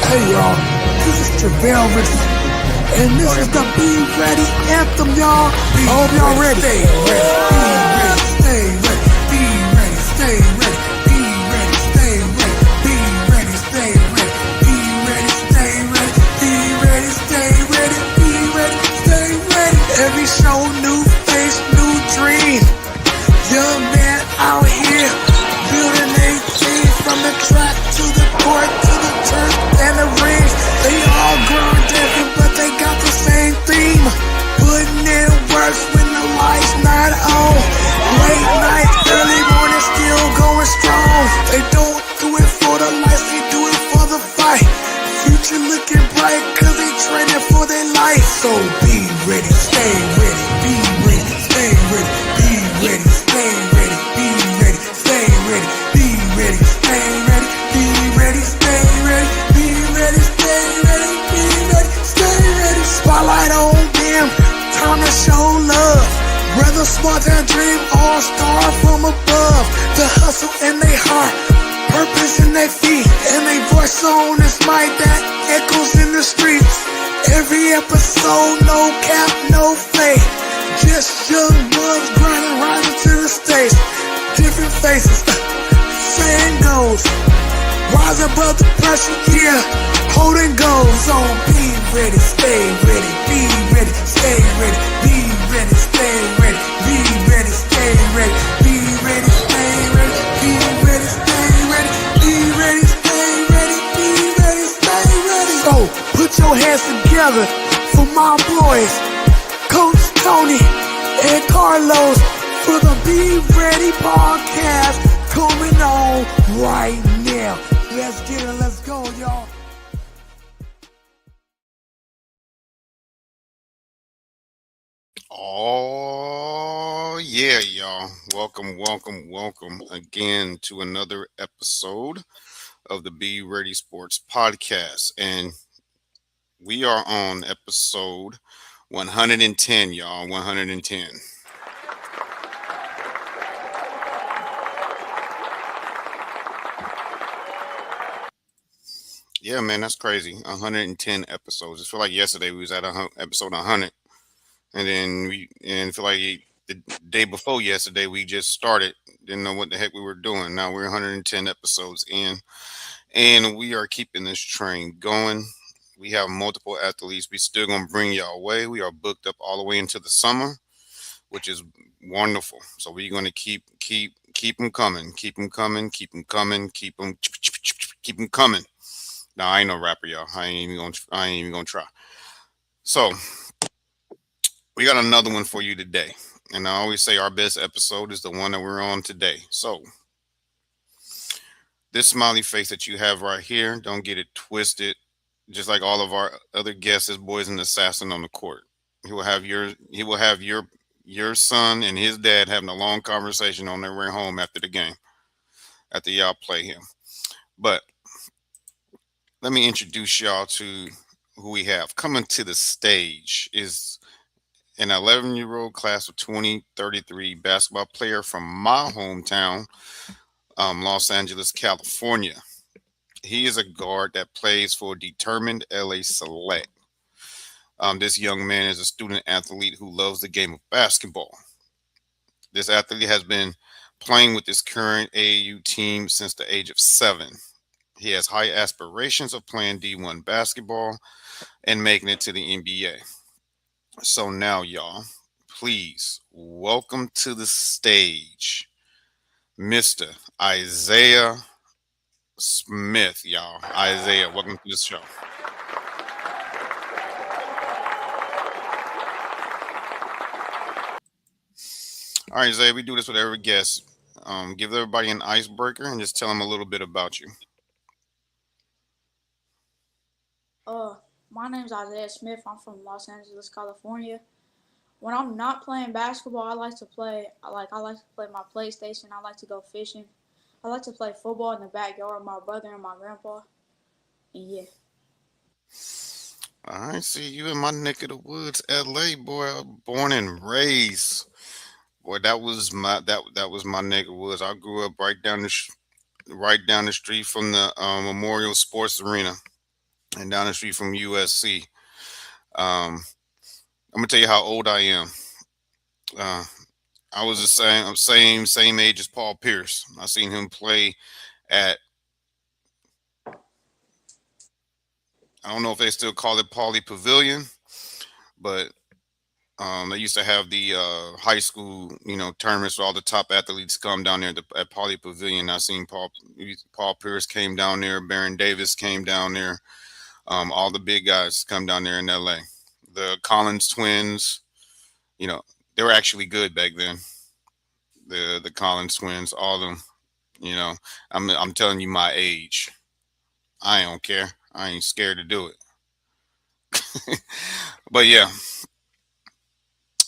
Hey y'all, this is Theron West II, and this is the Be Ready anthem, y'all. I hope y'all ready. Stay ready, be ready, stay ready, be ready, stay ready, be ready, stay ready, be ready, stay ready, be ready, stay ready, be ready, stay ready. Every show, new face, new dream. Young man out here building a team from the track to the court to the turf and the rings. They all grown different, but they got the same theme. Putting in work when the lights not on. Late night, early morning, still going strong. They don't do it for the lights, they do it for the fight. Future looking bright, cause they training for their life. So be ready, stay ready, be ready, stay ready, be ready, stay ready, be ready, stay ready, be ready, stay ready, be ready, stay ready, be ready, stay ready, be ready, stay ready. Spotlight on them, time to show love. Brother smart and dream, all star from above. The hustle in their heart, purpose in their feet, and they voice on this mic that echoes in the streets. Every episode, no cap, no fake. Just young bugs grinding, rising to the stage. Different faces, same goals. Rise above the pressure, yeah, holding goals. So be ready, stay ready, be ready, stay ready, be ready, stay ready, be ready, stay ready, be ready, stay ready, be ready, stay ready, be ready, stay ready, be ready, stay ready. So put your hands together for my boys, Coach Tony and Carlos, for the Be Ready podcast coming on right now. Let's get it, let's go, y'all. Oh, yeah, y'all. Welcome again to another episode of the Be Ready Sports Podcast. And we are on episode 110, y'all. 110. Yeah, man, that's crazy. 110 episodes. I feel like yesterday we was at episode 100. And feel like the day before yesterday we just started, didn't know what the heck we were doing. Now we're 110 episodes in, and we are keeping this train going. We have multiple athletes. We still gonna bring y'all away. We are booked up all the way into the summer, which is wonderful. So we're gonna keep them coming, keep them coming, keep them coming, keep them coming. Now I ain't no rapper, y'all. I ain't even gonna try. So we got another one for you today. And I always say our best episode is the one that we're on today. So this smiley face that you have right here, don't get it twisted. Just like all of our other guests, this boy's an assassin on the court. He will have your son and his dad having a long conversation on their way home after the game, after y'all play him. But let me introduce y'all to who we have. Coming to the stage is an 11-year-old class of 2033 basketball player from my hometown, Los Angeles, California. He is a guard that plays for Determined LA Select. This young man is a student athlete who loves the game of basketball. This athlete has been playing with his current AAU team since the age of 7. He has high aspirations of playing D1 basketball and making it to the NBA. So now, y'all, please welcome to the stage Mr. Isaiah Smith, y'all. Isaiah, welcome to the show. All right, Isaiah, we do this with every guest. Give everybody an icebreaker and just tell them a little bit about you. My name's Isaiah Smith. I'm from Los Angeles, California. When I'm not playing basketball, I like to play my PlayStation. I like to go fishing. I like to play football in the backyard with my brother and my grandpa. And yeah. All right, see you in my neck of the woods, LA, boy. Born and raised. Boy, that was my neck of the woods. I grew up right down the street from the Memorial Sports Arena. and down the street from USC. Um, I'm gonna tell you how old I am. Uh, I was the same age as Paul Pierce. I seen him play at, I don't know if they still call it Pauley Pavilion, but they used to have the high school, tournaments where all the top athletes come down there at Pauley Pavilion. I seen Paul Pierce came down there, Baron Davis came down there. All the big guys come down there in LA. The Collins twins, you know, they were actually good back then. The Collins twins, all of them. You know, I'm telling you my age. I don't care. I ain't scared to do it. But yeah,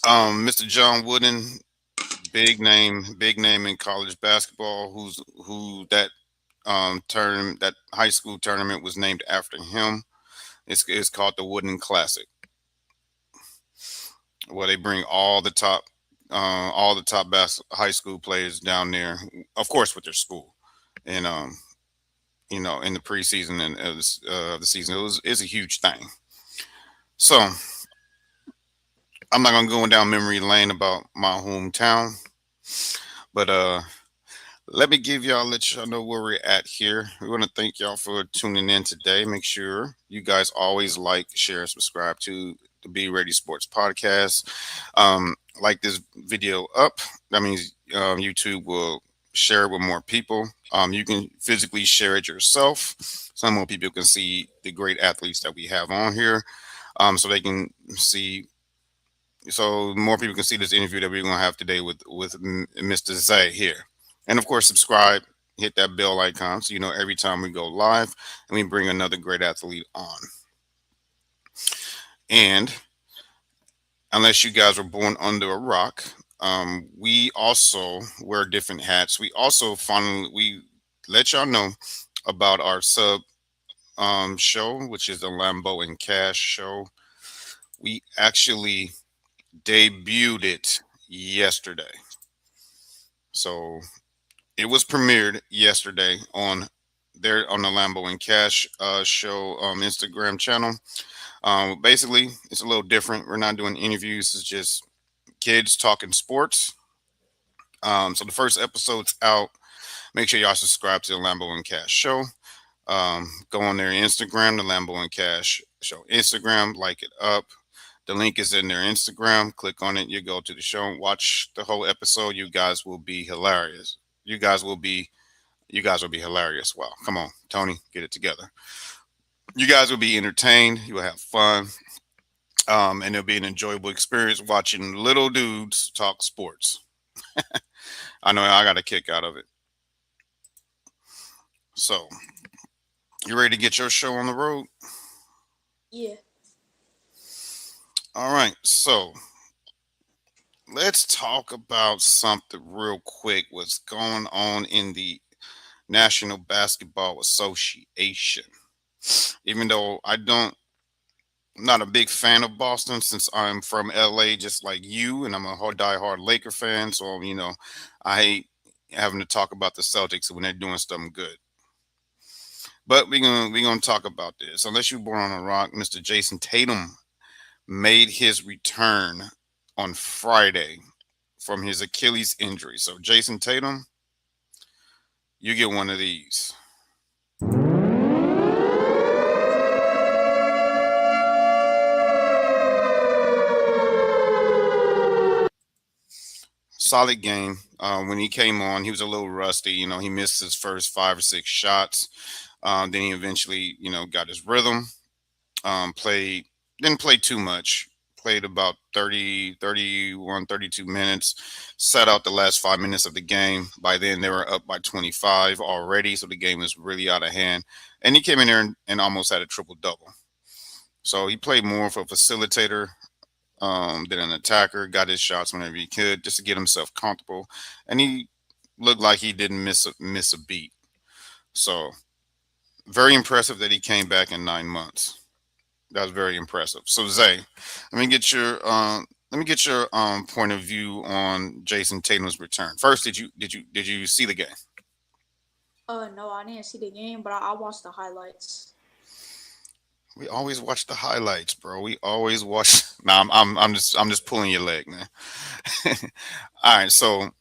Mr. John Wooden, big name in college basketball. Who that that high school tournament was named after him. It's called the Wooden Classic, where they bring all the top high school players down there, of course, with their school, and in the preseason and the season, it's a huge thing. So I'm not gonna go down memory lane about my hometown, but let y'all know where we're at here. We want to thank y'all for tuning in today. Make sure you guys always like, share, and subscribe to the Be Ready Sports Podcast. Like this video up, that means YouTube will share it with more people. You can physically share it yourself. Some more people can see the great athletes that we have on here, so they can see. So more people can see this interview that we're gonna have today with Mr. Zay here. And of course, subscribe, hit that bell icon so you know every time we go live and we bring another great athlete on. And unless you guys were born under a rock, we also wear different hats. We let y'all know about our sub show, which is the Lambo and Cash show. We actually debuted it yesterday. So it was premiered yesterday on the Lambo and Cash show Instagram channel. Basically, it's a little different. We're not doing interviews. It's just kids talking sports. So the first episode's out. Make sure y'all subscribe to the Lambo and Cash show. Go on their Instagram, the Lambo and Cash show Instagram, like it up. The link is in their Instagram. Click on it. You go to the show, watch the whole episode. You guys will be hilarious. You guys will be hilarious. Wow. Come on, Tony, get it together. You guys will be entertained. You will have fun. And it'll be an enjoyable experience watching little dudes talk sports. I know I got a kick out of it. So, you ready to get your show on the road? Yeah. All right. So, let's talk about something real quick. What's going on in the National Basketball Association? Even though I'm not a big fan of Boston since I'm from LA, just like you, and I'm a die-hard Laker fan. So, I hate having to talk about the Celtics when they're doing something good. But we're gonna talk about this. Unless you're born on a rock, Mr. Jason Tatum made his return on Friday from his Achilles injury. So, Jason Tatum, you get one of these. Solid game. When he came on, he was a little rusty. He missed his first 5 or 6 shots. Then he eventually, got his rhythm. Didn't play too much. Played about 30, 31, 32 minutes. Sat out the last 5 minutes of the game. By then, they were up by 25 already. So the game was really out of hand. And he came in there and almost had a triple-double. So he played more of a facilitator than an attacker. Got his shots whenever he could just to get himself comfortable. And he looked like he didn't miss a beat. So very impressive that he came back in 9 months. That was very impressive. So Zay, let me get your point of view on Jason Tatum's return. First, did you see the game? No, I didn't see the game, but I watched the highlights. We always watch the highlights, bro. We always watch. Nah, I'm just pulling your leg, man. All right, so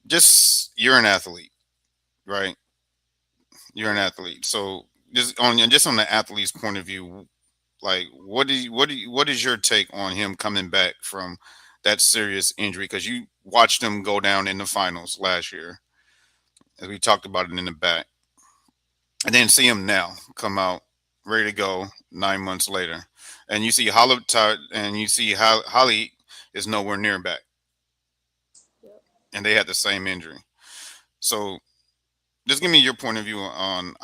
just you're an athlete, right? You're an athlete. So just on the athlete's point of view, like what is your take on him coming back from that serious injury? Because you watched him go down in the finals last year, as we talked about it in the back, and then see him now come out ready to go 9 months later, and you see Holly is nowhere near back, Yep. and they had the same injury. So just give me your point of view on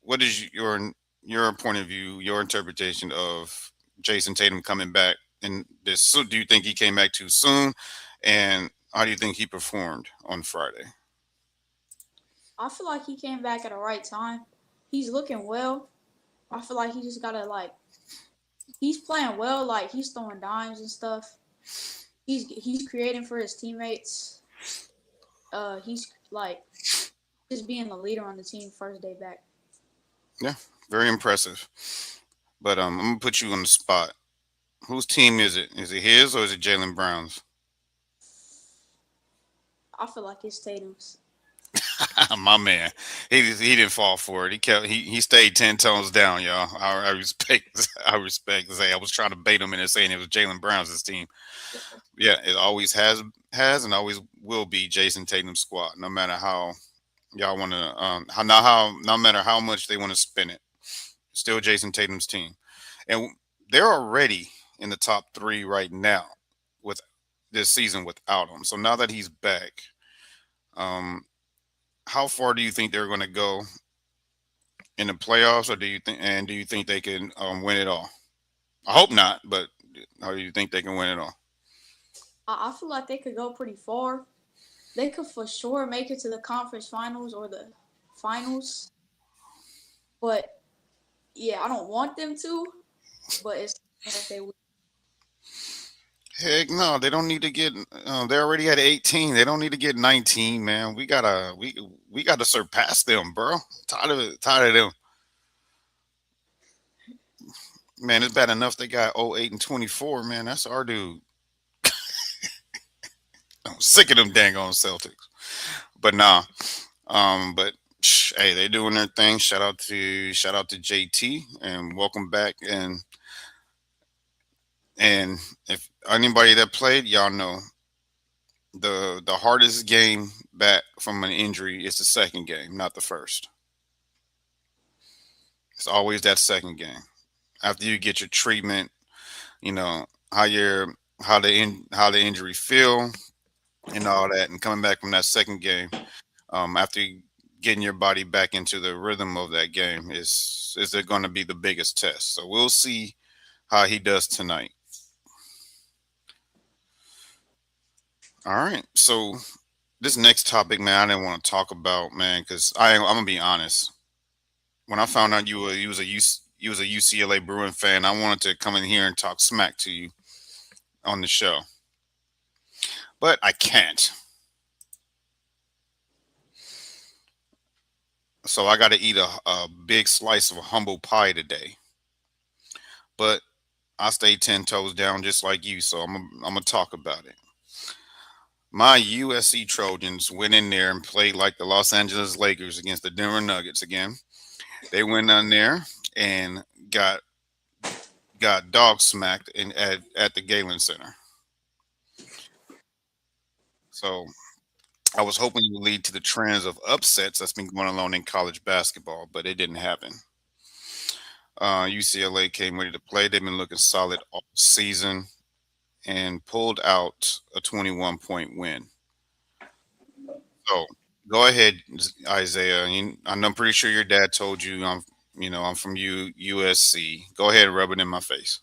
what is your point of view, your interpretation of Jason Tatum coming back in this. So do you think he came back too soon, and how do you think he performed on Friday? I feel like he came back at the right time. He's looking well. I feel like he just gotta like he's playing well. Like he's throwing dimes and stuff. He's creating for his teammates. He's like just being the leader on the team first day back. Yeah, very impressive. But I'm gonna put you on the spot. Whose team is it? Is it his or is it Jalen Brown's? I feel like it's Tatum's. My man, he didn't fall for it. He stayed 10 tones down, y'all. I respect I respect Zay. I was trying to bait him into saying it was Jalen Brown's team. Yeah, it always has and always will be Jason Tatum's squad, no matter how y'all want to how no matter how much they want to spin it. Still Jason Tatum's team, and they're already in the top three right now with this season without him. So now that he's back, um, how far do you think they're going to go in the playoffs, or do you think they can win it all? I hope not, but how do you think they can win it all? I feel like they could go pretty far. They could for sure make it to the conference finals or the finals. But yeah, I don't want them to. But it's if they would. Heck no, they don't need to get. They're already at 18. They don't need to get 19, man. We gotta surpass them, bro. Tired of it. Tired of them, man. It's bad enough they got 08 and 24, man. That's our dude. I'm sick of them dang on Celtics. But nah, but hey, they doing their thing. Shout out to JT and welcome back. And if anybody that played, y'all know the hardest game back from an injury is the second game, not the first. It's always that second game after you get your treatment. You know how your how the injury feel and all that, and coming back from that second game after getting your body back into the rhythm of that game is it going to be the biggest test. So we'll see how he does tonight. All right. So this next topic, man, I didn't want to talk about, man, because I'm gonna be honest. When I found out you was a UCLA Bruin fan, I wanted to come in here and talk smack to you on the show, but I can't. So I got to eat a big slice of humble pie today. But I stay 10 toes down just like you, so I'm gonna talk about it. My USC Trojans went in there and played like the Los Angeles Lakers against the Denver Nuggets again. They went on there and got dog smacked at the Galen Center. So I was hoping it would lead to the trends of upsets that's been going on in college basketball, but it didn't happen. UCLA came ready to play. They've been looking solid all season and pulled out a 21-point win. So go ahead, Isaiah. I'm pretty sure your dad told you I'm from USC. Go ahead and rub it in my face.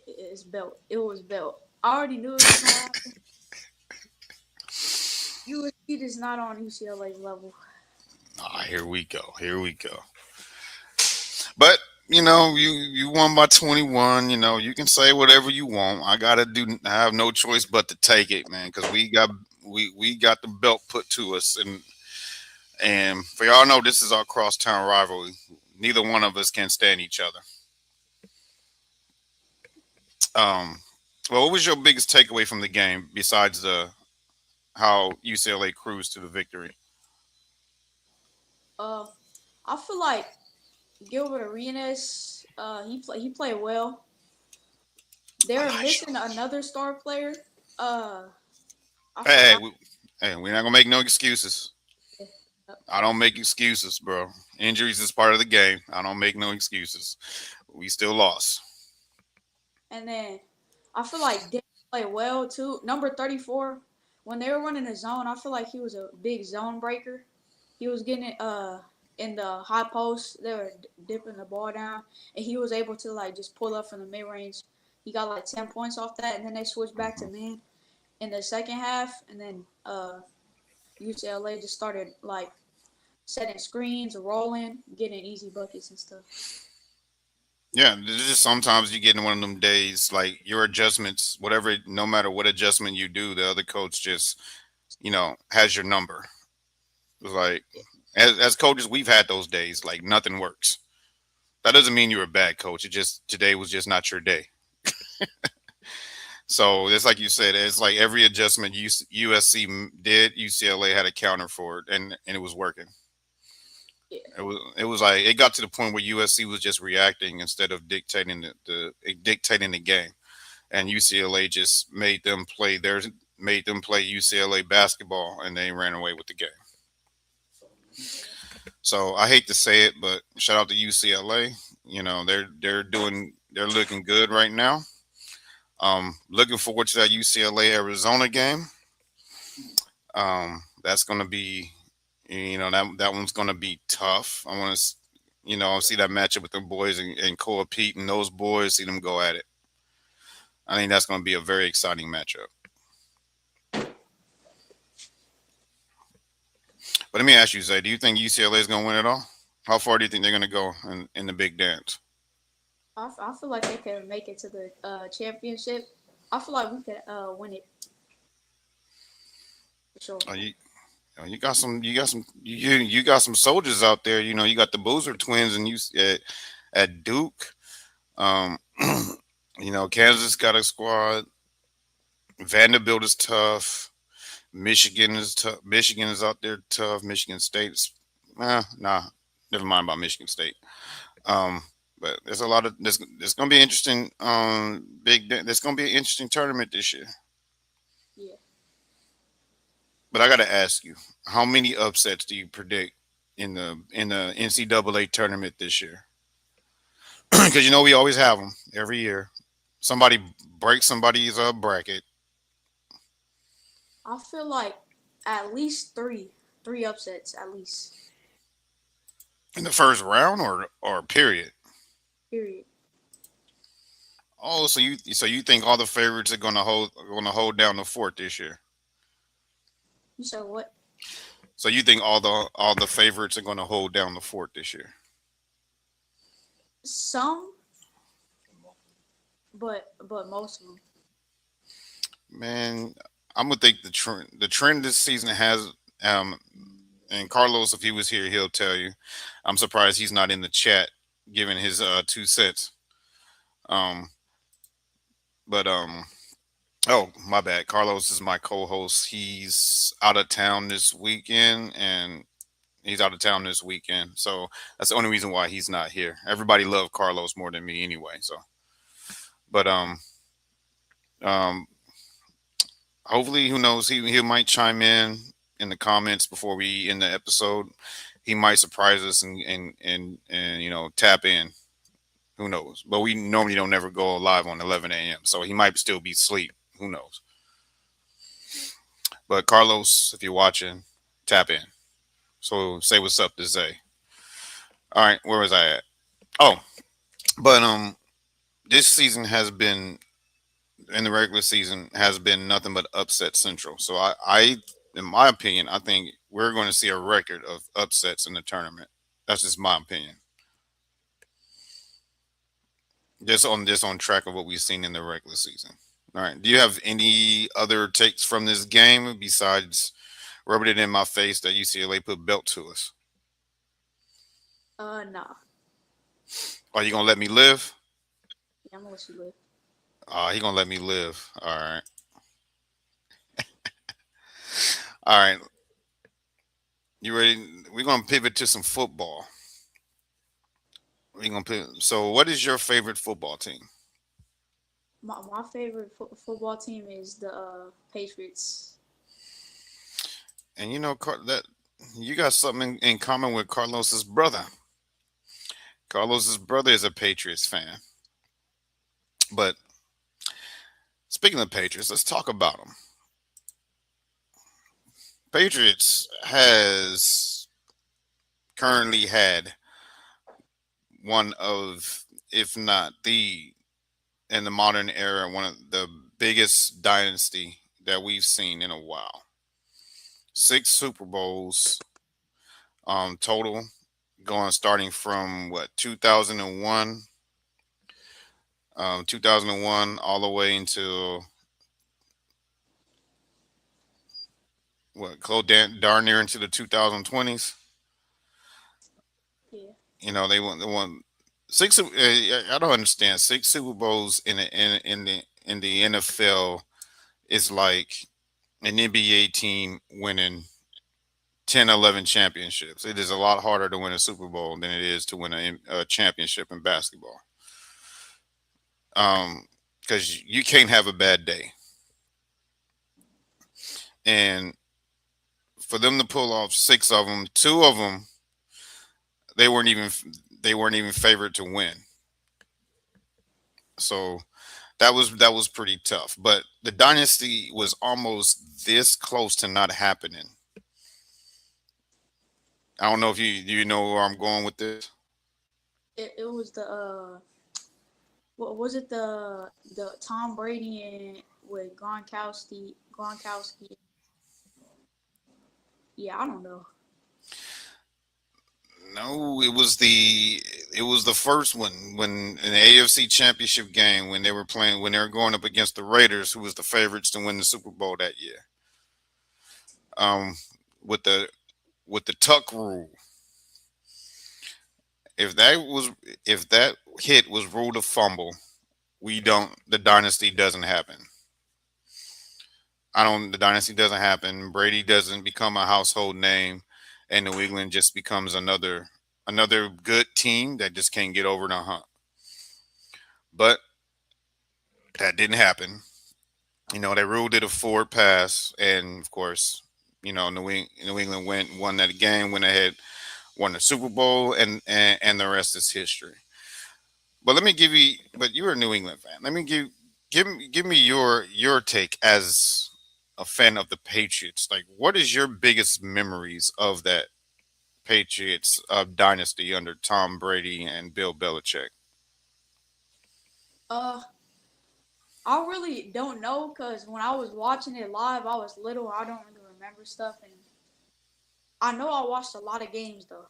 It's built. It was built. I already knew it was gonna happen. USC is not on UCLA's level. Ah, here we go. Here we go. But you won by 21. You can say whatever you want. I have no choice but to take it, man, because we got the belt put to us, and for y'all know this is our crosstown rivalry. Neither one of us can stand each other. Um, well, what was your biggest takeaway from the game besides the how UCLA cruised to the victory? Uh, I feel like Gilbert Arenas, he played well. They're Elijah. missing another star player. Uh, I Hey, hey, forgot. we're not gonna make no excuses. I don't make excuses, bro. Injuries is part of the game. I don't make no excuses. We still lost. And then I feel like Dick played well too. Number 34, when they were running the zone, I feel like he was a big zone breaker. He was getting it in the high post. They were dipping the ball down, and he was able to like just pull up from the mid range. He got like 10 points off that, and then they switched back to man in the second half, and then UCLA just started like setting screens, rolling, getting easy buckets and stuff. Yeah, there's just sometimes you get in one of them days like your adjustments, whatever, no matter what adjustment you do, the other coach just has your number. It's like as coaches, we've had those days like nothing works. That doesn't mean you're a bad coach. It just today was just not your day. So it's like you said, it's like every adjustment USC did, UCLA had a counter for it, and it was working. Yeah, It was like it got to the point where USC was just reacting instead of dictating dictating the game, and UCLA just made them play UCLA basketball, and they ran away with the game. So I hate to say it, but shout out to UCLA. They're looking good right now. Looking forward to that UCLA Arizona game. That's going to be, that one's going to be tough. I want to, see that matchup with them boys and Koa Pete and those boys. See them go at it. I think that's going to be a very exciting matchup. But let me ask you, Zay, do you think UCLA is going to win it all? How far do you think they're going to go in the big dance? I feel like they could make it to the championship. I feel like we could win it for sure. You got some soldiers out there. You got the Boozer twins and you at Duke. Um, Kansas got a squad. Vanderbilt is tough. Michigan is tough. Michigan is out there tough. Michigan State's nah. Never mind about Michigan State. Um, but there's a lot of there's gonna be interesting there's gonna be an interesting tournament this year. Yeah, But I gotta ask you, how many upsets do you predict in the NCAA tournament this year? Because we always have them every year. Somebody breaks somebody's bracket I feel like at least three upsets at least. in the first round or period. Period. Oh, so you think all the favorites are gonna hold down the fort this year? You said what? So you think all the favorites are gonna hold down the fort this year? Some, but most of them. Man, I'm gonna think the trend this season has and Carlos, if he was here, he'll tell you. I'm surprised he's not in the chat giving his 2 cents. Um, but oh, my bad. Carlos is my co-host. He's out of town this weekend, and he's out of town this weekend. So that's the only reason why he's not here. Everybody loved Carlos more than me anyway. So, but um, hopefully, who knows? He might chime in the comments before we end the episode. He might surprise us and tap in. Who knows? But we normally don't never go live on 11 a.m. So he might still be asleep. Who knows? But Carlos, if you're watching, tap in. So say what's up to Zay. All right, where was I at? Oh, but this season has been in the regular season has been nothing but upset central. So I in my opinion, I think we're going to see a record of upsets in the tournament. That's just my opinion. Just on track of what we've seen in the regular season. All right. Do you have any other takes from this game besides rubbing it in my face that UCLA put belt to us? Nah. Are you gonna let me live? Yeah, I'm gonna let you live. He gonna let me live. All right. All right. You ready? We're gonna pivot to some football. We're gonna pivot. So, what is your favorite football team? My favorite football team is the Patriots. And that you got something in common with Carlos's brother. Carlos's brother is a Patriots fan. But speaking of Patriots, let's talk about them. Patriots has currently had one of, if not the, in the modern era, one of the biggest dynasty that we've seen in a while. Six Super Bowls total, going starting from what 2001 all the way until what close darn near into the 2020s. Yeah, They won six. I don't understand, six Super Bowls in the NFL is like an NBA team winning 10, 11 championships. It is a lot harder to win a Super Bowl than it is to win a championship in basketball. Because you can't have a bad day, and for them to pull off six of them, two of them they weren't even they weren't even favored to win. So that was pretty tough. But the dynasty was almost this close to not happening. I don't know if you know where I'm going with this. it was the what was it, the Tom Brady and with Gronkowski. Yeah, I don't know. No, it was the first one when in the AFC Championship game when they were going up against the Raiders, who was the favorites to win the Super Bowl that year. Um, with the tuck rule, if that hit was ruled a fumble, we don't the dynasty doesn't happen. I don't The dynasty doesn't happen. Brady doesn't become a household name, and New England just becomes another good team that just can't get over the hump. But that didn't happen. They ruled it a forward pass, and of course, New England won that game, went ahead, won the Super Bowl, and the rest is history. But let me give you. But you're a New England fan. Let me give me your take as a fan of the Patriots. Like, what is your biggest memories of that Patriots dynasty under Tom Brady and Bill Belichick? Uh, I really don't know because when I was watching it live, I was little. I don't really remember stuff, and I know I watched a lot of games though.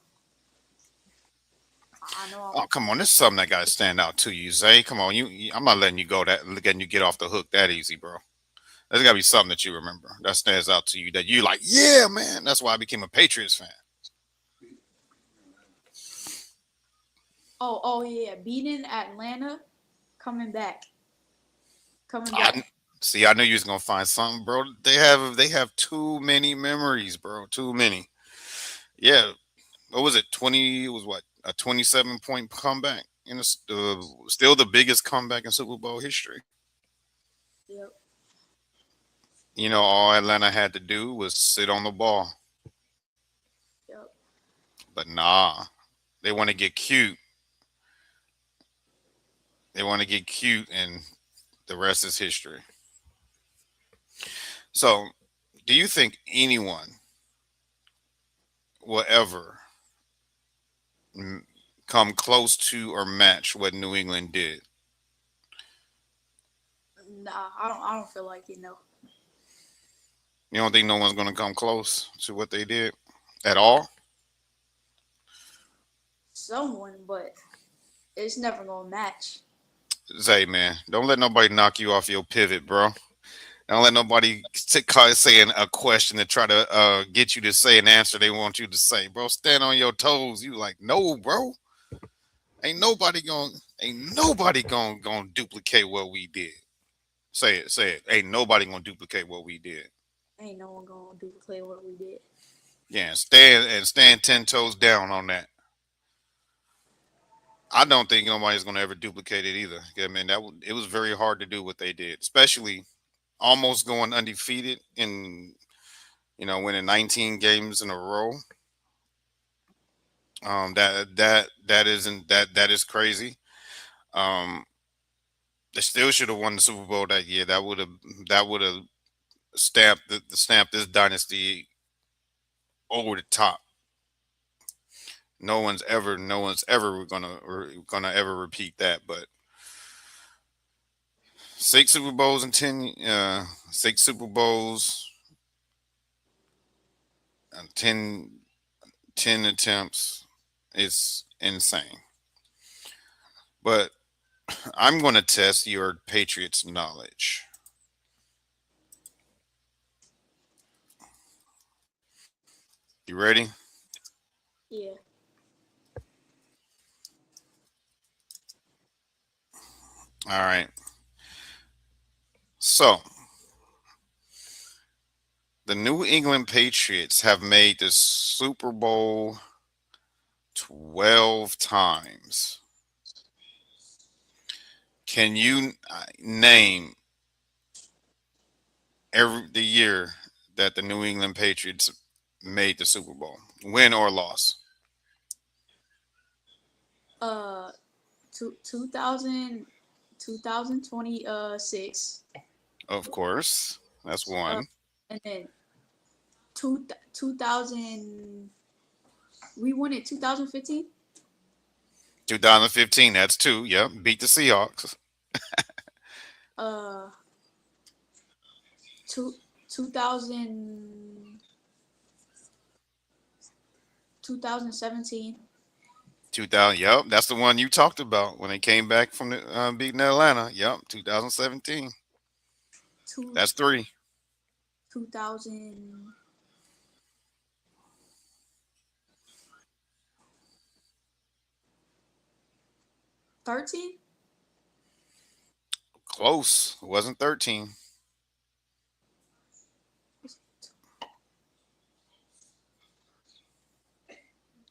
I know. Oh, come on, this is something that got to stand out to you, Zay. Come on, I'm not letting you get off the hook that easy, bro. There's got to be something that you remember that stands out to you that you like. Yeah, man, that's why I became a Patriots fan. Oh yeah, beating Atlanta, coming back, coming back. I, See, I knew you was gonna find something, bro. They have too many memories, bro. Too many. Yeah, what was it? 20. It was what, a 27-point comeback, and it's still the biggest comeback in Super Bowl history. Yep, All Atlanta had to do was sit on the ball, yep. but nah, they want to get cute. They want to get cute, and the rest is history. So, do you think anyone will ever m- come close to or match what New England did? Nah, I don't feel like You don't think no one's going to come close to what they did at all? someone, but it's never gonna match. Zay, man, don't let nobody knock you off your pivot, bro. Don't let nobody saying a question to try to get you to say an answer they want you to say, bro. Stand on your toes. You like, no, bro. Ain't nobody gonna duplicate what we did. Say it. Ain't nobody gonna duplicate what we did. Ain't no one gonna duplicate what we did. Yeah, stand 10 toes down on that. I don't think nobody's gonna ever duplicate it either. Yeah, man, it was very hard to do what they did, especially almost going undefeated in winning 19 games in a row. That is crazy. Um, they still should have won the Super Bowl that year. That would have stamped this dynasty over the top. No one's ever gonna ever repeat that. But six Super Bowls in 6 Super Bowls and 10 attempts is insane. But I'm going to test your Patriots knowledge. You ready? Yeah. All right. So, the New England Patriots have made the Super Bowl 12 times. Can you name the year that the New England Patriots made the Super Bowl, win or loss? Uh, 2000, 2026. Of course, that's one. And then 2000. We won it 2015. 2015, that's two. Yep, beat the Seahawks. Uh, two, 2000, 2017. 2000. Yep, that's the one you talked about when they came back from beating Atlanta. Yep, 2017. Two, That's three. 2013. Close. It wasn't 13.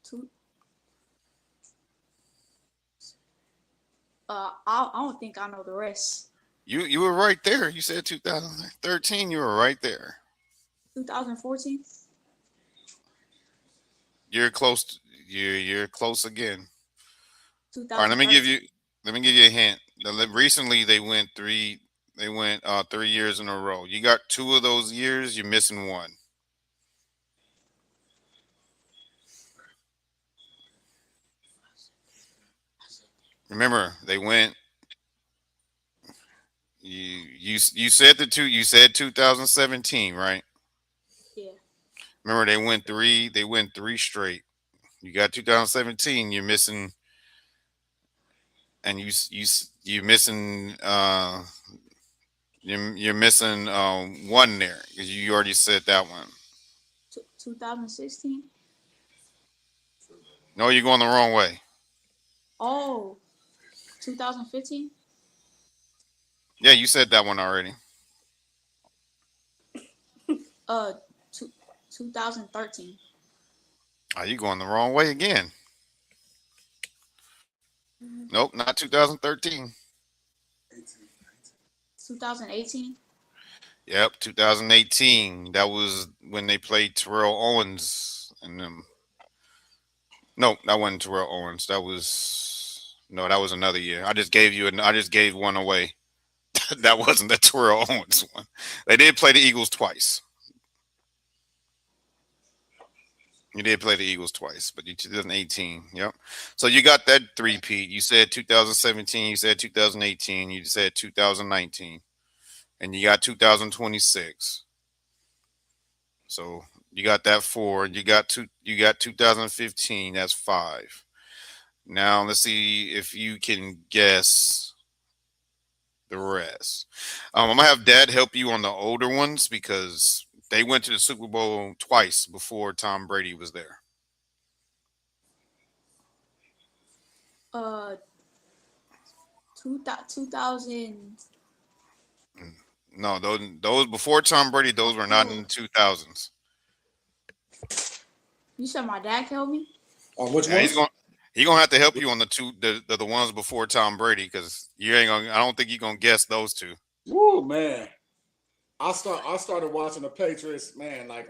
Two, I don't think I know the rest. You were right there. You said 2013. You were right there. 2014. You're close. You're close again. All right. 2013. Let me give you a hint. Recently, they went 3 years in a row. You got two of those years. You're missing one. Remember, they went. You said the two. You said 2017, right? Yeah. Remember, they went three. They went three straight. You got 2017. You're missing, and you missing. You're missing one there because you already said that one. 2016. No, you're going the wrong way. Oh, 2015. Yeah, you said that one already. Uh, 2013. Are you going the wrong way again? Nope, not 2013. 2018. Yep, 2018. That was when they played Terrell Owens and them. Nope, that wasn't Terrell Owens. That was another year. I just gave one away. That wasn't the Terrell Owens one. They did play the Eagles twice. You did play the Eagles twice, but you 2018. Yep. So you got that three-peat. You said 2017. You said 2018. You said 2019, and you got 2026. So you got that four. You got 2015. That's five. Now let's see if you can guess the rest. I'm gonna have Dad help you on the older ones because they went to the Super Bowl twice before Tom Brady was there. Uh, 2000. No, those before Tom Brady, those were not in the Oh, 2000s. you said my dad killed me? On which Yeah, ones? he gonna have to help you on the ones before Tom Brady because you ain't gonna. I don't think you're gonna guess those two. Woo, man. I started watching the Patriots, man, like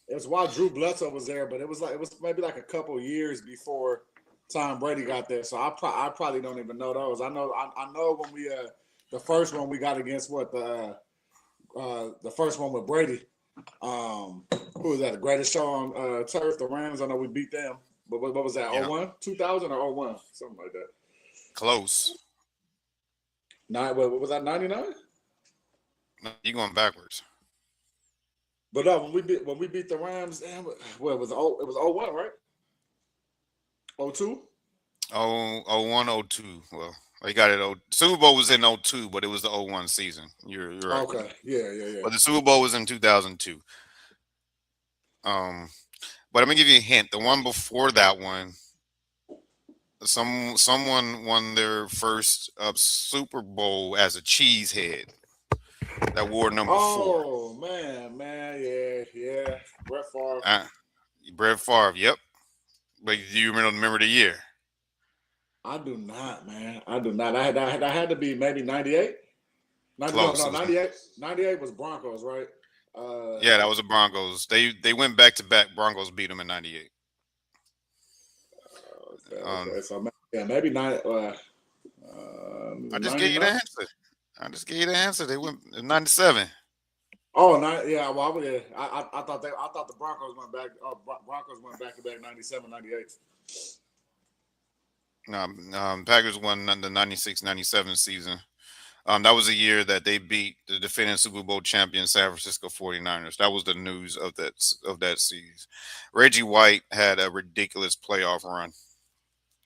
it was while Drew Bledsoe was there, but it was maybe like a couple years before Tom Brady got there. So I probably don't even know those. I know when we the first one we got against the first one with Brady. Who was that? The greatest show on turf, the Rams. I know we beat them. But what was that? Yeah, 01? 2000 or 01? Something like that. close. What was that, 99? No, you going backwards. But no, when we beat the Rams, damn, well, it was 01, right? 02? Oh, 01, 02. Well, they got it. Super Bowl was in 02, but it was the 01 season. You're right. Okay. Yeah. But the Super Bowl was in 2002. But I'm gonna give you a hint. The one before that one, someone won their first Super Bowl as a cheesehead that wore number 4. Oh man, yeah. Brett Favre. Uh, Brett Favre. Yep. But do you remember the year? I do not, man. I do not. I had to be maybe 98. Close. No, 98. 98 was Broncos, right? Yeah, that was the Broncos. They went back to back. Broncos beat them in '98. Okay. So yeah, maybe nine. I just gave you the 99? answer. They went in '97. Oh, yeah. Well, I thought the Broncos went back. Broncos went back to back 97, 98. No, Packers won the 96-97 season. That was the year that they beat the defending Super Bowl champion San Francisco 49ers. That was the news of that season. Reggie White had a ridiculous playoff run,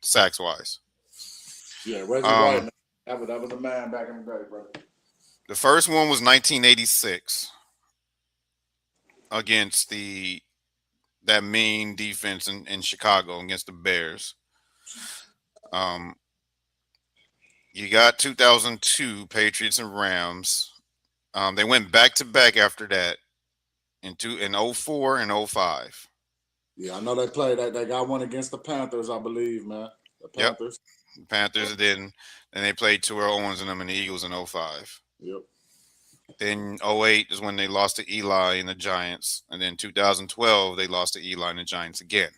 sacks wise. Yeah, Reggie White. That was a man back in the day, bro. The first one was 1986 against that mean defense in Chicago against the Bears. You got 2002 Patriots and Rams. They went back to back after that in 04 and 05. Yeah, I know they played. They got one against the Panthers, I believe, man. The Panthers. Yep. Panthers didn't. Then they played Terrell Owens and them and the Eagles in 05. Yep. Then 08 is when they lost to Eli and the Giants. And then 2012, they lost to Eli and the Giants again.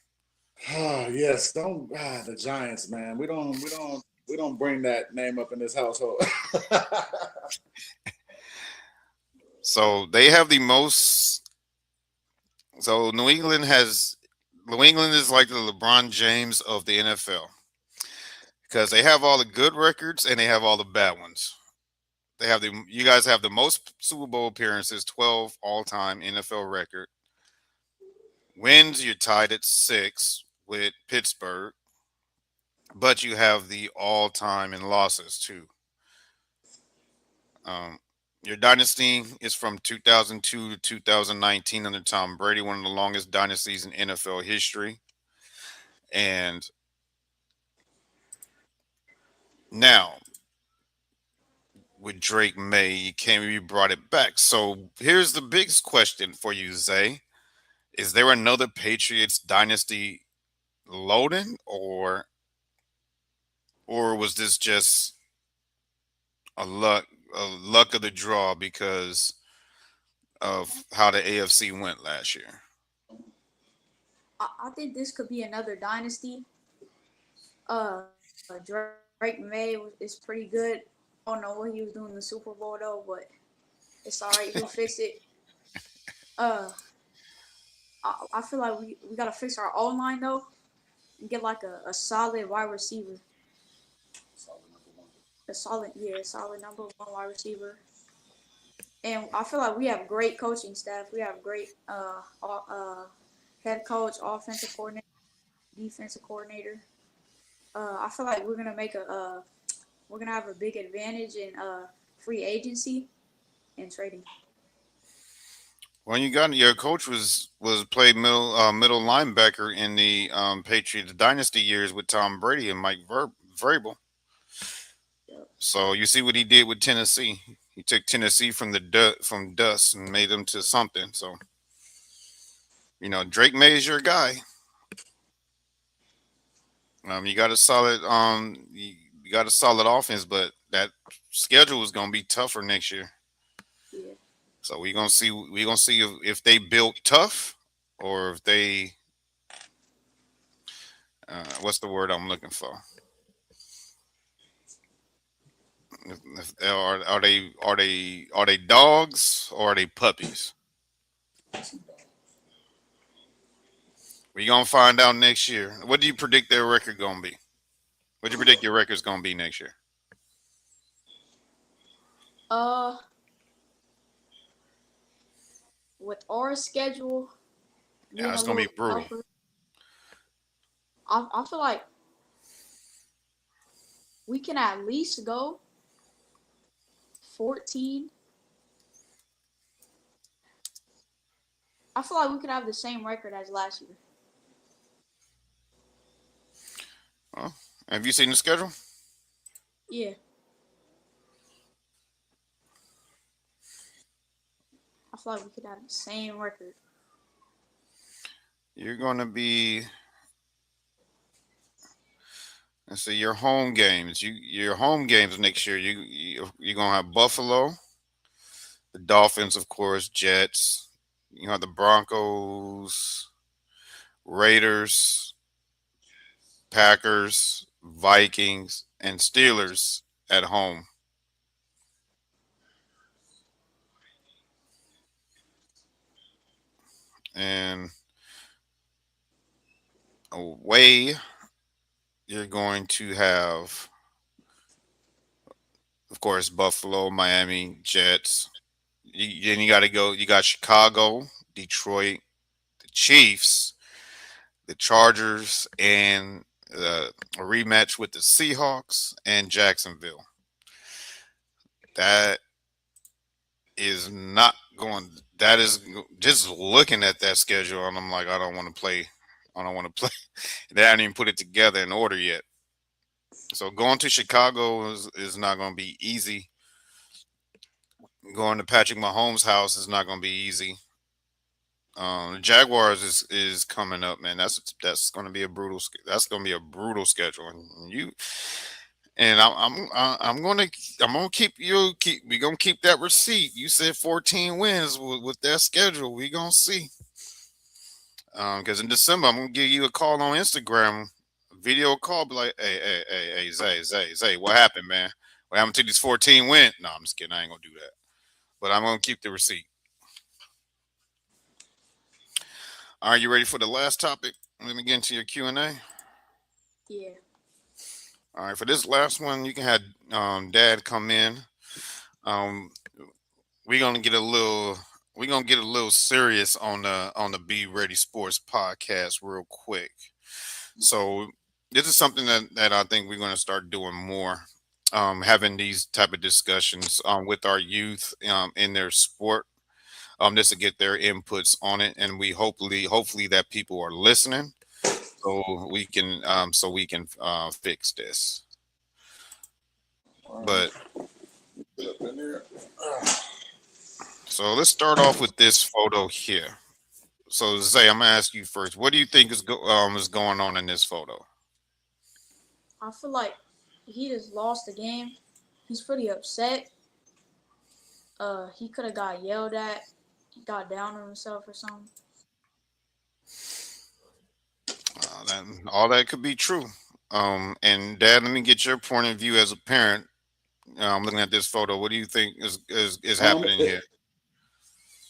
Yes, the Giants, man. We don't bring that name up in this household. So they have the most. So New England is like the LeBron James of the NFL because they have all the good records and they have all the bad ones. You guys have the most Super Bowl appearances, 12 all-time NFL record. Wins, you're tied at 6 with Pittsburgh, but you have the all-time in losses too. Your dynasty is from 2002 to 2019 under Tom Brady, one of the longest dynasties in NFL history. And now, with Drake May, you brought it back. So here's the biggest question for you, Zay. Is there another Patriots dynasty loading, or was this just a luck of the draw because of how the AFC went last year? I think this could be another dynasty. Drake May is pretty good. I don't know what he was doing in the Super Bowl though, but it's all right. He'll fix it. I feel like we gotta fix our O line though, and get like a solid wide receiver. A solid number 1 wide receiver. And I feel like we have great coaching staff. We have great head coach, offensive coordinator, defensive coordinator. I feel like we're gonna make a we're gonna have a big advantage in free agency and trading. Well, you got your coach was played middle linebacker in the Patriots dynasty years with Tom Brady and Mike Vrabel. Yep. So you see what he did with Tennessee. He took Tennessee from from dust and made them to something. So Drake May is your guy. You got a solid you got a solid offense, but that schedule is gonna be tougher next year. Yeah. So we gonna see if they built tough or if they what's the word I'm looking for? Are they dogs or are they puppies? We gonna find out next year. What do you predict their record gonna be? What do you predict your record's gonna be next year? Uh, with our schedule Yeah, being a it's gonna be little brutal. tougher, I feel like we can at least go 14. I feel like we could have the same record as last year. Well, have you seen the schedule? Yeah, I feel like we could have the same record. You're gonna be. Let's see your home games. Your home games next year. You're gonna have Buffalo, the Dolphins, of course, Jets. You have the Broncos, Raiders, Packers, Vikings, and Steelers at home. And away, you're going to have, of course, Buffalo, Miami, Jets. Then you got to go. You got Chicago, Detroit, the Chiefs, the Chargers, and a rematch with the Seahawks and Jacksonville. That is not going. That is just looking at that schedule, and I'm like, I don't want to play. I don't want to play. They haven't even put it together in order yet. So going to Chicago is not going to be easy. Going to Patrick Mahomes' house is not going to be easy. The Jaguars is coming up, man. That's going to be a brutal. That's going to be a brutal schedule, and I'm gonna keep we gonna keep that receipt. You said 14 wins with that schedule. We gonna see. Because in December I'm gonna give you a call on Instagram, video call, be like, hey, Zay, what happened, man? What happened to these 14 wins? No, I'm just kidding. I ain't gonna do that. But I'm gonna keep the receipt. Are you ready for the last topic? Let me get into your Q&A. Yeah. All right, for this last one, you can have Dad come in. Um, we're gonna get a little serious on the Be Ready Sports podcast real quick. So this is something that I think we're gonna start doing more. Having these type of discussions with our youth in their sport, just to get their inputs on it, and we hopefully that people are listening, so we can fix this. But so let's start off with this photo here. So Zay, I'm gonna ask you first. What do you think is going on in this photo? I feel like he just lost the game. He's pretty upset. He could have got yelled at. He got down on himself or something. All that could be true. And Dad, let me get your point of view as a parent. I'm looking at this photo. What do you think is happening here?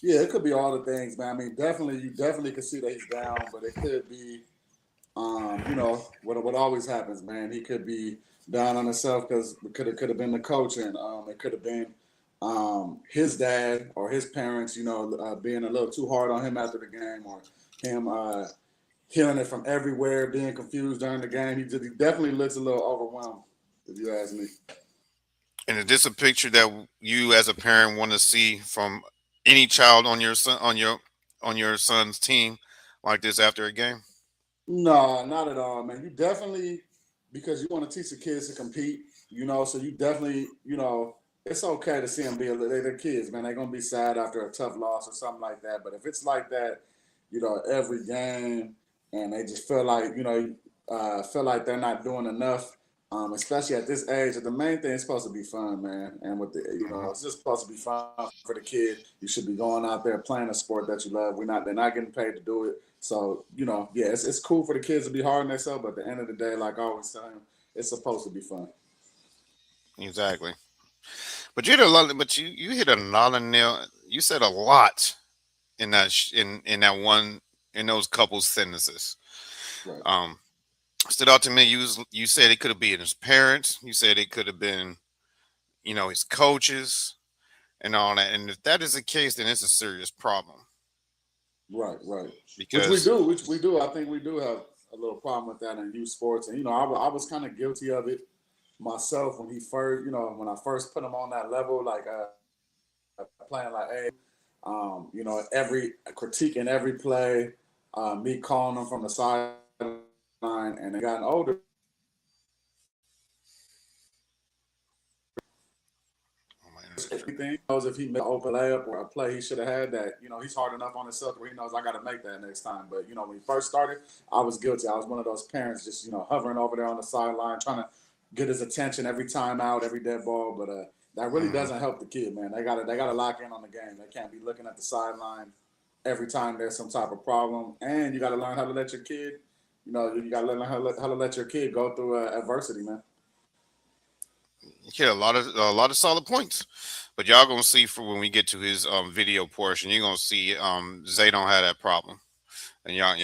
Yeah, it could be all the things, man. I mean, you definitely could see that he's down, but it could be, what always happens, man. He could be down on himself because it could have been the coach, and it could have been his dad or his parents, being a little too hard on him after the game, or him hearing it from everywhere, being confused during the game. He definitely looks a little overwhelmed, if you ask me. And is this a picture that you as a parent want to see from any child on your son on your son's team like this after a game? No, not at all, man. You definitely, because you want to teach the kids to compete, so you definitely, it's okay to see them be they're kids, man. They're gonna be sad after a tough loss or something like that. But if it's like that, every game, and they just feel like, feel like they're not doing enough, especially at this age. The main thing is supposed to be fun, man. And with the, Hmm. it's just supposed to be fun for the kid. You should be going out there playing a sport that you love. They're not getting paid to do it. So, yeah, it's cool for the kids to be hard on themselves, but at the end of the day, like I always tell them, it's supposed to be fun. Exactly. But you hit a lot. But you hit a lot of nail. You said a lot in that in that one in those couple sentences. Right. Um, Stood out to me. You said it could have been his parents. You said it could have been his coaches and all that. And if that is the case, then it's a serious problem Right, right. Which we because do, which we do. I think we do have a little problem with that in youth sports. And, I was kind of guilty of it myself when he first, when I first put him on that level, like playing like, hey, every critique in every play, me calling them from the sideline, and they gotten older. oh, my internet trip. Everything knows if he made an open layup or a play he should have had that, he's hard enough on himself where he knows I got to make that next time. But, when he first started, I was guilty. I was one of those parents just, hovering over there on the sideline, trying to get his attention every time out, every dead ball. But that really Hmm. doesn't help the kid, man. They gotta lock in on the game. They can't be looking at the sideline every time there's some type of problem. And you got to learn how to let your kid, you got to learn how to let your kid go through adversity, man. You hit a lot of solid points. But y'all gonna see for when we get to his video portion, you're gonna see Zay don't have that problem. And y'all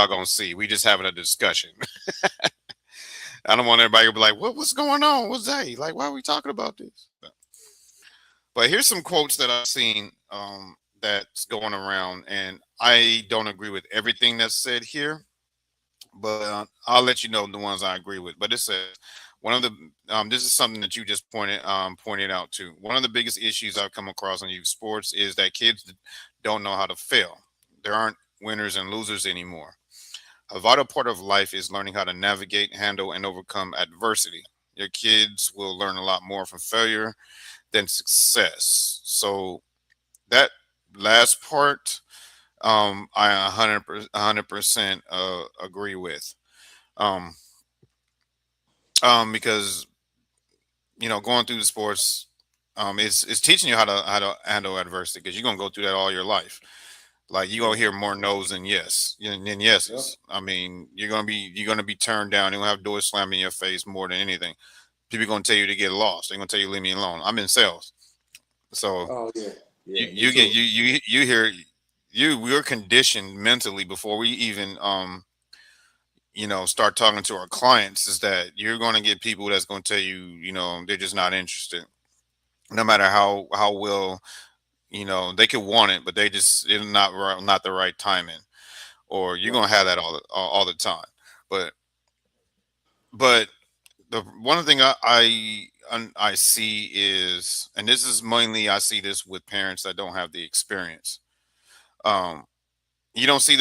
gonna see. We just having a discussion. I don't want everybody to be like, what's going on? What's that? Like, why are we talking about this? But here's some quotes that I've seen that's going around, and I don't agree with everything that's said here, but I'll let you know the ones I agree with. But it says one of the this is something that you just pointed out too. One of the biggest issues I've come across in youth sports is that kids don't know how to fail. There aren't winners and losers anymore. A vital part of life is learning how to navigate, handle, and overcome adversity. Your kids will learn a lot more from failure than success. So that last part, I 100% agree with. Um, because going through the sports, it's teaching you how to handle adversity because you're gonna go through that all your life. Like you're gonna Yep. hear more no's than than Yep. yeses. I mean, you're gonna be turned down. You're gonna have doors slammed in your face more than anything. People gonna tell you to get lost. They're gonna tell you leave me alone. I'm in sales, so Oh, yeah. you Yeah, me you get too. you hear we're conditioned mentally before we even start talking to our clients is that you're going to get people that's going to tell you they're just not interested no matter how well they could want it but it's not the right timing or you're going Right. to have that all the time but but the one thing I see is, and this is mainly I see this with parents that don't have the experience. um you don't see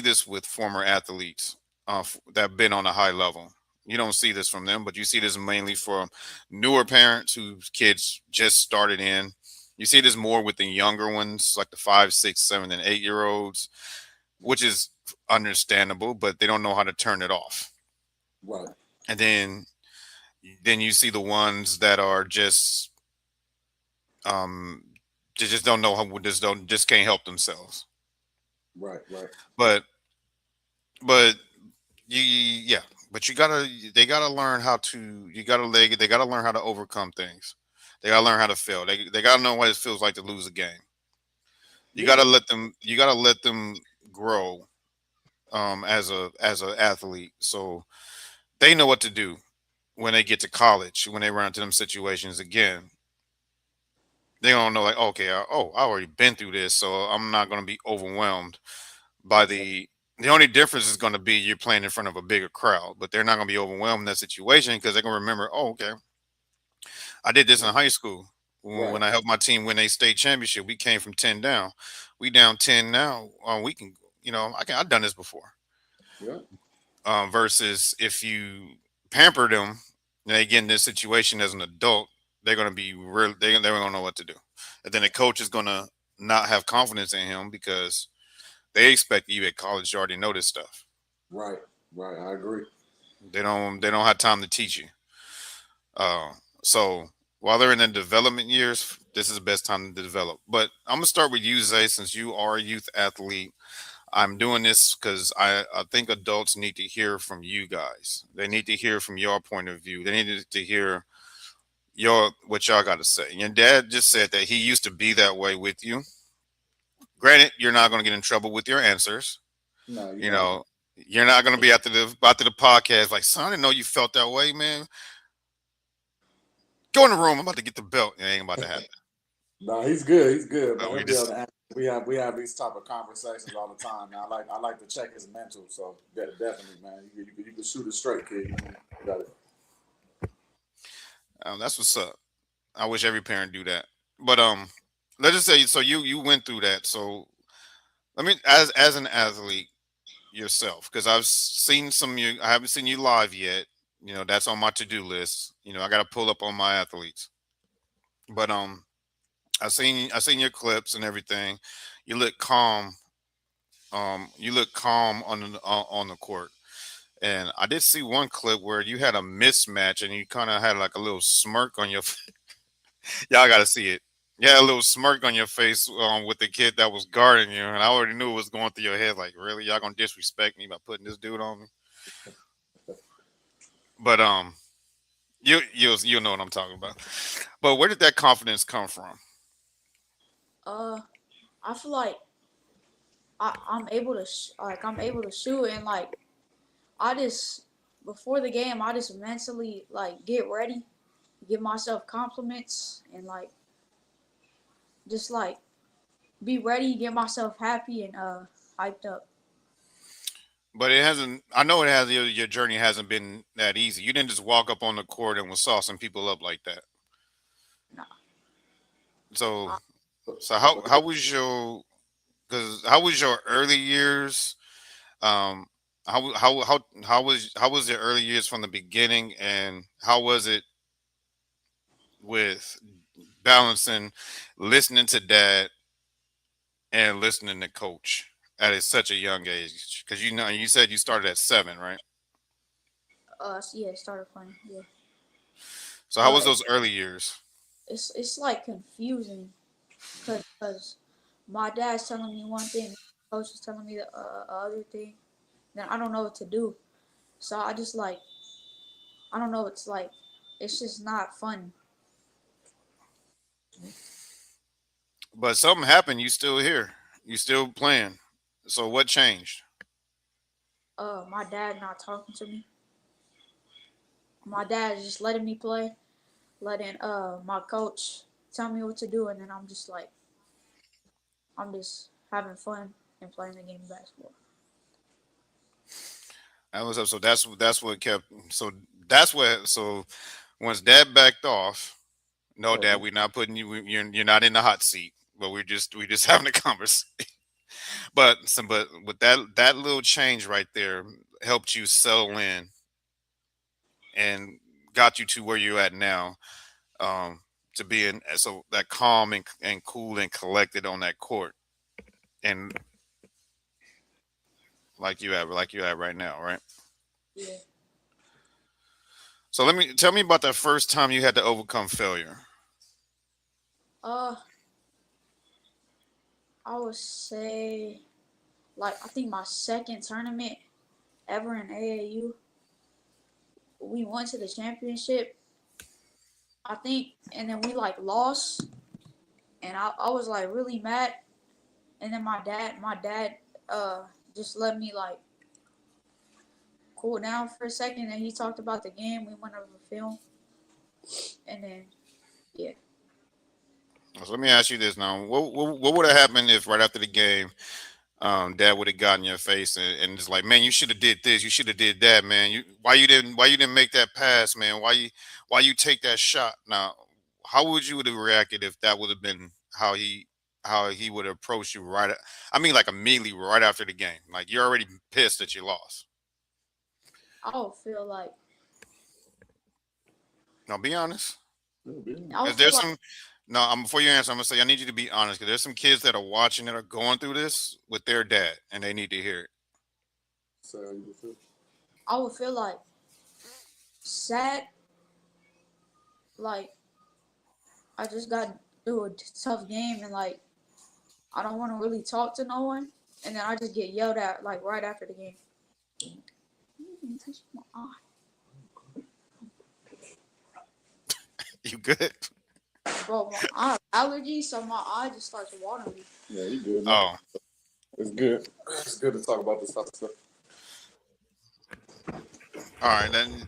this with former athletes that have been on a high level. You don't see this from them, but you see this mainly from newer parents whose kids just started in. You see this more with the younger ones, like the 5, 6, 7, and 8 year olds, which is understandable, but they don't know how to turn it off. Right. And then you see the ones that are um they just don't know how just can't help themselves. Right. Right. But but yeah, but they gotta learn how to they gotta learn how to overcome things. They gotta learn how to fail. They gotta know what it feels like to lose a game. Yeah. You gotta let them grow as a athlete so they know what to do when they get to college, when they run into them situations again. They don't know like, okay, I already been through this, so I'm not gonna be overwhelmed by the only difference is going to be you're playing in front of a bigger crowd, but they're not going to be overwhelmed in that situation because they're going to remember, oh, okay, I did this in high school Right. when I helped my team win a state championship. We came from 10 down. We down 10 now. We can, I've done this before. Yeah. Versus if you pamper them and they get in this situation as an adult, they're gonna be real. They're gonna know what to do, and then the coach is gonna not have confidence in him because they expect you at college you already know this stuff. Right. Right. I agree. They don't have time to teach you. So while they're in the development years, this is the best time to develop. But I'm gonna start with you, Zay, since you are a youth athlete. I'm doing this because I think adults need to hear from you guys. They need to hear from your point of view. They need to hear what y'all got to say. Your dad just said that he used to be that way with you. Granted, you're not going to get in trouble with your answers. No, You know, you're not going to be after the podcast like, son, I didn't know you felt that way, man. Go in the room. I'm about to get the belt. It ain't about to happen. No, he's good. He's good, man. We He'll be able just to answer. We have these type of conversations all the time. Man. I like to check his mental. So definitely, man. You can shoot it straight, kid. You got it. that's what's up. I wish every parent do that. But let's just say so you went through that. So let me as an athlete yourself because I've seen some of you. I haven't seen you live yet. That's on my to-do list. I got to pull up on my athletes. But I seen your clips and everything. You look calm. You look calm on the court. And I did see one clip where you had a mismatch and you kind of had like a little smirk on your y'all got to see it. You had a little smirk on your face with the kid that was guarding you, and I already knew it was going through your head. Like, really, y'all gonna disrespect me by putting this dude on me? But you'll know what I'm talking about. But where did that confidence come from? I feel like I'm able to I'm able to shoot, and like I just before the game I just mentally like get ready, give myself compliments, and like just like be ready, get myself happy and hyped up. But it hasn't. I know it has. Your journey hasn't been that easy. You didn't just walk up on the court and was saucing people up like that. Nah, So, I, so how was your? Because how was your early years? Um, how was your early years from the beginning, and how was it with balancing listening to dad and listening to coach such a young age? Because you said you started at 7, right? yeah, started playing. Yeah, So how was it, those early years? it's like confusing because my dad's telling me one thing, coach is telling me the other thing. Then I don't know what to do. So I just like I don't know. It's like it's just not fun. But something happened. You still here. You still playing. So what changed? My dad not talking to me. My dad just letting me play, letting my coach tell me what to do, and then I'm just having fun and playing the game of basketball. That was up. So that's what kept. So that's what. So once dad backed off, no, Right. dad, we're not putting you. You're not in the hot seat. But we're just having a conversation. But with that little change right there helped you settle in and got you to where you're at now. To be in so that calm and cool and collected on that court and like you have right now, right? Yeah. So tell me about that first time you had to overcome failure. Uh, I would say like I think my second tournament ever in AAU. We went to the championship, I think, and then we like lost, and I was like really mad. And then my dad just let me like cool down for a second, and he talked about the game. We went over film, and then yeah. So let me ask you this now: what would have happened if right after the game, dad would have gotten your face and it's like, man, you should have did this, you should have did that, man. Why you didn't make that pass, man? Why you take that shot? Now, how would you have reacted if that would have been how he would approach you I mean, like immediately right after the game? Like you're already pissed that you lost. I would feel like Now be honest. I would If feel there's like some no, before you answer, I'm gonna say I need you to be honest because there's some kids that are watching that are going through this with their dad and they need to hear it. So you feel? I would feel like sad, like I just got through a tough game and like I don't want to really talk to no one, and then I just get yelled at like right after the game. You didn't touch my eye, You good? bro. I have allergies, so my eye just starts watering. Yeah, you good. Man. Oh, It's good. It's good to talk about this type of stuff. all right then.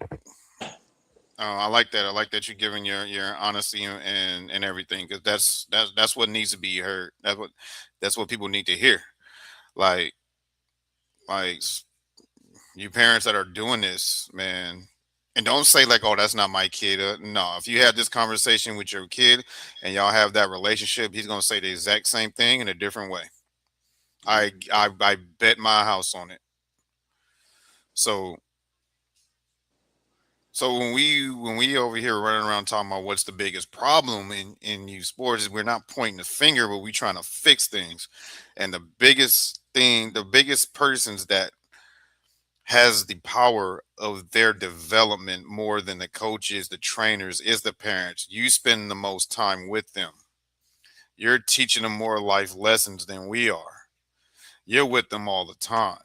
I like that. I like that you're giving your honesty and everything because that's what needs to be heard. That's what people need to hear. Like like you parents that are doing this, man. And don't say like, "Oh, that's not my kid." No, if you have this conversation with your kid and y'all have that relationship, he's gonna say the exact same thing in a different way. I bet my house on it. So So when we over here running around talking about what's the biggest problem in youth sports is we're not pointing the finger, but we trying to fix things. And the biggest thing, the biggest persons that has the power of their development more than the coaches, the trainers, is the parents. You spend the most time with them. You're teaching them more life lessons than we are. You're with them all the time.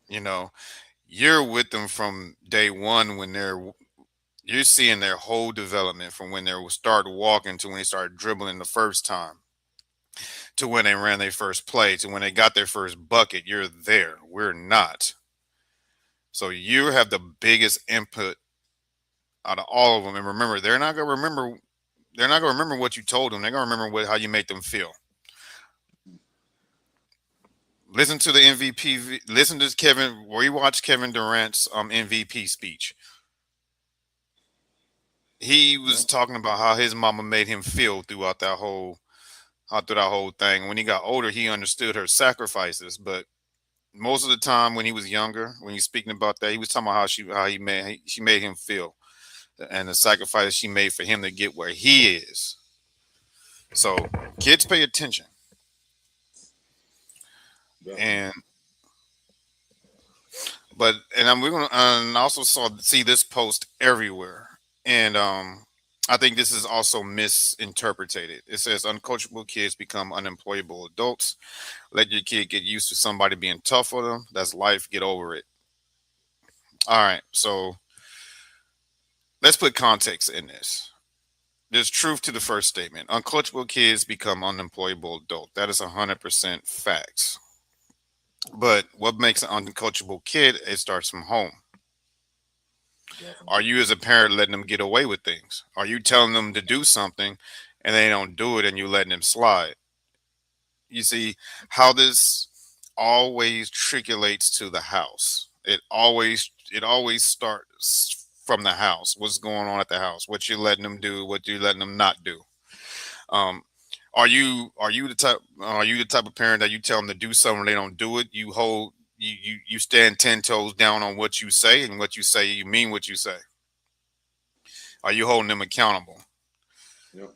You know, you're with them from day one when you're seeing their whole development from when they start walking to when they started dribbling the first time to when they ran their first play to when they got their first bucket. You're there. We're not. So you have the biggest input out of all of them. And remember, they're not gonna remember. They're not gonna remember what you told them. They're gonna remember how you made them feel. Listen to the MVP. Listen to Kevin. Rewatch Kevin Durant's MVP speech. He was talking about how his mama made him feel through that whole thing. When he got older, he understood her sacrifices, but most of the time when he was younger, when he's speaking about that, he was talking about she made him feel and the sacrifices she made for him to get where he is. So kids pay attention. And we're gonna and also see this post everywhere. And I think this is also misinterpreted. It says uncoachable kids become unemployable adults. Let your kid get used to somebody being tough for them. That's life. Get over it. All right. So let's put context in this. There's truth to the first statement. Uncoachable kids become unemployable adult. That is 100% facts. But what makes an uncoachable kid? It starts from home. Are you as a parent letting them get away with things? Are you telling them to do something and they don't do it and you letting them slide? You see how this always trickulates to the house. It always starts from the house. What's going on at the house? What you're letting them do, what you're letting them not do. Um, are you the type of parent that you tell them to do something they don't do it? You stand 10 toes down on what you say, and what you say you mean what you say. Are you holding them accountable? Yep.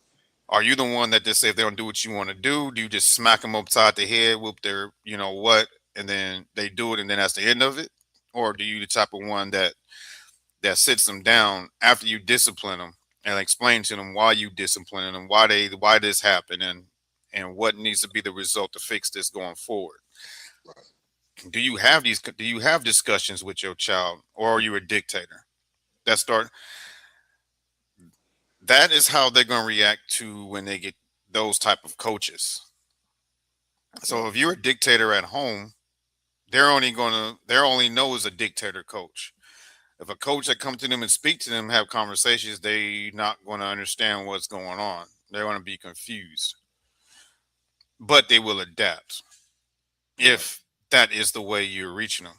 Are you the one that just say if they don't do what you want to do you just smack them upside the head, whoop their what, and then they do it and then that's the end of it? Or do you the type of one that sits them down after you discipline them and explain to them why you discipline them, why this happened, and what needs to be the result to fix this going forward? Do you have discussions with your child, or are you a dictator? That is how they're going to react to when they get those type of coaches. So if you're a dictator at home, their only know is a dictator coach. If a coach that come to them and speak to them, have conversations, they not going to understand what's going on. They're going to be confused, but they will adapt if that is the way you're reaching them.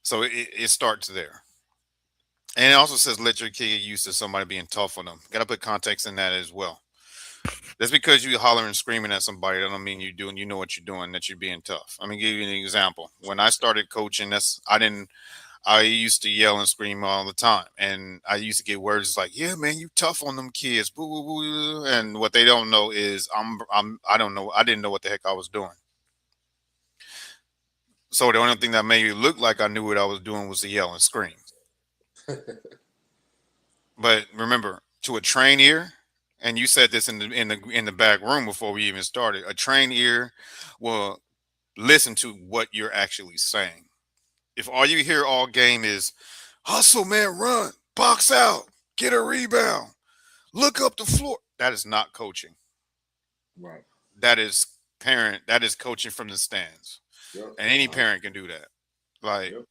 So it starts there. And it also says let your kid get used to somebody being tough on them. Got to put context in that as well. Just because you hollering and screaming at somebody, that don't mean you know what you're doing, that you're being tough. I'm gonna give you an example. When I started coaching, I used to yell and scream all the time, and I used to get words like, "Yeah, man, you tough on them kids," boo, boo, boo. And what they don't know is I don't know, I didn't know what the heck I was doing. So the only thing that made it look like I knew what I was doing was to yell and scream. But remember, to a trained ear, and you said this in the back room before we even started, a trained ear will listen to what you're actually saying. If all you hear all game is hustle, man, run, box out, get a rebound, look up the floor, that is not coaching. Right. That is that is coaching from the stands. Yep. And any parent can do that. Like, Yep.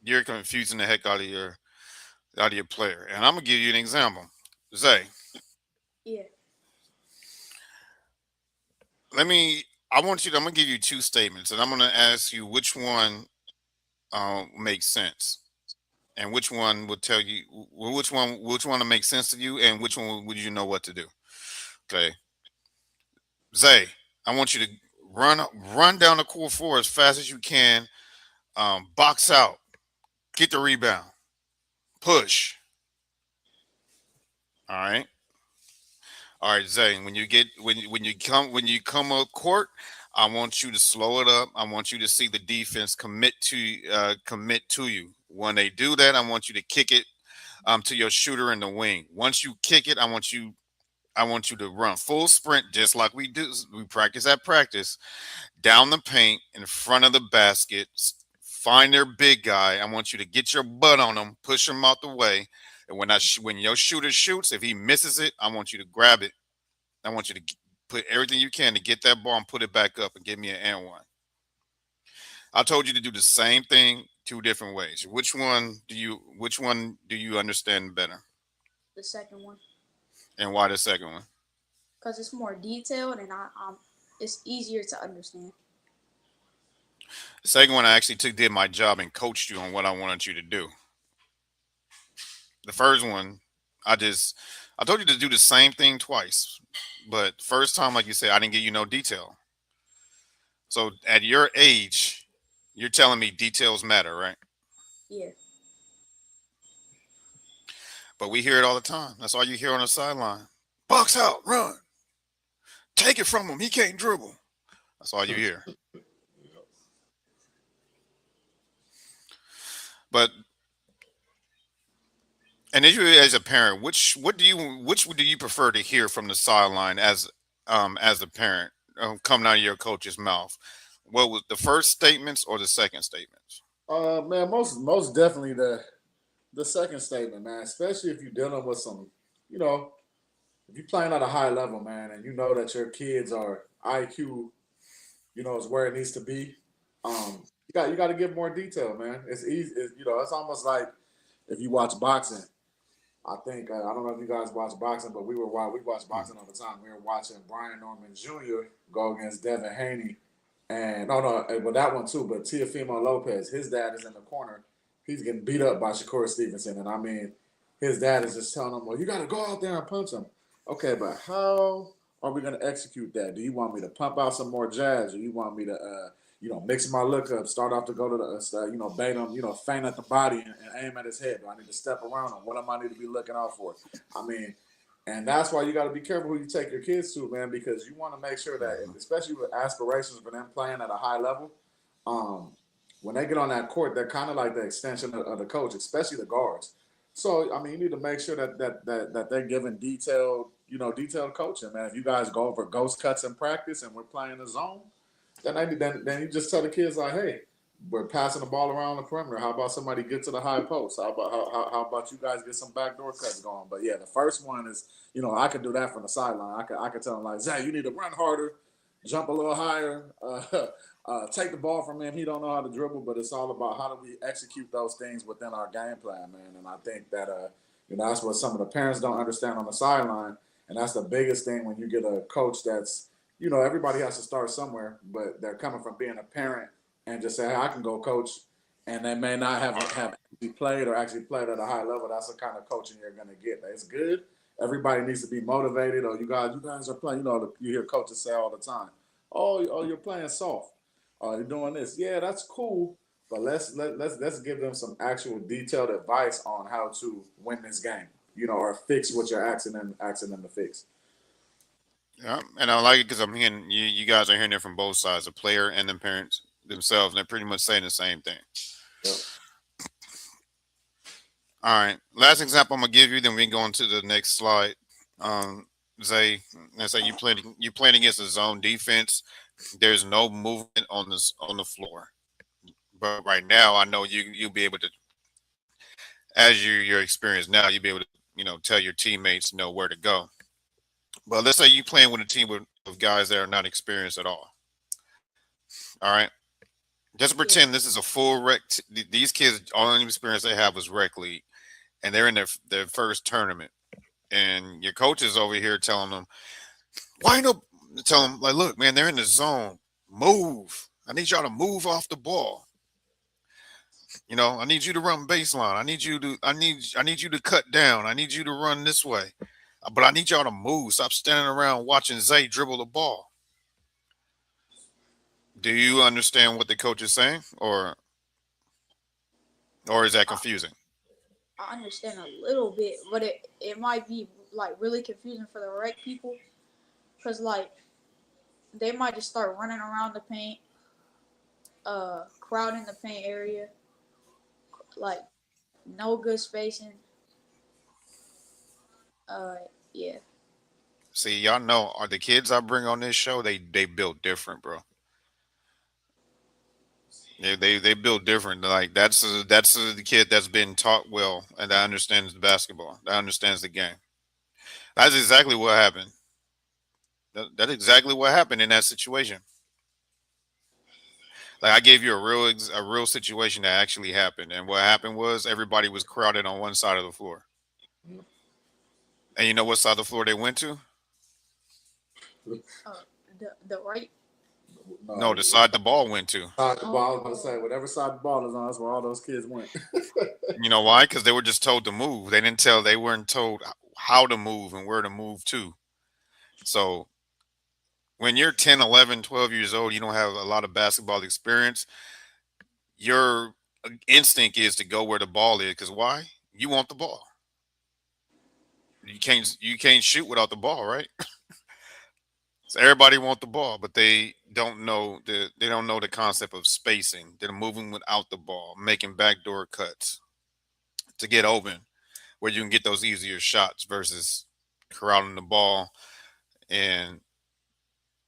you're confusing the heck out of your player. And I'm gonna give you an example. Zay, Yeah. I'm gonna give you two statements, and I'm gonna ask you which one makes sense, and which one would tell you which one will make sense to you, and which one would you know what to do. Okay, Zay, I want you to run down the court floor as fast as you can. Box out, get the rebound, push. All right. All right, Zay. When you come up court, I want you to slow it up. I want you to see the defense commit to you. When they do that, I want you to kick it to your shooter in the wing. Once you kick it, I want you to run full sprint just like we practice at practice down the paint in front of the basket. Find their big guy. I want you to get your butt on him, push him out the way. And when your shooter shoots, if he misses it, I want you to grab it. I want you to put everything you can to get that ball and put it back up and give me an and one. I told you to do the same thing two different ways. Which one do you understand better? The second one, And why the second one? because it's more detailed and it's easier to understand. The second one, I actually did my job and coached you on what I wanted you to do. The first one, I told you to do the same thing twice, but first time, like you said, I didn't give you no detail. So at your age, you're telling me details matter, right? Yeah. But we hear it all the time. That's all you hear on the sideline. Box out, run, take it from him. He can't dribble. That's all you hear. But and as a parent, which would you prefer to hear from the sideline as a parent coming out of your coach's mouth? What was the first statements or the second statements? Man, most definitely the second statement, man. Especially if you're dealing with some, you know, if you're playing at a high level, man, and you know that your kids are IQ, is where it needs to be. You got to give more detail, man. It's easy. It's almost like if you watch boxing. I think I don't know if you guys watch boxing, but we watch boxing all the time. We were watching Brian Norman Jr. go against Devin Haney, and well that one too. But Teofimo Lopez, his dad is in the corner. He's getting beat up by Shakur Stevenson, and I mean, his dad is just telling him, "Well, you got to go out there and punch him." Okay, but how are we going to execute that? Do you want me to pump out some more jabs, or you want me to mix my look up, start off to go to the, bait him, feint at the body and aim at his head. Do I need to step around him? What am I need to be looking out for? I mean, and that's why you got to be careful who you take your kids to, man, because you want to make sure that, especially with aspirations for them playing at a high level, when they get on that court, they're kind of like the extension of the coach, especially the guards. So, I mean, you need to make sure that they're giving detailed coaching, man. If you guys go over ghost cuts in practice and we're playing the zone, then you just tell the kids like, hey, we're passing the ball around the perimeter. How about somebody get to the high post? How about you guys get some backdoor cuts going? But yeah, the first one is, I could do that from the sideline. I could tell them like, Zay, you need to run harder, jump a little higher, take the ball from him. He don't know how to dribble, but it's all about how do we execute those things within our game plan, man. And I think that that's what some of the parents don't understand on the sideline, and that's the biggest thing when you get a coach that's everybody has to start somewhere, but they're coming from being a parent and just say, hey, I can go coach and they may not have actually played or actually played at a high level. That's the kind of coaching you're going to get. It's good. Everybody needs to be motivated. Or you guys are playing. You know, you hear coaches say all the time, "Oh, you're playing soft. Oh, you're doing this. Yeah, that's cool. But let's give them some actual detailed advice on how to win this game. You know, or fix what you're asking them to fix." Yeah, and I like it because I'm hearing you guys are hearing it from both sides, the player and the parents themselves, and they're pretty much saying the same thing. Yep. All right, last example I'm gonna give you, then we can go on to the next slide. Zay, let's say you playing against a zone defense. There's no movement on the floor, but right now I know you'll be able to, as your experience now, you'll be able to tell your teammates where to go. But let's say you playing with a team with guys that are not experienced at all. All right. Just pretend this is a full rec. These kids, all the experience they have was rec league, and they're in their first tournament. And your coach is over here telling them, "Why no?" Tell them like, "Look, man, they're in the zone. Move. I need y'all to move off the ball. I need you to run baseline. I need you to cut down. I need you to run this way. But I need y'all to move. Stop standing around watching Zay dribble the ball." Do you understand what the coach is saying, or is that confusing? I understand a little bit, but it might be like really confusing for the rec people, because like they might just start running around the paint, crowding the paint area, like no good spacing. Yeah. See, y'all know, are the kids I bring on this show? They built different, bro. They build different. Like that's the kid that's been taught well and that understands the basketball. That understands the game. That's exactly what happened. That's exactly what happened in that situation. Like I gave you a real situation that actually happened, and what happened was everybody was crowded on one side of the floor. And you know what side of the floor they went to? The right. No, the side the ball went to. Side the ball. I was about to say, whatever side the ball is on, that's where all those kids went. You know why? Because they were just told to move. They weren't told how to move and where to move to. So when you're 10, 11, 12 years old, you don't have a lot of basketball experience. Your instinct is to go where the ball is. Because why? You want the ball. You can't shoot without the ball, right? So everybody want the ball, but they don't know the concept of spacing. They're moving without the ball, making backdoor cuts to get open, where you can get those easier shots versus crowding the ball and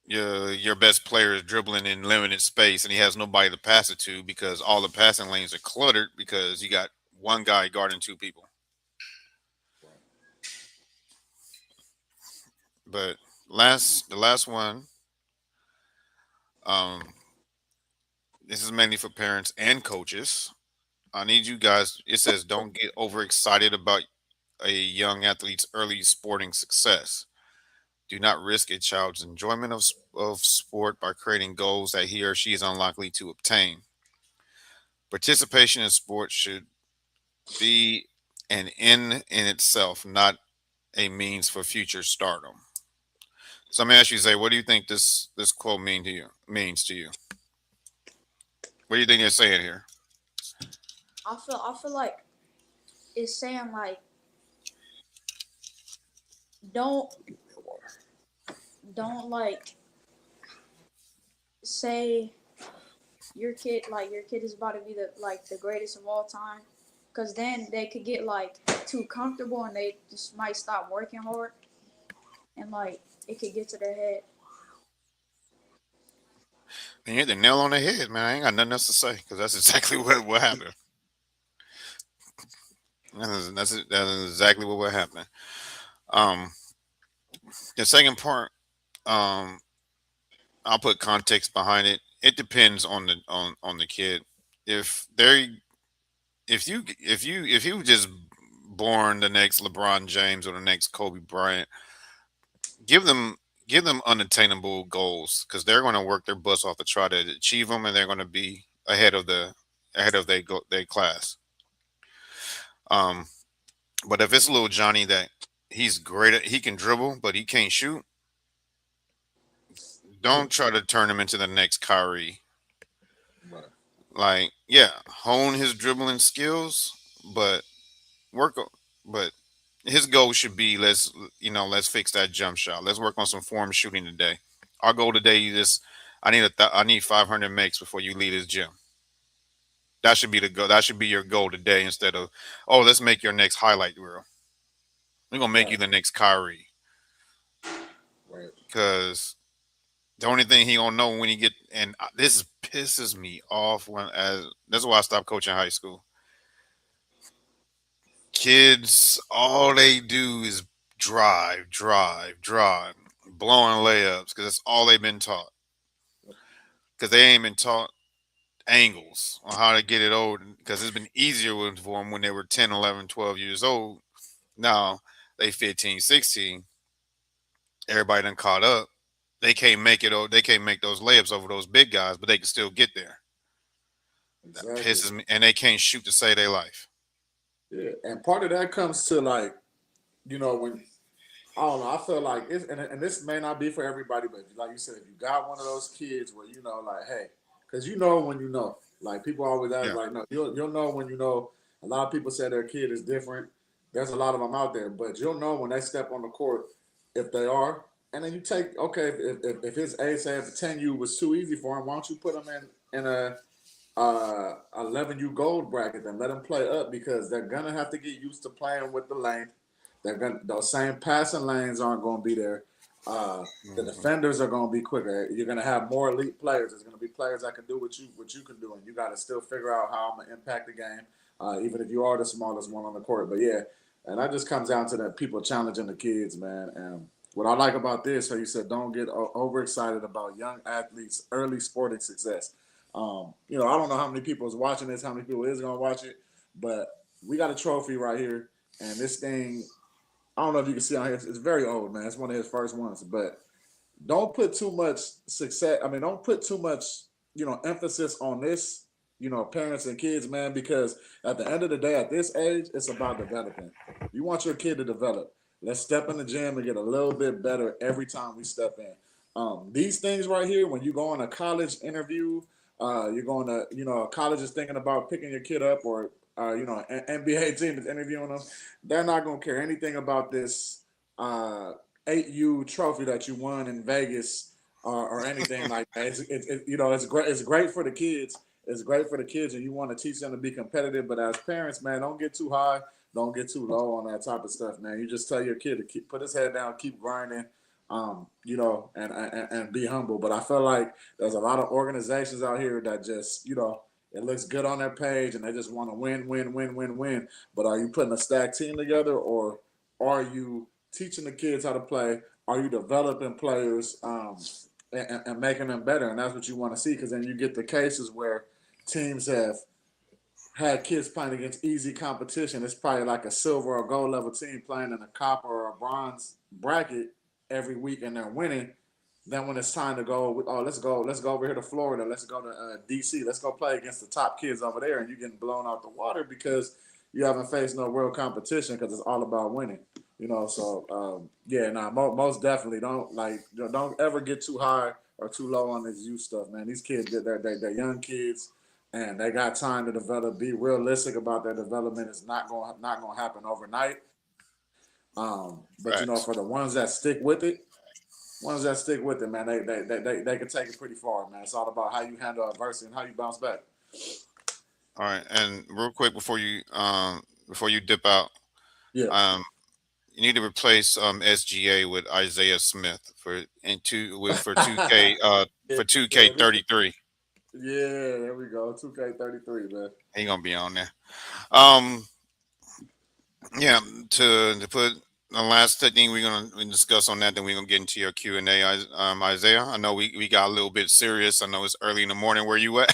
your best player is dribbling in limited space and he has nobody to pass it to because all the passing lanes are cluttered because you got one guy guarding two people. But the last one, this is mainly for parents and coaches. I need you guys. It says don't get overexcited about a young athlete's early sporting success. Do not risk a child's enjoyment of sport by creating goals that he or she is unlikely to obtain. Participation in sports should be an end in itself, not a means for future stardom. So let me ask you, Zay, what do you think this quote means to you? What do you think they're saying here? I feel like it's saying like don't like say your kid is about to be the greatest of all time, because then they could get like too comfortable and they just might stop working hard, and like it could get to their head. And you hit the nail on the head, man. I ain't got nothing else to say because that's exactly what happened. That is exactly what would happen. The second part, I'll put context behind it. It depends on the kid. If you just born the next LeBron James or the next Kobe Bryant, give them unattainable goals because they're going to work their butts off to try to achieve them, and they're going to be ahead of the ahead of their class. Um, but if it's little Johnny that he's great at, he can dribble, but he can't shoot. Don't try to turn him into the next Kyrie. Right. Like, yeah, hone his dribbling skills, but work. But his goal should be let's fix that jump shot. Let's work on some form shooting today. Our goal today, I need 500 makes before you leave this gym. That should be the goal. That should be your goal today instead of, oh, let's make your next highlight reel. We're gonna make you Right. the next Kyrie Right. because the only thing he gonna know when he get and this pisses me off when as that's why I stopped coaching high school. Kids, all they do is drive, blowing layups because that's all they've been taught. Because they ain't been taught angles on how to get it over. Because it's been easier for them when they were 10, 11, 12 years old. Now they 15, 16. Everybody done caught up. They can't make it. They can't make those layups over those big guys, but they can still get there. That Exactly. pisses me, and they can't shoot to save their life. Yeah. And part of that comes to like, when I don't know. I feel like it's and this may not be for everybody, but like you said, if you got one of those kids where like, hey, because when you know, like people always ask, Yeah, like, no, you'll know when you know. A lot of people say their kid is different. There's a lot of them out there, but you'll know when they step on the court if they are. And then you take okay, if his age say if 10U was too easy for him, why don't you put him in a 11U gold bracket and let them play up because they're gonna have to get used to playing with the length. They're gonna those same passing lanes aren't gonna be there. The hmm defenders are gonna be quicker. You're gonna have more elite players. There's gonna be players that can do what you can do, and you got to still figure out how I'm gonna impact the game, even if you are the smallest one on the court. But yeah, and that just comes down to that people challenging the kids, man. And what I like about this, so you said, don't get overexcited about young athletes' early sporting success. I don't know how many people is watching this, how many people is gonna watch it, but we got a trophy right here, and this thing, I don't know if you can see on here, it's very old, man. It's one of his first ones, but don't put too much success. I mean, don't put too much, emphasis on this, parents and kids, man, because at the end of the day, at this age, it's about developing. You want your kid to develop. Let's step in the gym and get a little bit better every time we step in. These things right here, when you go on a college interview, you're going to, college is thinking about picking your kid up, or an NBA team is interviewing them. They're not going to care anything about this uh, 8U trophy that you won in Vegas, or anything like that. It's great. It's great for the kids. It's great for the kids, and you want to teach them to be competitive. But as parents, man, don't get too high, don't get too low on that type of stuff, man. You just tell your kid to put his head down, keep grinding, and be humble. But I feel like there's a lot of organizations out here that just, it looks good on their page and they just want to win, win, win, win, win. But are you putting a stacked team together, or are you teaching the kids how to play? Are you developing players, and making them better? And that's what you want to see, because then you get the cases where teams have had kids playing against easy competition. It's probably like a silver or gold level team playing in a copper or a bronze bracket every week, and they're winning. Then when it's time to go, oh, let's go over here to Florida, let's go to DC, let's go play against the top kids over there, and you're getting blown out the water because you haven't faced no real competition, because it's all about winning. So yeah, nah, most definitely don't ever get too high or too low on this youth stuff, man. These kids, they're young kids, and they got time to develop. Be realistic about their development. It's not gonna happen overnight. But facts. for the ones that stick with it, man, they can take it pretty far, man. It's all about how you handle adversity and how you bounce back. All right, and real quick before you dip out, Yeah. um, you need to replace SGA with Isaiah Smith for 2K Yeah, for 2K33. yeah, there we go. 2K33, man. He gonna be on there. Um, yeah. To put the last thing we discuss on that, then we're gonna get into your Q&A. Isaiah, I know we got a little bit serious. I know it's early in the morning where you at.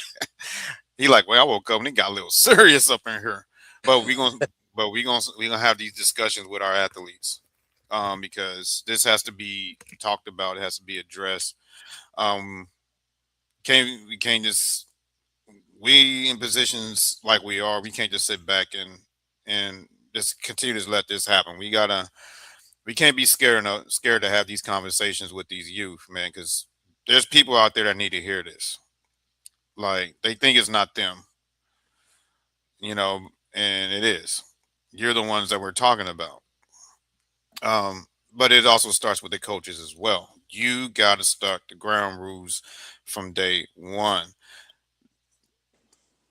He like, well, I woke up and it got a little serious up in here. But we gonna have these discussions with our athletes, because this has to be talked about. It has to be addressed. Um, we can't just we in positions like we are, we can't just sit back and just continue to let this happen. We can't be scared to have these conversations with these youth, man, because there's people out there that need to hear this. Like they think it's not them, you know, and it is. You're the ones that we're talking about. But it also starts with the coaches as well. You got to start the ground rules from day one.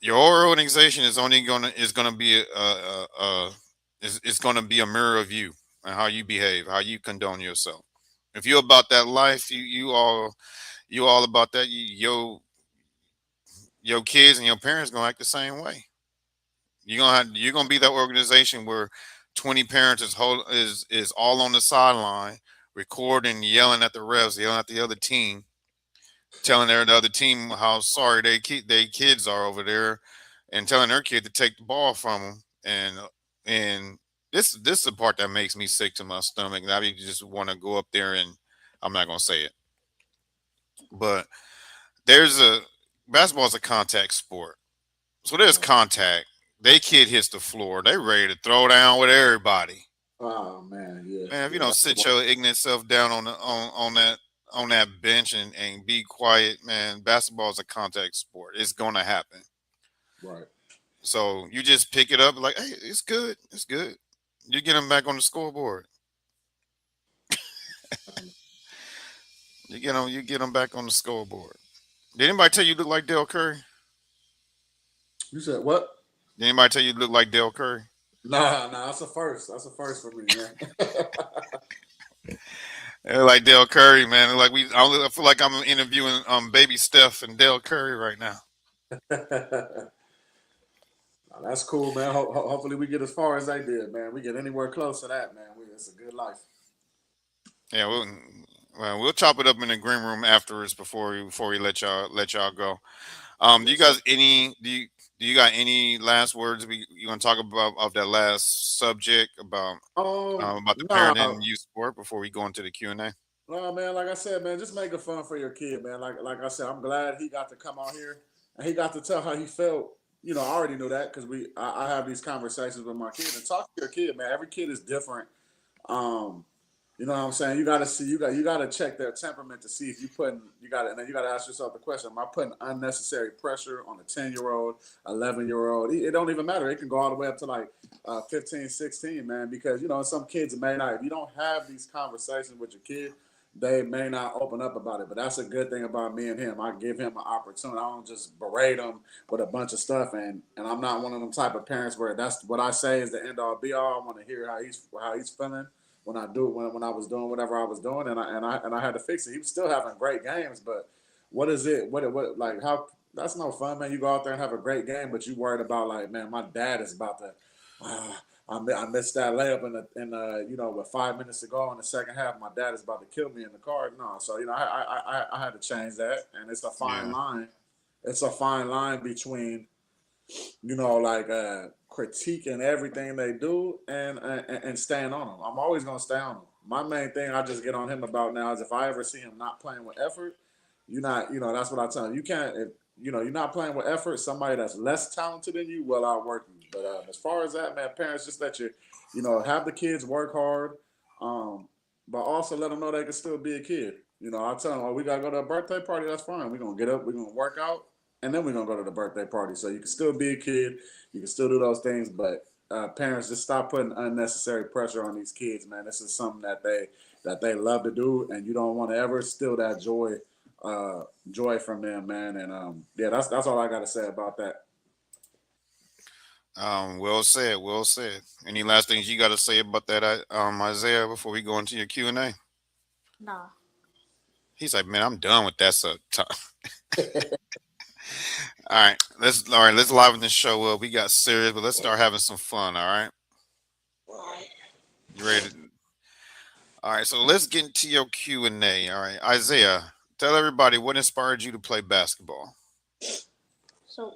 Your organization is gonna be is gonna be a mirror of you and how you behave, how you condone yourself. If you're about that life, you all about that. Your kids and your parents gonna act the same way. You're gonna be that organization where 20 parents is all on the sideline recording, yelling at the refs, yelling at the other team, telling the other team how sorry they kids are over there, and telling their kid to take the ball from them. And this is the part that makes me sick to my stomach. And I just want to go up there and I'm not gonna say it, but there's a basketball is a contact sport, so there's contact. They kid hits the floor, they ready to throw down with everybody. Oh man, yeah, Man, if you yeah, don't sit your ignorant self down on that bench and be quiet, man, basketball is a contact sport. It's gonna happen. right. So you just pick it up like, hey, it's good, it's good. You get them back on the scoreboard. You get them back on the scoreboard. Did anybody tell you you look like Dale Curry? You said what? Did anybody tell you you look like Dale Curry? Nah, that's a first. That's a first for me, man. Yeah, like Dale Curry, man. Like I feel like I'm interviewing baby Steph and Dale Curry right now. Nah, that's cool, man. Hopefully, we get as far as they did, man. We get anywhere close to that, man. It's a good life. Yeah, we'll chop it up in the green room afterwards before we let y'all go. Do you Yes, sir. guys do you got any last words you want to talk about of that last subject about the parenting Nah, and youth sport before we go into the Q&A? no, man. Like I said, man, just make it fun for your kid, man. Like I said, I'm glad he got to come on here and he got to tell how he felt. You know, I already knew that because I have these conversations with my kid and talk to your kid, man. Every kid is different. Um, you know what I'm saying? You gotta see, you gotta check their temperament to see if and then you gotta ask yourself the question, am I putting unnecessary pressure on a 10-year-old, 11-year-old? It don't even matter. It can go all the way up to like 15, 16, man, because some kids may not, if you don't have these conversations with your kid, they may not open up about it. But that's a good thing about me and him. I give him an opportunity. I don't just berate him with a bunch of stuff, and I'm not one of them type of parents where that's what I say is the end all be all. I want to hear how he's feeling when I was doing whatever I was doing, and I had to fix it. He was still having great games, but what is it? What like how? That's no fun, man. You go out there and have a great game, but you worried about like, man, my dad is about to. I missed that layup with 5 minutes to go in the second half. My dad is about to kill me in the car. No, so I had to change that, and it's a fine Yeah. line. It's a fine line between critiquing everything they do and staying on them. I'm always gonna stay on them. My main thing I just get on him about now is if I ever see him not playing with effort, you're not, that's what I tell him. You can't, if, you're not playing with effort. Somebody that's less talented than you will outwork you. But as far as that, man, parents just let have the kids work hard, but also let them know they can still be a kid. I tell them, oh, we gotta go to a birthday party. That's fine. We're gonna get up. We're gonna work out and then we're gonna go to the birthday party. So you can still be a kid, you can still do those things, but parents just stop putting unnecessary pressure on these kids, man. This is something that they love to do, and you don't want to ever steal that joy from them, man. And yeah, that's all I got to say about that. Well said, well said. Any last things you got to say about that, Isaiah, before we go into your Q&A? Nah. He's like, man, I'm done with that stuff. Let's liven this show up. We got serious, but let's start having some fun. All right, you ready? All right, so let's get into your Q&A. All right, Isaiah, tell everybody what inspired you to play basketball. So,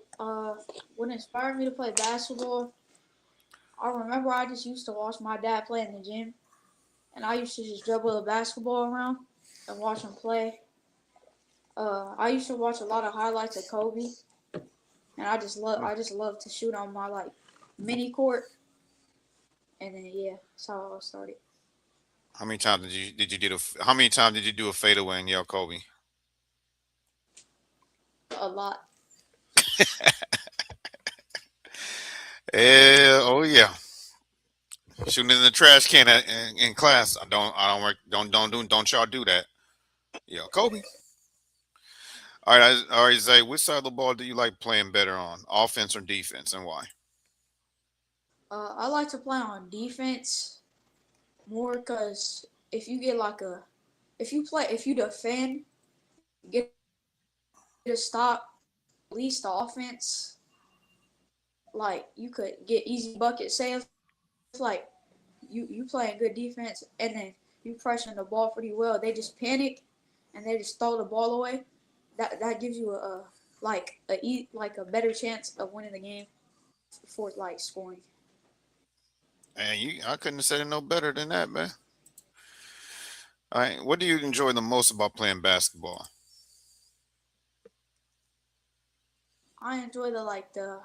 what inspired me to play basketball, I remember I just used to watch my dad play in the gym, and I used to just dribble the basketball around and watch him play. I used to watch a lot of highlights of Kobe, and I just love to shoot on my like mini court, and then yeah, that's how I started. How many times how many times did you do a fadeaway and yell Kobe? A lot. Yeah, oh yeah. Shooting in the trash can in class. I don't work. Don't y'all do that. Yeah, Kobe. All right, Zay. Which side of the ball do you like playing better on, offense or defense, and why? I like to play on defense more because if you get like a if you defend, get a stop, at least the offense, like you could get easy buckets. Say if like you playing good defense and then you pressing the ball pretty well, they just panic and they just throw the ball away. That gives you a like a better chance of winning the game for like scoring. And I couldn't have said it no better than that, man. All right, what do you enjoy the most about playing basketball? I enjoy the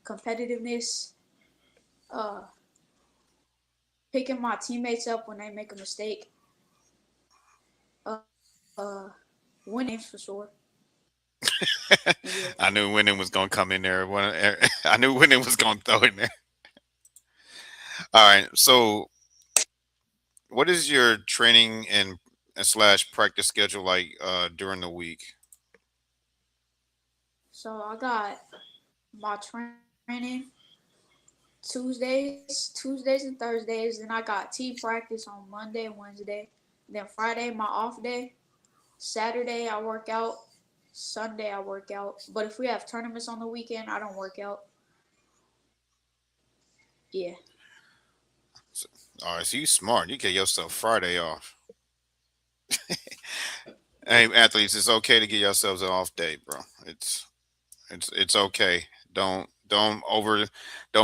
competitiveness, uh, picking my teammates up when they make a mistake, uh, uh winning for sure. Yeah. I knew winning was gonna come in there. I knew winning was gonna throw in there. All right, so what is your training and slash practice schedule like during the week? So I got my training Tuesdays and Thursdays. Then I got team practice on Monday and Wednesday. Then Friday my off day. Saturday I work out. Sunday I work out. But if we have tournaments on the weekend, I don't work out. Yeah. All right, so you smart. You get yourself Friday off. Hey, athletes, it's okay to get yourselves an off day, bro. It's okay. Don't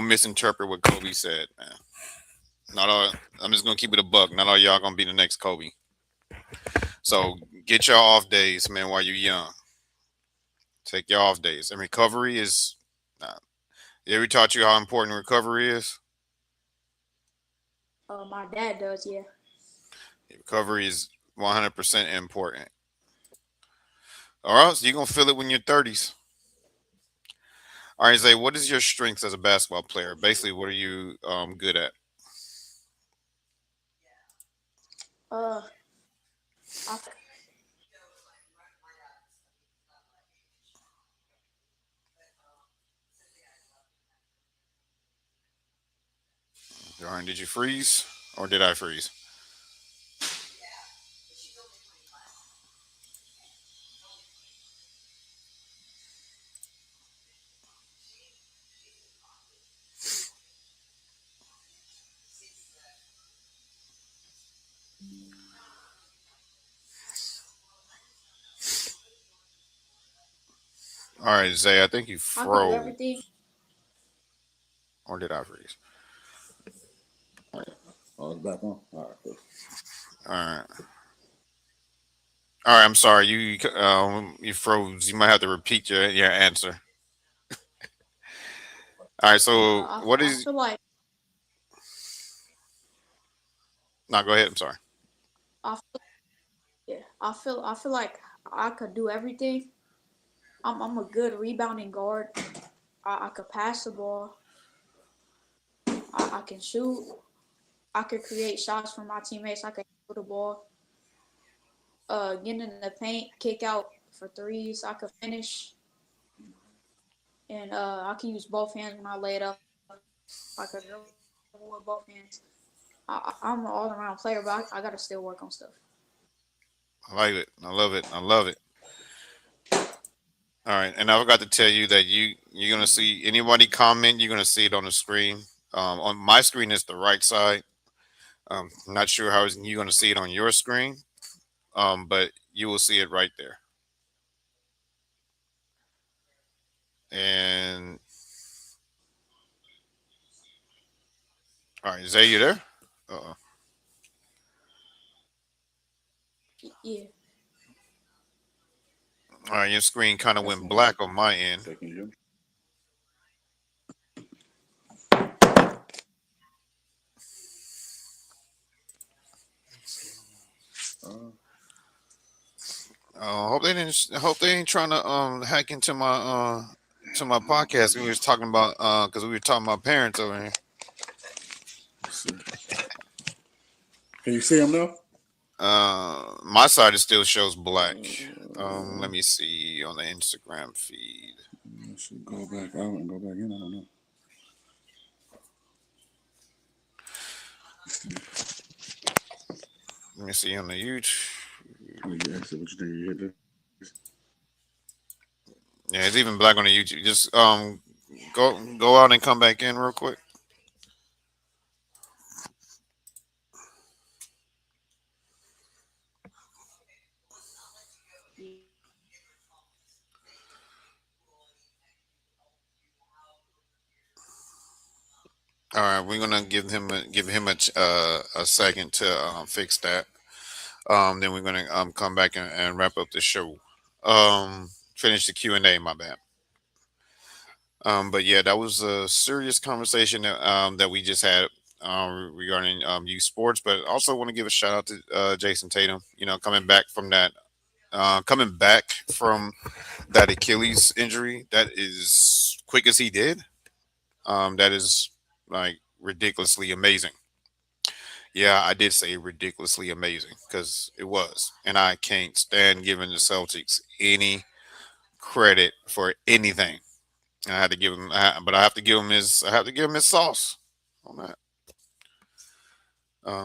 misinterpret what Kobe said, man. Not all. I'm just gonna keep it a buck. Not all y'all gonna be the next Kobe. So get your off days, man, while you're young. Take your off days. And recovery is. They ever taught you how important recovery is? My dad does, yeah. Recovery is 100% important. All right, so you're gonna feel it when you're 30s. All right, Zay, what is your strengths as a basketball player? Basically, what are you good at? Uh, I, All right, did you freeze or did I freeze? All right, Zay, I think you I could do froze everything. or did I freeze? Oh, it's back on. All right, cool. All right. All right, I'm sorry. You froze. You might have to repeat your answer. All right, so what I is feel like no, go ahead. I'm sorry. I feel, yeah. I feel like I could do everything. I'm a good rebounding guard. I could pass the ball. I can shoot. I could create shots for my teammates. I could handle the ball. Get in the paint, kick out for threes. I could finish, and I can use both hands when I lay it up. I could dribble with both hands. I'm an all around player, but I gotta still work on stuff. I like it. I love it. I love it. All right, and I forgot to tell you that you're gonna see anybody comment. You're gonna see it on the screen. On my screen is the right side. I'm not sure how you're gonna see it on your screen, but you will see it right there. And all right, Zay, you there? Uh-oh. Yeah. All right, your screen kind of That's went one. black on my end. Taking you. Hope they didn't. Hope they ain't trying to hack into my podcast. We was talking about because we were talking about parents over here. Let's see. Can you see them now? My side it still shows black. Let me see on the Instagram feed. I should go back out and go back in. I don't know. Let me see on the YouTube. Oh, you exit. What you think? You hit this? Yeah, it's even black on the YouTube. Just go out and come back in real quick. All right, we're gonna give him a second to fix that. Then we're gonna come back and wrap up the show. Finish the Q&A. My bad. But yeah, that was a serious conversation that we just had regarding youth sports. But also want to give a shout out to Jason Tatum. You know, coming back from that Achilles injury, that is quick as he did. That is like ridiculously amazing. Yeah, I did say ridiculously amazing because it was, and I can't stand giving the Celtics any credit for anything. I had to give him, but I have to give him his. I have to give him his sauce on that.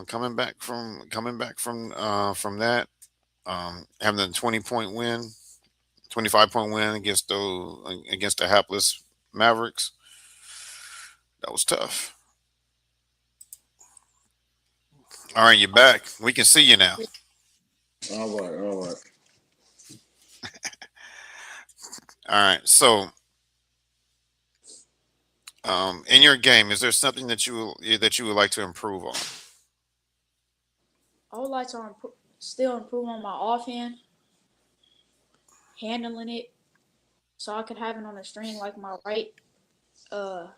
Coming back from that, having a 20-point win, 25-point win against the hapless Mavericks. That was tough. All right, you're back. We can see you now. All right, all right. All right. So, in your game, is there something that you would like to improve on? I would like to still improve on my offhand, handling it, so I could have it on a string like my right. Uh,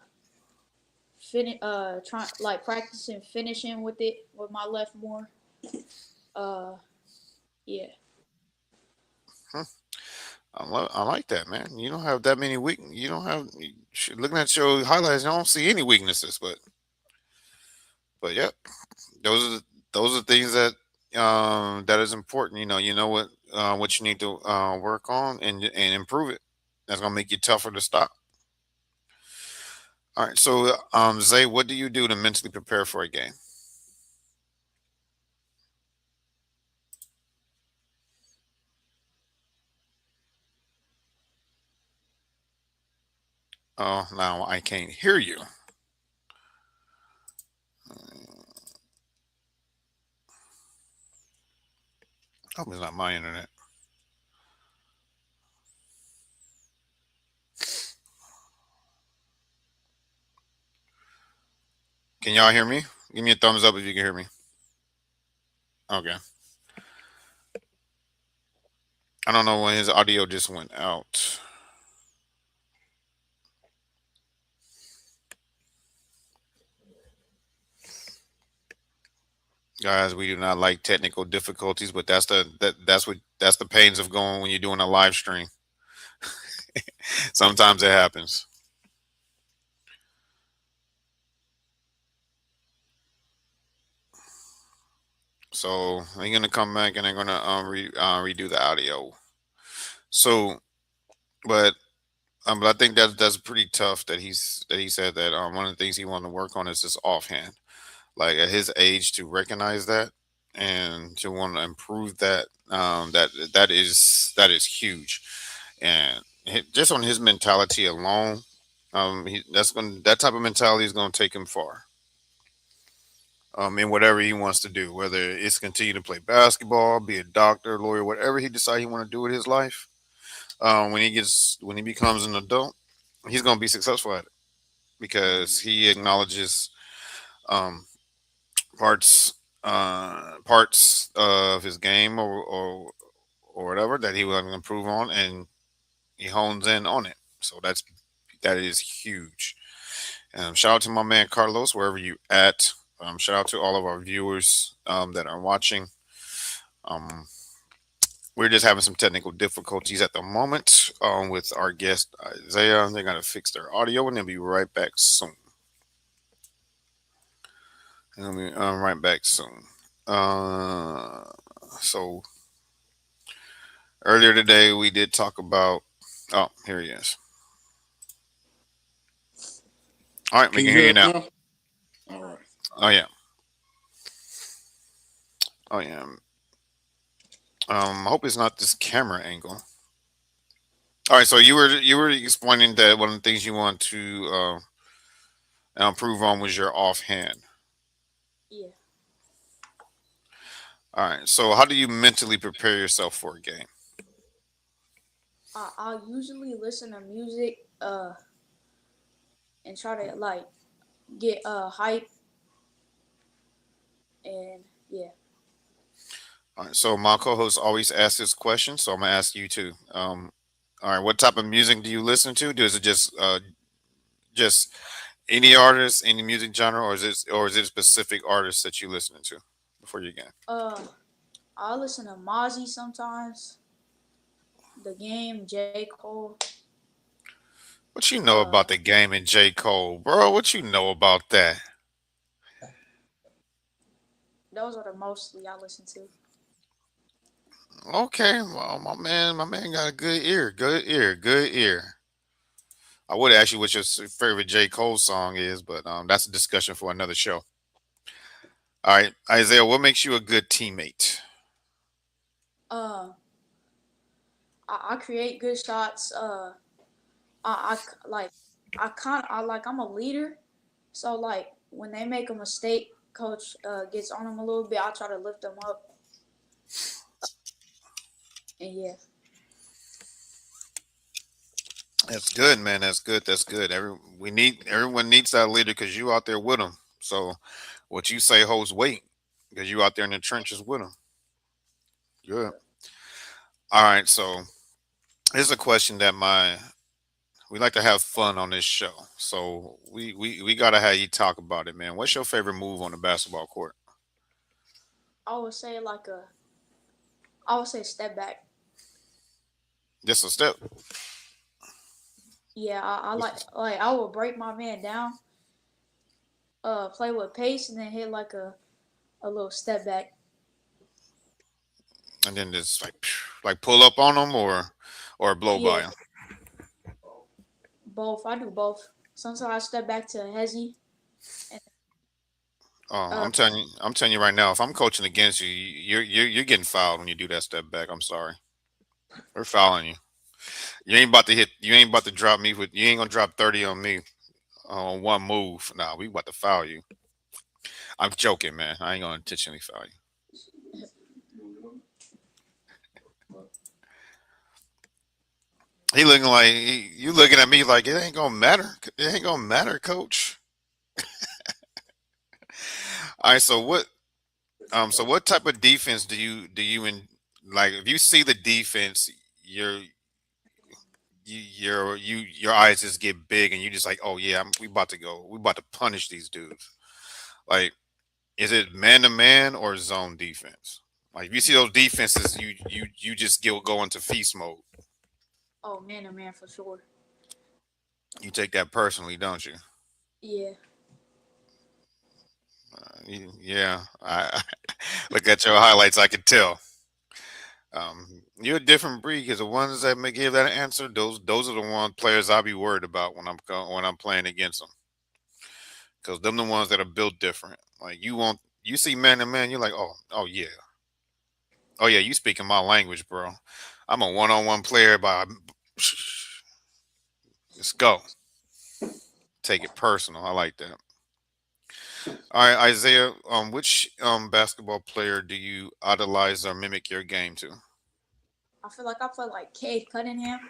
trying like practicing finishing with it with my left more. Uh, yeah. Huh. I like that, man. You don't have that many weak. You don't have. Looking at your highlights, I don't see any weaknesses. But yeah, those are things that is important. You know what you need to work on and improve it. That's gonna make you tougher to stop. All right. So, Zay, what do you do to mentally prepare for a game? Oh, now I can't hear you. Oh, it's not my internet. Can y'all hear me? Give me a thumbs up if you can hear me. Okay. I don't know when his audio just went out. Guys, we do not like technical difficulties, but that's the pains of going when you're doing a live stream. Sometimes it happens. So I'm gonna come back and I'm gonna redo the audio. So, but but I think that's pretty tough that he said that one of the things he wanted to work on is his offhand. Like at his age to recognize that and to want to improve that that is huge. And just on his mentality alone, that type of mentality is going to take him far. In whatever he wants to do, whether it's continue to play basketball, be a doctor, lawyer, whatever he decides he want to do with his life. When he becomes an adult, he's going to be successful at it because he acknowledges um, parts of his game or whatever that he want to improve on, and he hones in on it. So that is huge. Shout out to my man Carlos, wherever you at. Shout out to all of our viewers that are watching. Um, We're just having some technical difficulties at the moment with our guest Isaiah. They're gonna fix their audio and they'll be right back soon. And I'll be right back soon. Uh, so earlier today we did talk about. Oh, here he is. All right, we Can can you hear hear you us now. now? All right. Oh yeah. Oh yeah. I hope it's not this camera angle. All right, so you were explaining that one of the things you want to improve on was your offhand. Yeah. All right, so how do you mentally prepare yourself for a game? I usually listen to music and try to like get hype and yeah. All right, so my co-host always asks this question, so I'm gonna ask you too. All right, what type of music do you listen to? Is it just any artist, any music genre, or is it a specific artist that you listening to before your game? Uh, I listen to Mozzie sometimes. The Game, J Cole. What you know Uh, about the game and J. Cole, bro? What you know about that? those are the mostly I listen to. Okay, well, my man got a good ear, good ear, good ear. I would ask you what your favorite J. Cole song is, but that's a discussion for another show. All right, Isaiah, what makes you a good teammate? Uh, I create good shots. Like I'm a leader, so like when they make a mistake, coach gets on them a little bit. I try to lift them up, and yeah. That's good, man. That's good. That's good. Everyone needs that leader because you out there with them. So what you say holds weight because you out there in the trenches with them. Good. All right. So here's a question that we like to have fun on this show. So we gotta have you talk about it, man. What's your favorite move on the basketball court? I would say like a I would say step back. Just a step. Yeah, I like I will break my man down, play with pace, and then hit like a little step back. And then just like pull up on them or blow by Yeah, them. both. I do both. Sometimes I step back to Hezzy, and uh, I'm telling you right now. If I'm coaching against you, you're getting fouled when you do that step back. I'm sorry, we're fouling you. You ain't about to hit. You ain't about to drop me with. You ain't gonna drop 30 on me on one move. Nah, we about to foul you. I'm joking, man. I ain't gonna intentionally foul you. He looking like you looking at me like it ain't gonna matter. It ain't gonna matter, coach. All right. So what type of defense do you in like? If you see the defense, your your eyes just get big and you just like, oh yeah, we about to go. We about to punish these dudes. Like, is it man to man or zone defense? Like, if you see those defenses, you just go into feast mode. oh man, a man for sure. You take that personally, don't you? Yeah. Yeah, I look at your highlights. I can tell. You're a different breed because the ones that may give that answer, those are the one players I'll be worried about when I'm playing against them. Because them the ones that are built different. Like you see man to man, you're like, oh yeah, you speaking my language, bro. I'm a one-on-one player, but let's go. Take it personal. I like that. All right, Isaiah. Which basketball player do you idolize or mimic your game to? I feel like I play like Cade Cunningham.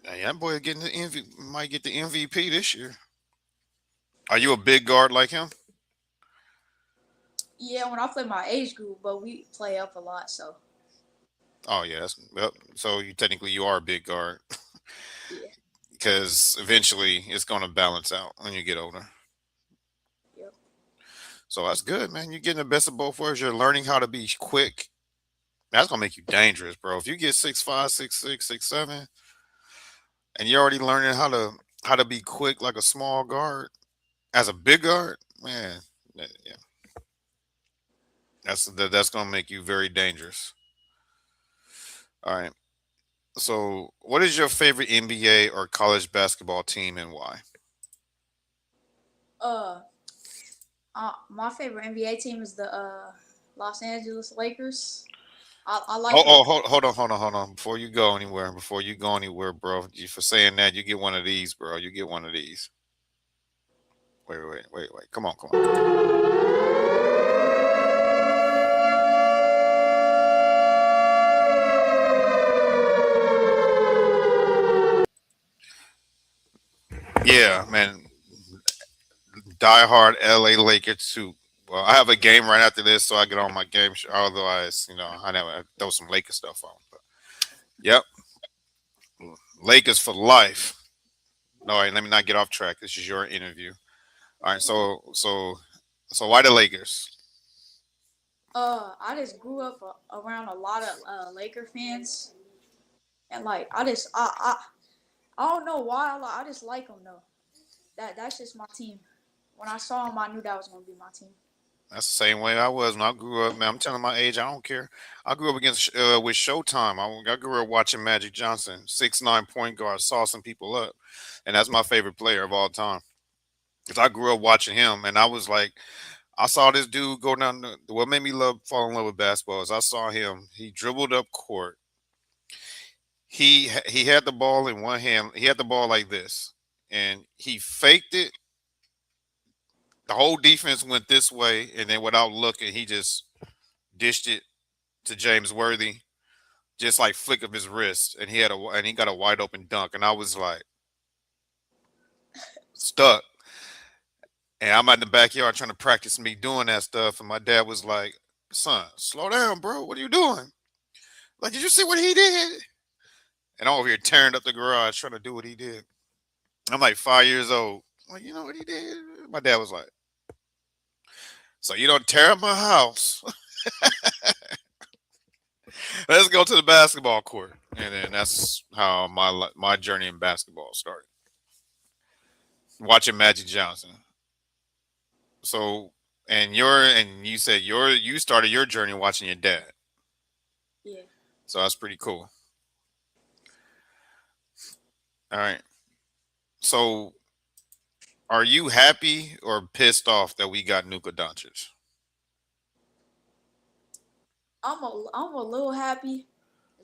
Hey, that boy getting might get the MVP this year. Are you a big guard like him? Yeah, when I play my age group, but we play up a lot, so Oh yeah, well, so you are a big guard yeah. because eventually it's going to balance out when you get older. Yep. So that's good, man. You're getting the best of both worlds. You're learning how to be quick That's gonna make you dangerous, bro. If you get 6'5", 6'6", 6'7", and you're already learning how to be quick like a small guard as a big guard, man, yeah, that's gonna make you very dangerous. All right. So, what is your favorite NBA or college basketball team and why? Uh, my favorite NBA team is the Los Angeles Lakers. I like Oh, the oh, hold on. Before you go anywhere, bro. For saying that, you get one of these, bro. You get one of these. Wait. Come on, come on, come on. Yeah, man. Diehard LA Lakers too. Well, I have a game right after this, so I get on my game. Otherwise, I never throw some Lakers stuff on. But yep, Lakers for life. No, all right, let me not get off track. This is your interview. All right, so why the Lakers? I just grew up around a lot of Laker fans, and like I don't know why I just like them though. That's just my team. When I saw them, I knew that was gonna be my team. That's the same way I was when I grew up, man. I'm telling my age. I don't care. I grew up against with Showtime. I grew up watching Magic Johnson, 6'9" point guard, saw some people up, and that's my favorite player of all time. Because I grew up watching him, and I was like, I saw this dude go down. What made me fall in love with basketball is I saw him. He dribbled up court. He had the ball in one hand. He had the ball like this, and he faked it. The whole defense went this way, and then without looking, he just dished it to James Worthy, just like flick of his wrist, and he got a wide open dunk, and I was like stuck. And I'm out in the backyard trying to practice me doing that stuff, and my dad was like, "Son, slow down, bro. What are you doing? Like, did you see what he did?" And I'm over here tearing up the garage trying to do what he did. I'm like 5 years old. Like, you know what he did? My dad was like, "So you don't tear up my house." Let's go to the basketball court, and then that's how my journey in basketball started. Watching Magic Johnson. So, and you said you started your journey watching your dad. Yeah. So that's pretty cool. All right. So, are you happy or pissed off that we got Nuka Doncic? I'm a little happy,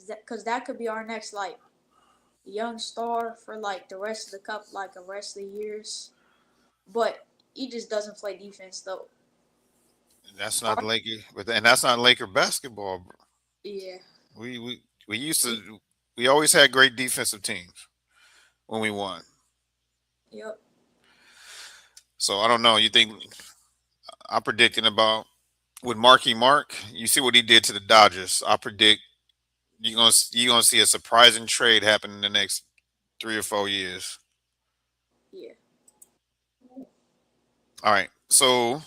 because that could be our next like young star for like the rest of the cup, like the rest of the years. But he just doesn't play defense though. That's not Our, Laker, and that's not Laker basketball. Bro. yeah. We used to we always had great defensive teams when we won. Yep. So I don't know. You think I'm predicting about with Marky Mark? You see what he did to the Dodgers. I predict you're gonna see a surprising trade happen in the next 3 or 4 years. Yeah. All right. So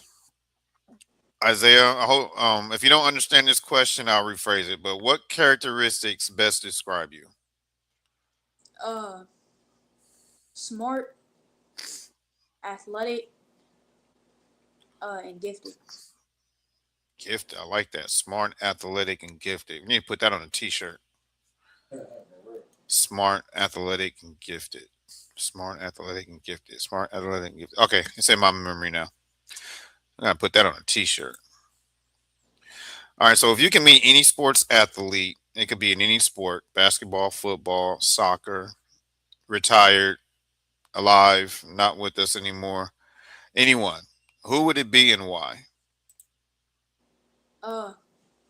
Isaiah, I hope if you don't understand this question, I'll rephrase it. But what characteristics best describe you? Uh, Smart, athletic, and gifted. Gifted. I like that. Smart, athletic, and gifted. We need to put that on a T-shirt. Smart, athletic, and gifted. Smart, athletic, and gifted. Smart, athletic, and gifted. Okay, it's in my memory now. I gotta put that on a T-shirt. All right. So if you can meet any sports athlete, it could be in any sport: basketball, football, soccer, retired, alive, not with us anymore. Anyone. Who would it be and why? Uh,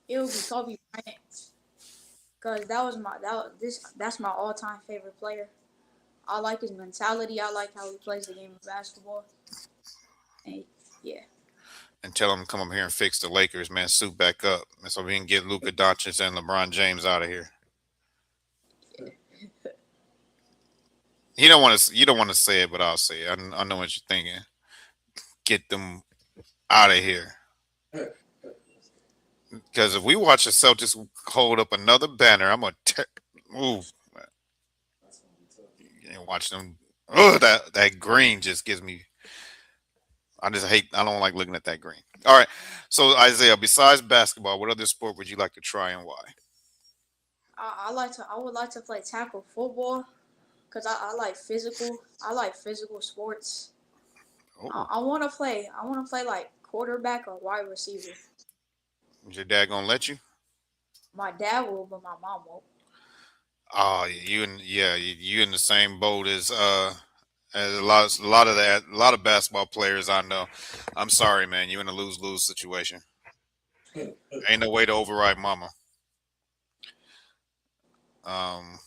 it would be Kobe Bryant, cause that's my all time favorite player. I like his mentality. I like how he plays the game of basketball. And yeah, And tell him to come up here and fix the Lakers, man. Suit back up, so we can get Luka Doncic and LeBron James out of here. He don't want to. You don't want to say it, but I'll say it. I know what you're thinking. Get them out of here. Because if we watch the Celtics hold up another banner, I'm gonna ooh, and watch them. Oh, that green just gives me. I just hate. I don't like looking at that green. All right. So Isaiah, besides basketball, what other sport would you like to try and why? I would like to play tackle football because I like physical. I like physical sports. Oh, I want to play. I want to play like quarterback or wide receiver. is your dad gonna let you? My dad will, but my mom won't. Oh, you in the same boat as a lot of basketball players I know. I'm sorry, man. You in a lose-lose situation. Ain't no way to override mama. Um,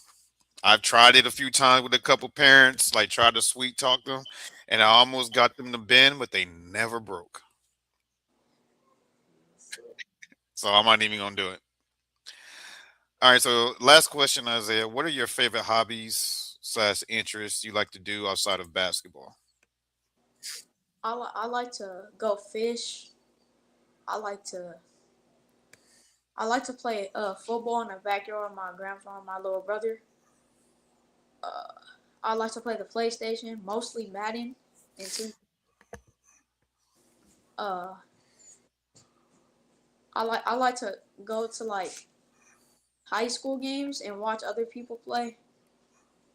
I've tried it a few times with a couple parents, like tried to sweet talk them, and I almost got them to bend, but they never broke. So I'm not even gonna do it. All right. So last question, Isaiah. What are your favorite hobbies slash interests you like to do outside of basketball? I like to go fish. I like to I like to play football in the backyard with my grandfather and my little brother. Uh, I like to play the PlayStation, mostly Madden, and uh, I like to go to like high school games and watch other people play,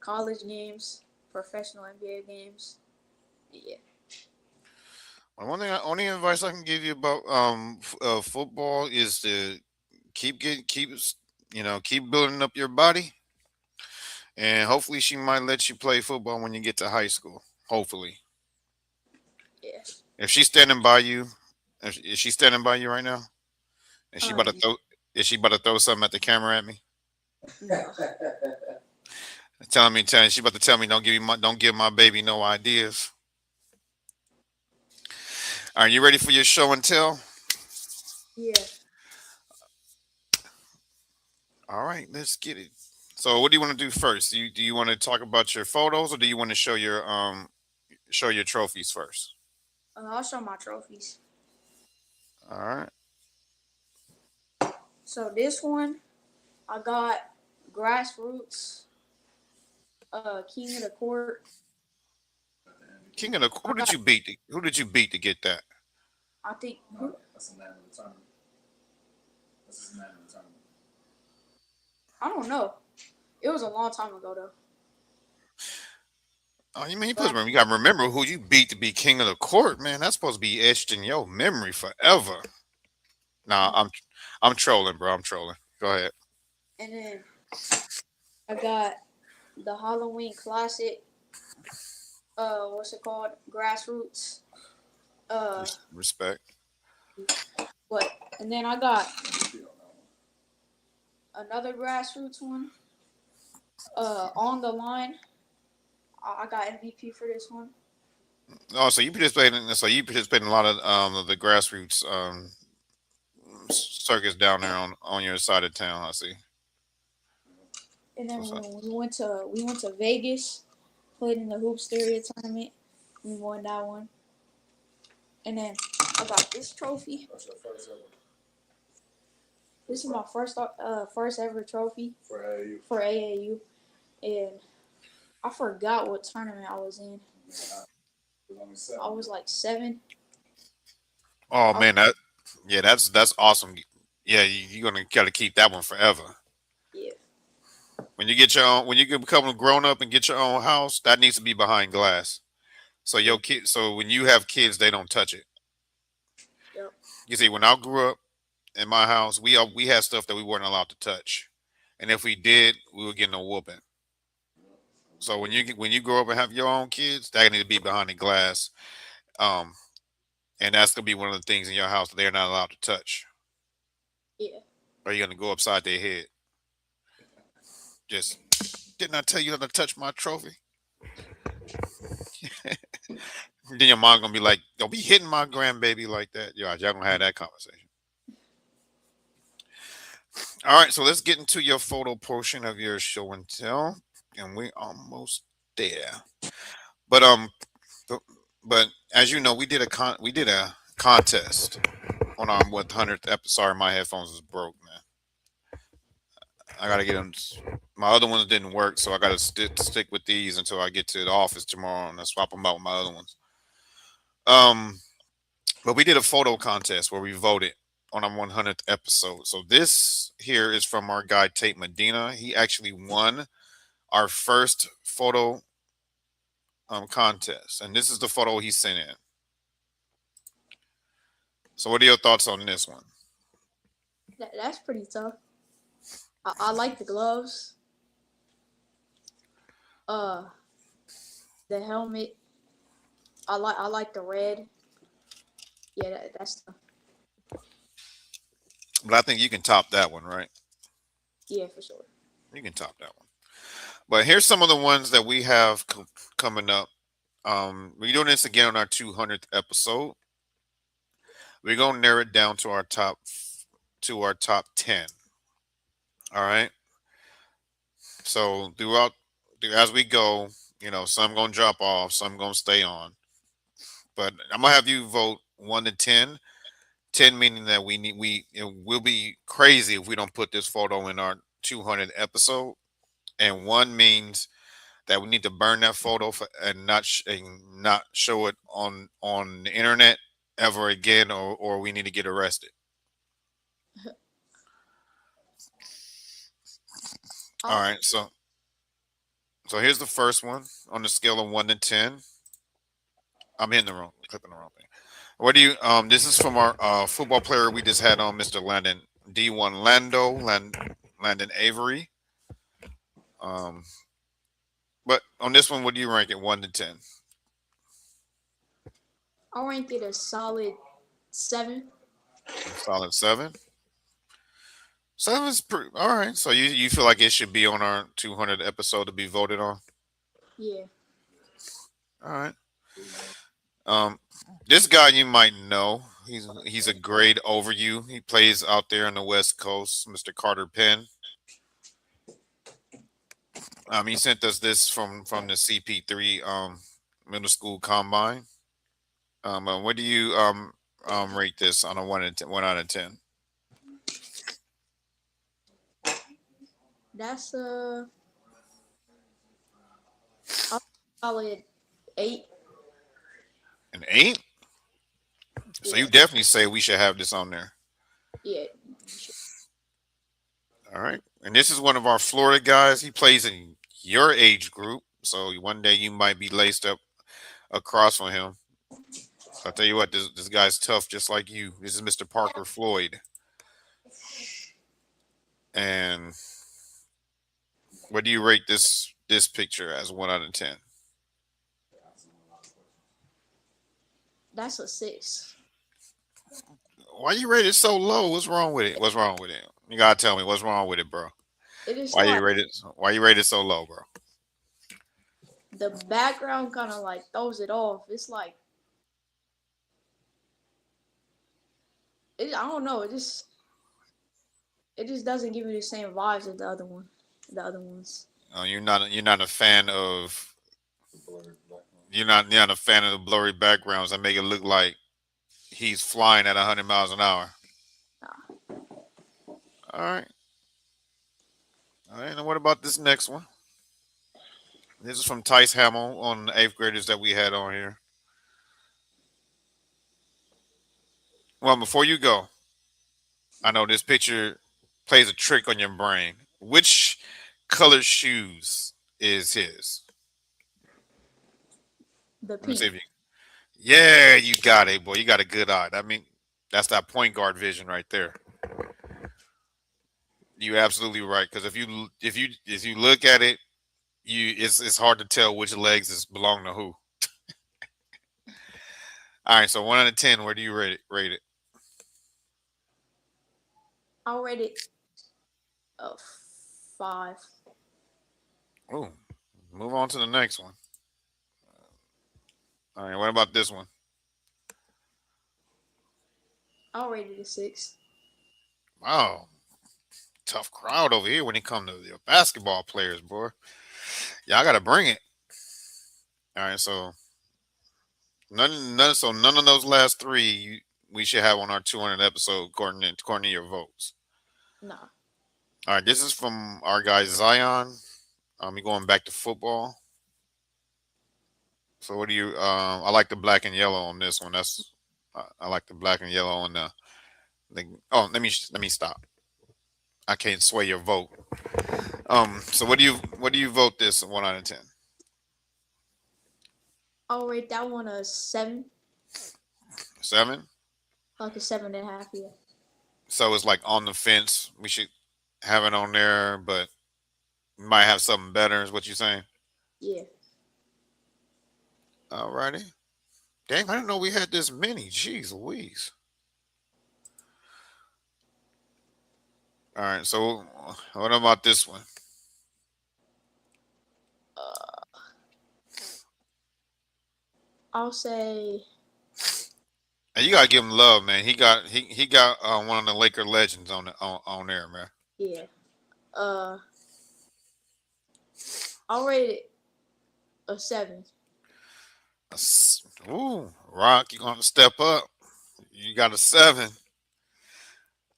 college games, professional NBA games. Yeah. Well, only advice I can give you about football is to keep building up your body, and hopefully she might let you play football when you get to high school. Hopefully, Yeah. if she's standing by you, is she standing by you right now? Is she about to Yeah. throw? Is she about to throw something at the camera at me? No. She about to tell me don't give my baby no ideas. Are you ready for your show and tell? Yeah. All right, let's get it. So, what do you want to do first? Do you want to talk about your photos, or do you want to show your trophies first? I'll show my trophies. All right. So this one, I got grassroots, king of the court. King of the I who did got, you beat? Who did you beat to get that? I think, That's the name of the tournament. That's the name of the tournament. I don't know. It was a long time ago though. Oh, you mean But you got to remember who you beat to be king of the court, man. That's supposed to be etched in your memory forever. Nah, I'm trolling, bro. I'm trolling. Go ahead. and then I got the Halloween classic. What's it called? Grassroots. Uh, Respect. but and then I got another grassroots one. On the line. I got MVP for this one. Oh, so you participate in a lot of the grassroots circus down there on your side of town. I see. And then What's up? we went to Vegas, played in the Hoop Stereo tournament. We won that one. And then I got this trophy. That's your first ever This is my first ever trophy for AAU. for AAU, and I forgot what tournament I was in. I was like 7. Oh I, man, that's awesome. Yeah, you're gonna gotta keep that one forever. yeah, When you become grown up and get your own house, that needs to be behind glass. So when you have kids, they don't touch it. yep, You see, when I grew up in my house, we had stuff that we weren't allowed to touch, and if we did, we were getting a whooping. So when you grow up and have your own kids, that need to be behind the glass. Um, and that's gonna be one of the things in your house that they're not allowed to touch, yeah, or you're gonna go upside their head. Just didn't I tell you not to touch my trophy? Then your mom gonna be like, "Don't be hitting my grandbaby like that." Y'all gonna have that conversation. All right, so let's get into your photo portion of your show and tell, and we almost there. But but, but as you know, we did a contest, on our 100th episode. Sorry, my headphones is broke, man. I gotta get them. My other ones didn't work, so I gotta stick with these until I get to the office tomorrow, and I swap them out with my other ones. Um, but we did a photo contest where we voted on our 100th episode. So this here is from our guy Tate Medina. He actually won our first photo contest, and this is the photo he sent in. So, what are your thoughts on this one? That's pretty tough. I like the gloves. The helmet. I like the red. Yeah, that's tough. But I think you can top that one, right? Yeah, for sure. You can top that one. But here's some of the ones that we have coming up. We're doing this again on our 200th episode. We're gonna narrow it down to our top 10. All right. So as we go, some gonna drop off, some gonna stay on. But I'm gonna have you vote 1 to 10. 10 meaning that it will be crazy if we don't put this photo in our 200th episode, and 1 means that we need to burn that photo and not show it on the internet ever again, or we need to get arrested. All right, so here's the first one on the scale of 1 to 10. I'm clipping the wrong thing. What do you? This is from our football player we just had on, Mr. Landon D1 Landon Avery. But on this one, what do you rank it 1 to 10? I'll rank it a solid 7. Solid 7. 7's pretty all right. So you feel like it should be on our 200th episode to be voted on? Yeah. All right. This guy you might know. He's a grade over you. He plays out there on the West Coast, Mr. Carter Penn. He sent us this from the CP3 middle school combine. What do you rate this on a 1 out of 10? That's a solid 8. An 8? So you definitely say we should have this on there. Yeah. All right. And this is one of our Florida guys. He plays in your age group. So one day you might be laced up across from him. I'll tell you what, this guy's tough just like you. This is Mr. Parker Floyd. And what do you rate this picture as 1 out of 10? That's a 6. Why you rate it so low? What's wrong with it? What's wrong with it? You gotta tell me what's wrong with it, bro. Why you rate it so low, bro? The background kind of like throws it off. It's like I don't know. It just doesn't give me the same vibes as the other ones. Oh, you're not a fan of you're not a fan of the blurry backgrounds that make it look like he's flying at 100 miles an hour. Nah. All right. And what about this next one? This is from Tice Hamill on the 8th graders that we had on here. Well, before you go, I know this picture plays a trick on your brain. Which color shoes is his? The Let me see pink. if you. Yeah, you got it, boy. You got a good eye. I mean, that's that point guard vision right there. You're absolutely right. Because if you look at it, it's hard to tell which legs belong to who. All right, so 1 out of 10. Where do you rate it? I'll rate it a 5. Oh, move on to the next one. All right, what about this one? I'll rate it a 6. Wow, tough crowd over here when it comes to the basketball players, boy. Y'all got to bring it. All right, so none of those last 3 we should have on our 200 episode according to your votes. Nah. All right, this is from our guy Zion. We're going back to football. So what do you? I like the black and yellow on this one. I like the black and yellow on the. Oh, let me stop. I can't sway your vote. So what do you vote this 1 out of 10? I'll rate that one a 7. 7. Like a 7.5. Yeah. So it's like on the fence. We should have it on there, but we might have something better. Is what you're saying? Yeah. Alrighty. Dang, I didn't know we had this many. Jeez Louise. All right. So what about this one? I'll say. And you gotta give him love, man. He got one of the Laker legends on there, man. Yeah. I'll rate it a 7. Ooh, Rock, you gonna step up? You got a 7.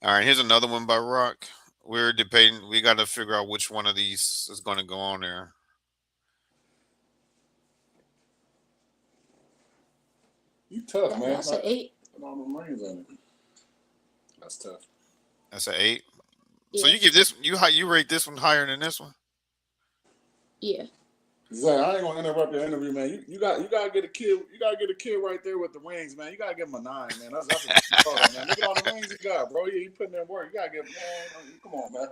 All right, here's another one by Rock. We're debating. We got to figure out which one of these is going to go on there. You tough, man. That's an 8. Put all the rings in it. That's tough. That's an 8. Yeah. So you give this you rate this one higher than this one? Yeah. Zay, I ain't gonna interrupt your interview, man. You gotta get a kid. You gotta get a kid right there with the rings, man. You gotta give him a 9, man. That's a good photo, man. Look at all the rings he got, bro. Yeah, he putting in work. You gotta give, man. Come on, man.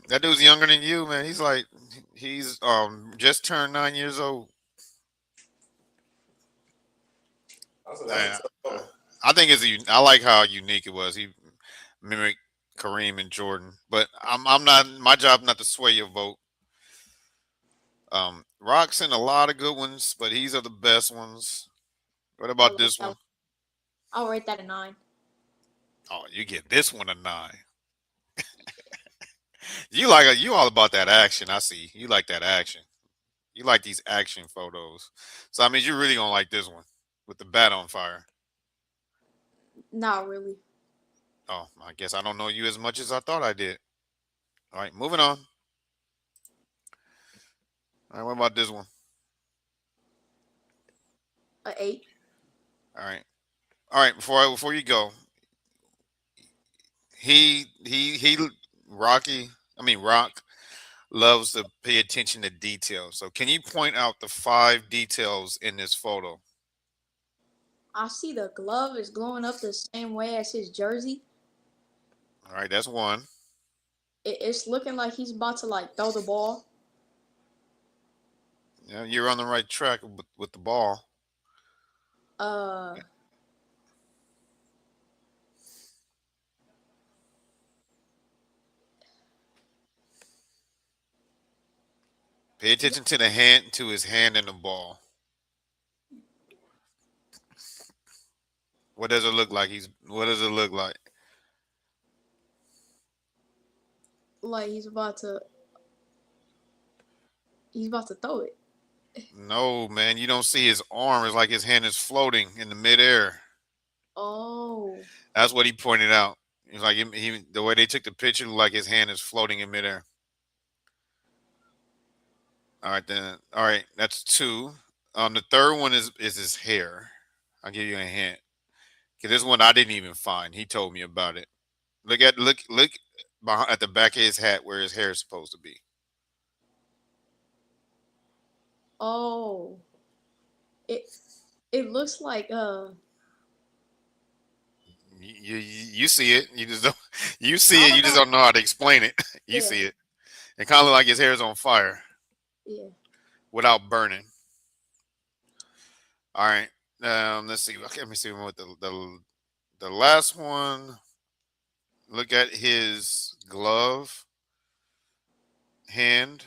That dude's younger than you, man. He's just turned 9 years old. I think I like how unique it was. He mimicked Kareem and Jordan, but I'm not. My job not to sway your vote. Rock's in a lot of good ones, but these are the best ones. What about this one? I'll rate that a 9. Oh, you get this one a 9. You all about that action. I see. You like that action. You like these action photos. So I mean, you really gonna like this one with the bat on fire. Not really. Oh, I guess I don't know you as much as I thought I did. All right, moving on. All right, what about this one? A 8. All right. Before you go, Rock loves to pay attention to details. So can you point out the 5 details in this photo? I see the glove is glowing up the same way as his jersey. All right, that's 1. It's looking like he's about to throw the ball. Yeah, you're on the right track with the ball. Pay attention to his hand in the ball. What does it look like? What does it look like? Like he's about to throw it. No, man, you don't see his arm. It's like his hand is floating in the midair. Oh. That's what he pointed out. It's like the way they took the picture, like his hand is floating in midair. All right, then. All right, that's 2. The third one is his hair. I'll give you a hint. Cause this one I didn't even find. He told me about it. Look at the back of his hat where his hair is supposed to be. Oh. It looks like You see it. You just don't. You see it. You just don't know how to explain it. You see it. It kind of look like his hair is on fire. Yeah. Without burning. All right. Let's see. Okay, let me see what the last one. Look at his glove hand.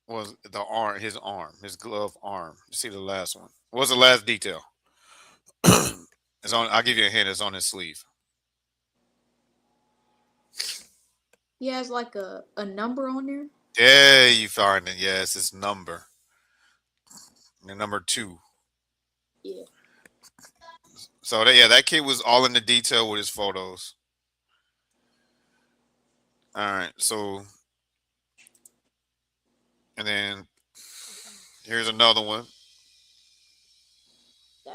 Was the arm? His arm. His glove arm. You see the last one. What was the last detail? It's on. I'll give you a hint. It's on his sleeve. He has a number on there. Yeah, you found it. Yes, it's number. The number 2. Yeah. So that, yeah, that kid was all in the detail with his photos. All right, so and then here's another one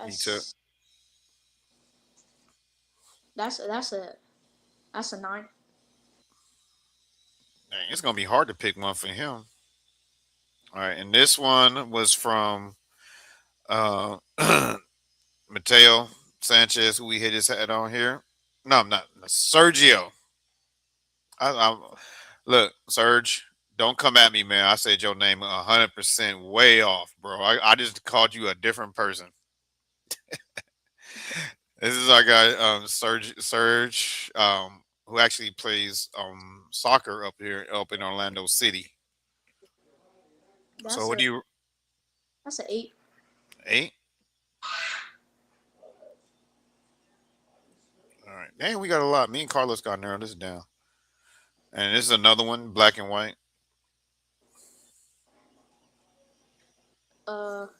he took. That's that's that's a that's a 9. Dang, it's gonna be hard to pick one for him. All right, and this one was from uh Mateo Sanchez, who we hit his head on here. No, I'm not Sergio. I look, Serge. Don't come at me, man. I said your name 100% way off, bro. I just called you a different person. This is our guy, Serge, who actually plays soccer up here, up in Orlando City. So That's what a do you that's a 8. 8? All right, dang, we got a lot. Me and Carlos got narrowed this down, and this is another one, black and white.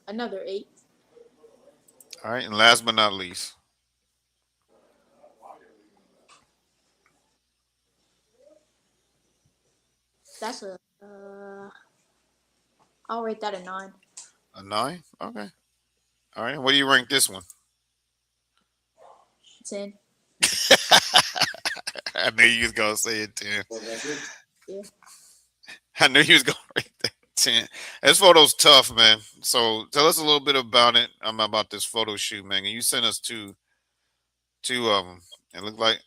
Another 8. All right, and last but not least, That's a I'll rate that a 9. a 9. Okay. All right, what do you rank this one? 10. I knew you was gonna say it 10. So that's it. Yeah. I knew you was gonna rate that 10. This photo's tough, man. So tell us a little bit about it. About this photo shoot, man. And you sent us two of them. It looked like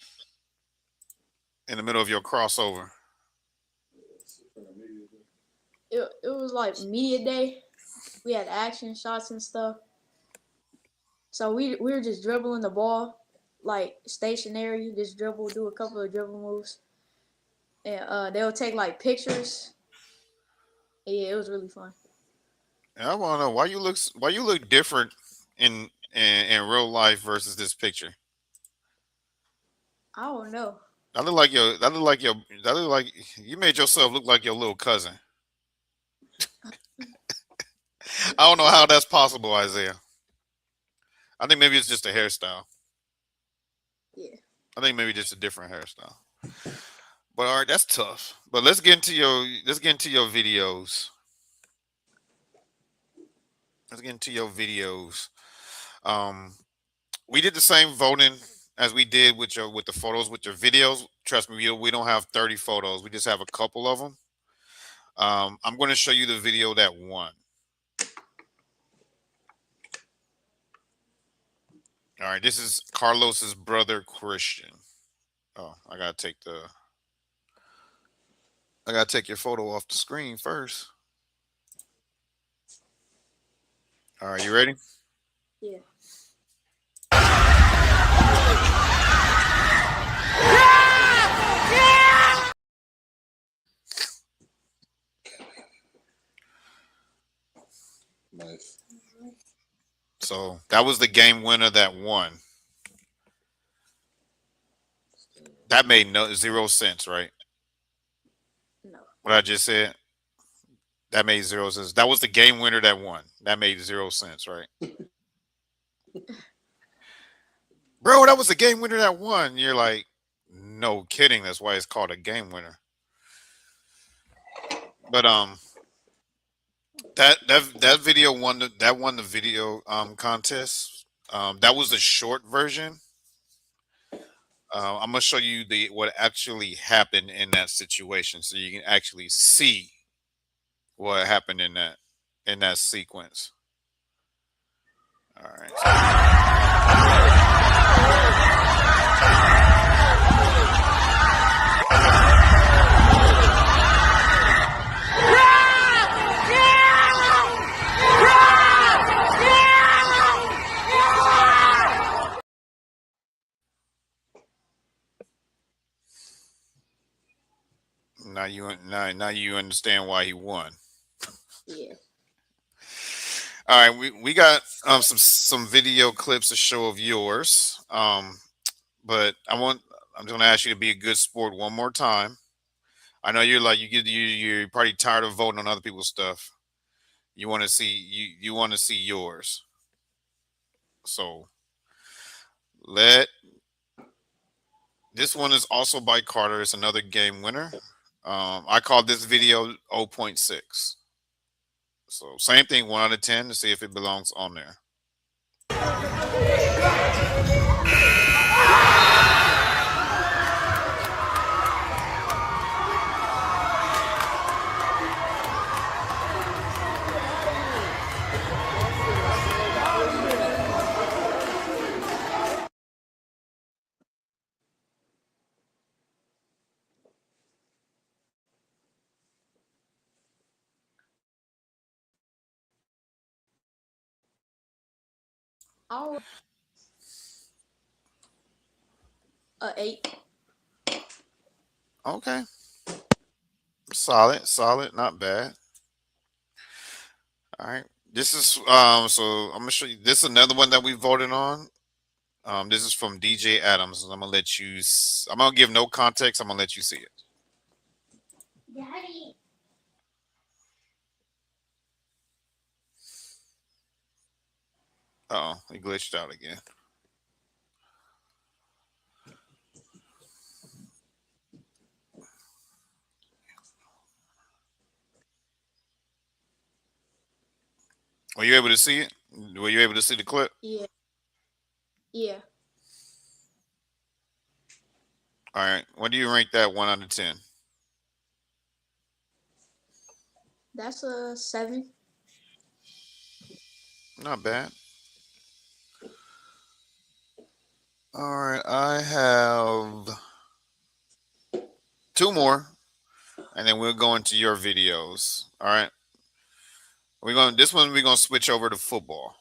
in the middle of your crossover. It was like media day. We had action shots and stuff. So we were just dribbling the ball, like stationary, just dribble, do a couple of dribble moves, and they'll take like pictures. Yeah, it was really fun. And I want to know why you look different in real life versus this picture. I don't know. That look like you made yourself look like your little cousin. I don't know how that's possible, Isaiah. I think maybe it's just a hairstyle. Yeah. I think maybe just a different hairstyle. But all right, that's tough. But let's get into your videos. Let's get into your videos. We did the same voting as we did with the photos with your videos. Trust me, we don't have 30 photos. We just have a couple of them. I'm going to show you the video that won. All right, this is Carlos's brother Christian. Oh, I gotta take your photo off the screen first. All right, you ready? Yeah. Nice. So that was the game winner that won. That made zero sense, right? No. What I just said. That made 0 sense. That was the game winner that won. That made 0 sense, right? Bro, that was the game winner that won. You're like, no kidding. That's why it's called a game winner. But that video won the video contest. That was the short version. I'm gonna show you what actually happened in that situation, so you can actually see what happened in that sequence. All right. Now you understand why he won. Yeah. All right, we got some video clips to show of yours. But I'm just gonna ask you to be a good sport one more time. I know you're probably tired of voting on other people's stuff. You want to see yours. So Let this one is also by Carter. It's another game winner. I called this video 0.6. So same thing, 1 out of 10 to see if it belongs on there. I'll 8. Okay. Solid, not bad. All right. This is so I'm gonna show you this is another one that we voted on. This is from DJ Adams. I'm gonna let you I'm gonna give no context. I'm gonna let you see it. Daddy. Oh, he glitched out again. Were you able to see it? Were you able to see the clip? Yeah. Yeah. All right. What do you rank that 1 out of 10? That's a 7. Not bad. All right. I have 2 more, and then we'll go into your videos. All right. We're gonna switch over to football.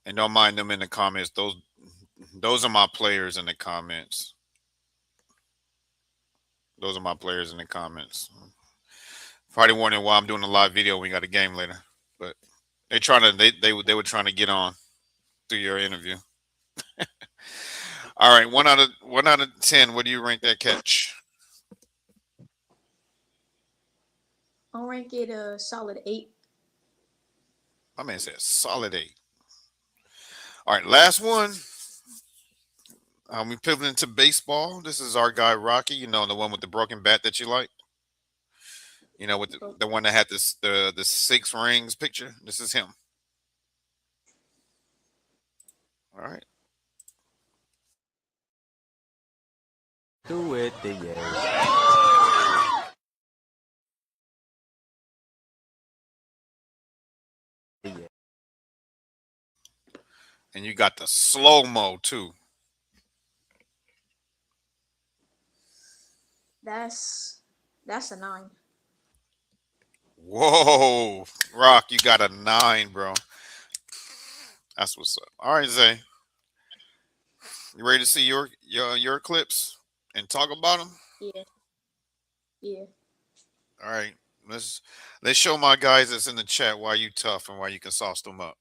And don't mind them in the comments. Those are my players in the comments. Those are my players in the comments. Probably wondering why I'm doing a live video when we got a game later. But they were trying to get on through your interview. All right, 1 out of 10. What do you rank that catch? I'll rank it a solid 8. My man said solid 8. All right, last one. We pivoting to baseball. This is our guy Rocky. You know, the one with the broken bat that you like. You know, with the one that had the 6 rings picture. This is him. All right. Do it, the And you got the slow-mo too. That's a 9. Whoa, Rock, you got a 9, bro. That's what's up. All right, Zay. You ready to see your clips and talk about them? Yeah. Yeah. All right. Let's show my guys that's in the chat why you tough and why you can sauce them up.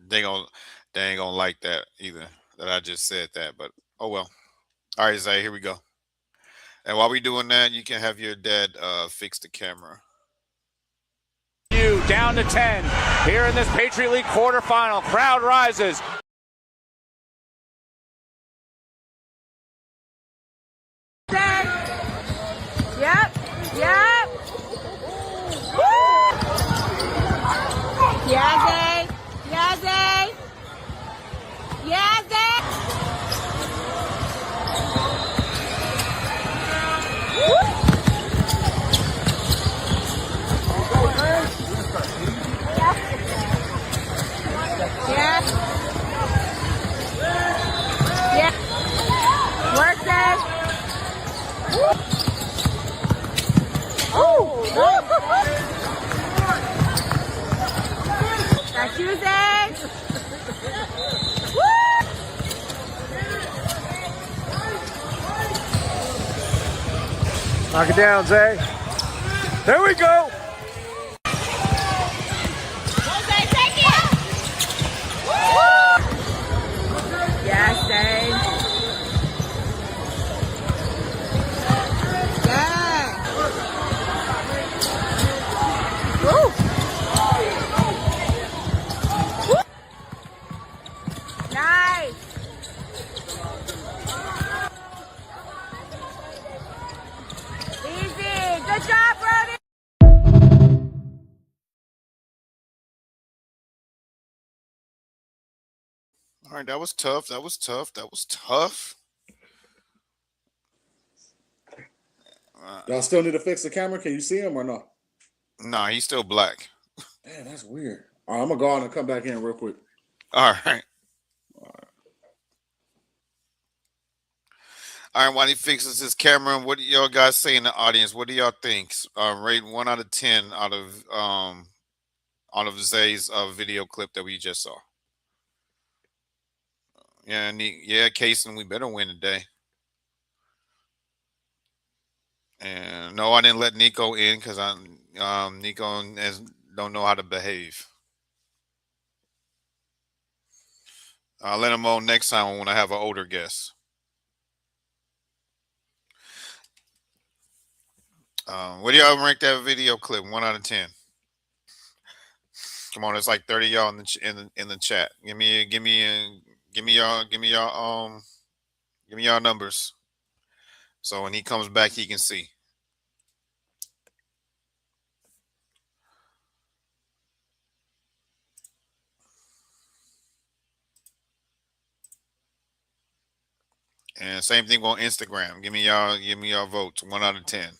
They ain't gonna like that either, that I just said that, but oh well. All right, Zay, here we go. And while we doing that, you can have your dad fix the camera. You down to 10 here in this Patriot League quarterfinal. Crowd rises. Yep. Yep. Woo! Yazzie. Yazzie. Yazzie. Yeah. Yeah. Work that. That's you, Zay. Knock it down, Zay. There we go. Jose, take it. Yes, Dave. Yeah. Woo. Nice. Easy. Good job, Brody. All right, that was tough. That was tough. That was tough. Y'all still need to fix the camera? Can you see him or no? Nah, he's still black. Man, that's weird. All right, I'm gonna go on and come back in real quick. All right. All right, while he fixes his camera, what do y'all guys say in the audience? What do y'all think? Rate 1 out of 10 out of Zay's video clip that we just saw. Yeah, Kaysen, we better win today. And no, I didn't let Nico in because Nico don't know how to behave. I'll let him on next time when I have an older guest. What do y'all rank that video clip? 1 out of 10. Come on, it's like 30 y'all in the chat. Give me y'all numbers. So when he comes back, he can see. And same thing on Instagram. Give me y'all votes. 1 out of 10.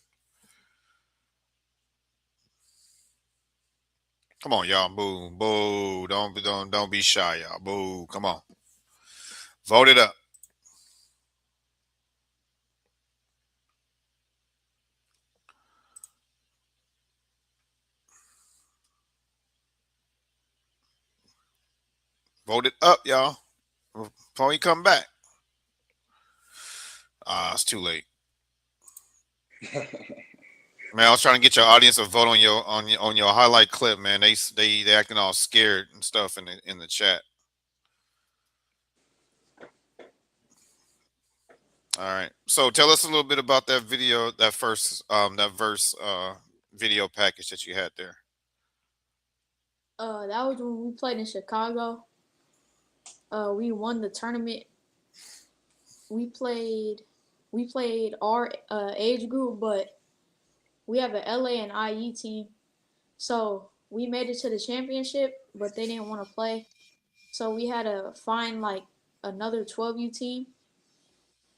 Come on, y'all. Boo. Boo. Don't be shy, y'all. Boo. Come on. Vote it up. Vote it up, y'all. Before he come back. It's too late. Man, I was trying to get your audience to vote on your highlight clip, man. They acting all scared and stuff in the chat. All right. So tell us a little bit about that video, that verse video package that you had there. That was when we played in Chicago. We won the tournament. We played our age group, but we have an LA and IE team. So we made it to the championship, but they didn't want to play. So we had to find like another 12U team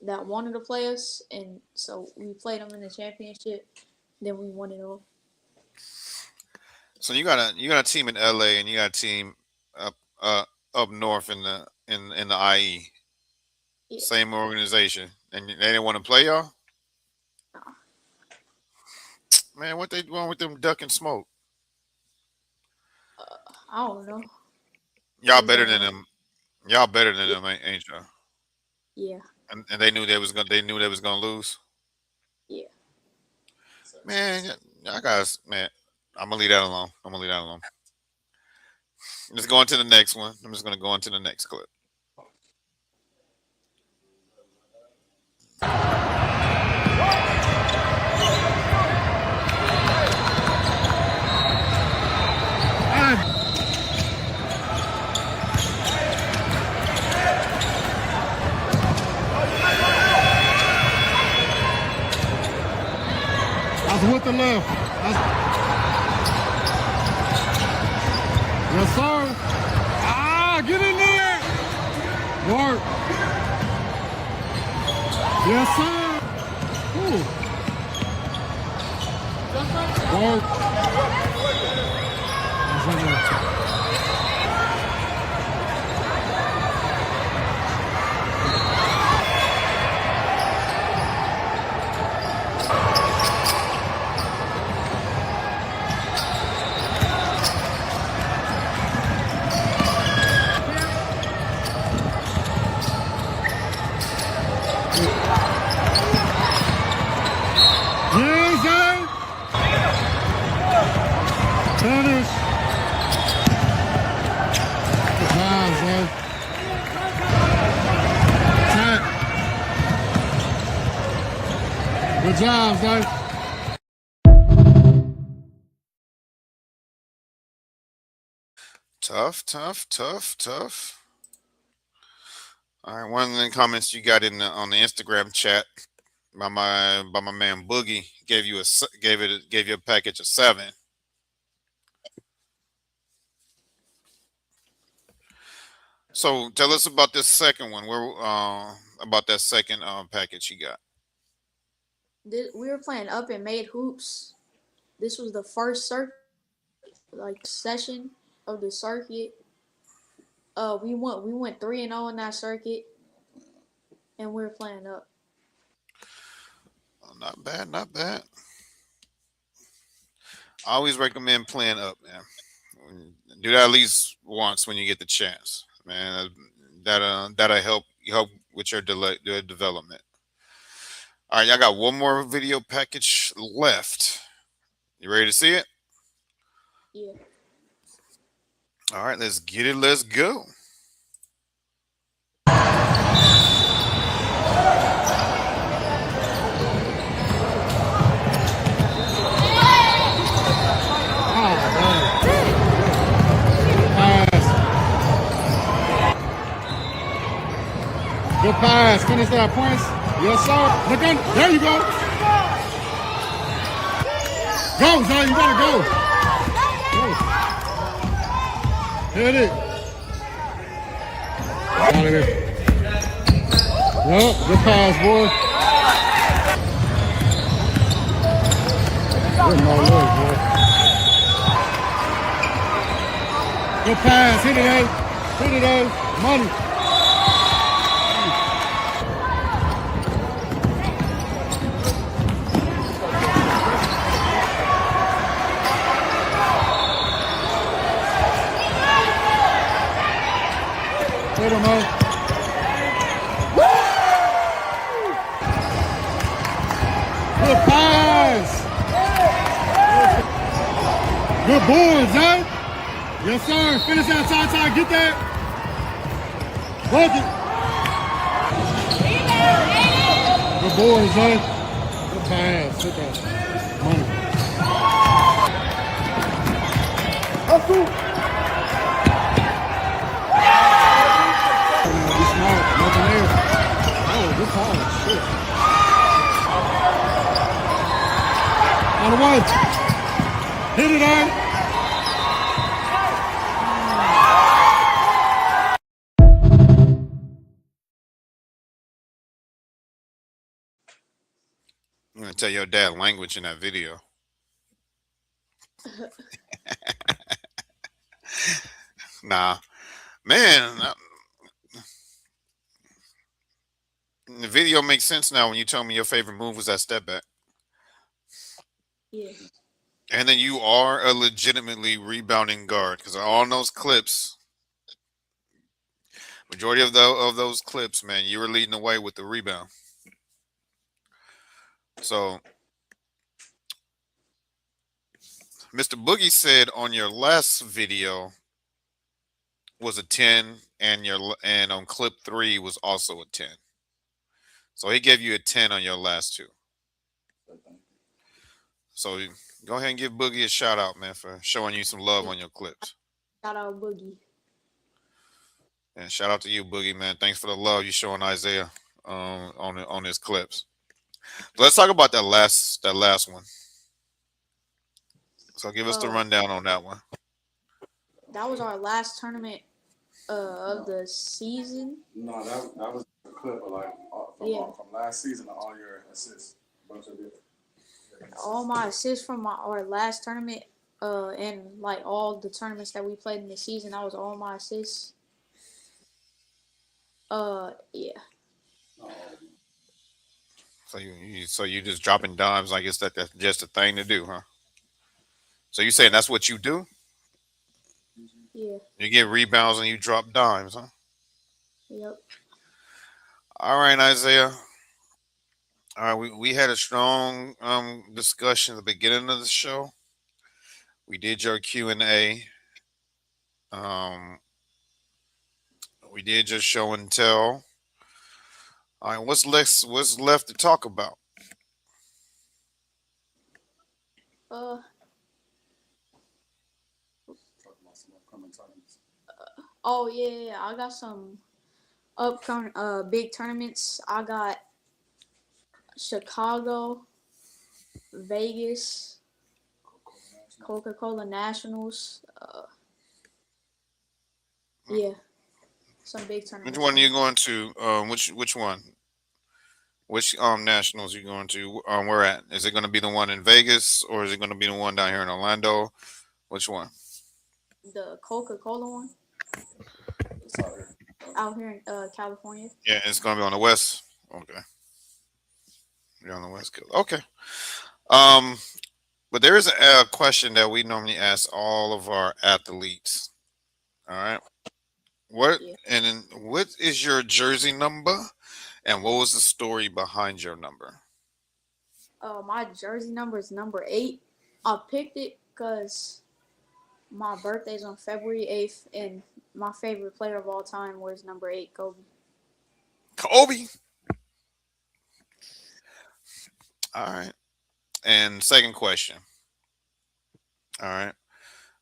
that wanted to play us, and so we played them in the championship. Then we won it all. So you got a team in LA and you got a team up north in the IE. Yeah. Same organization, and they didn't want to play y'all. Nah. Man, what they doing with them duck and smoke? I don't know. Y'all better than them. Y'all better than them, ain't y'all? Yeah. And they knew they was gonna lose. Yeah. Man, y'all guys, man, I'm gonna leave that alone. Let's go on to the next one. I'm just gonna go on to the next clip. With the left. Yes, sir. Get in there. Work. Yes, sir. Ooh. Work. Yes, sir. job, Zay. Good job, Zay. Tough. All right, one of the comments you got on the Instagram chat by my man Boogie gave you a package of 7. So tell us about this second one. Where about that second package you got? We were playing up and made hoops. This was the first session of the circuit. We went 3-0 in that circuit, and we were playing up. Oh, not bad. I always recommend playing up, man. Do that at least once when you get the chance, man. That'll help with your development. All right, y'all got one more video package left. You ready to see it? Yeah. All right, let's get it. Let's go. Good pass. Finish that, Prince. Yes, sir. Look in. There you go. Go, Zay. You gotta go. Hit it. Out of there. Yep. Good pass, boy. Good no look, boy. Good pass. Hit it, A. Hit it, A. Money. Hit him, man. Good pass. Good boards, eh? Yes, sir. Finish that tie. Get that. Work it. Good boards, eh? Good pass. Hit that. Money. That's cool. Be smart. Nothing there. Oh, good pass. Shit. On the way. Hit it, on. I'm gonna tell your dad language in that video. Nah, man. The video makes sense now when you told me your favorite move was that step back. Yeah. And then you are a legitimately rebounding guard because on those clips, majority of those clips, man, you were leading the way with the rebound. So, Mr. Boogie said on your last video was a 10, and on clip 3 was also a 10. So he gave you a 10 on your last 2. So go ahead and give Boogie a shout out, man, for showing you some love on your clips. Shout out Boogie. And shout out to you, Boogie, man. Thanks for the love you showing Isaiah on his clips. So let's talk about that last one. So give us the rundown on that one. That was our last tournament of the season. No, that was a clip of like from last season of all your assists. Bunch of different. All my assists from our last tournament, and like all the tournaments that we played in the season, that was all my assists. Yeah. So you just dropping dimes like that's just a thing to do, huh? So you saying that's what you do? Yeah. You get rebounds and you drop dimes, huh? Yep. All right, Isaiah. All right, we had a strong discussion at the beginning of the show. We did your Q&A. We did just show and tell. All right, what's left? What's left to talk about? Uh, Talk about some upcoming tournaments. oh yeah, I got some upcoming big tournaments. I got Chicago, Vegas, Coca-Cola Nationals. Yeah, some big tournaments. Which one are you going to? Which one? Which nationals you going to? Where at? Is it going to be the one in Vegas or is it going to be the one down here in Orlando? Which one? The Coca-Cola one It's out here. out here in California. Yeah, it's going to be on the west. Okay, you're on the west coast. Okay. Um, but there is a question that we normally ask all of our athletes. All right. What Yeah. and then what is your jersey number, and what was the story behind your number? My jersey number is number 8. I picked it because my birthday's on February 8th, and my favorite player of all time wears number 8, Kobe. Kobe. All right. And second question. All right.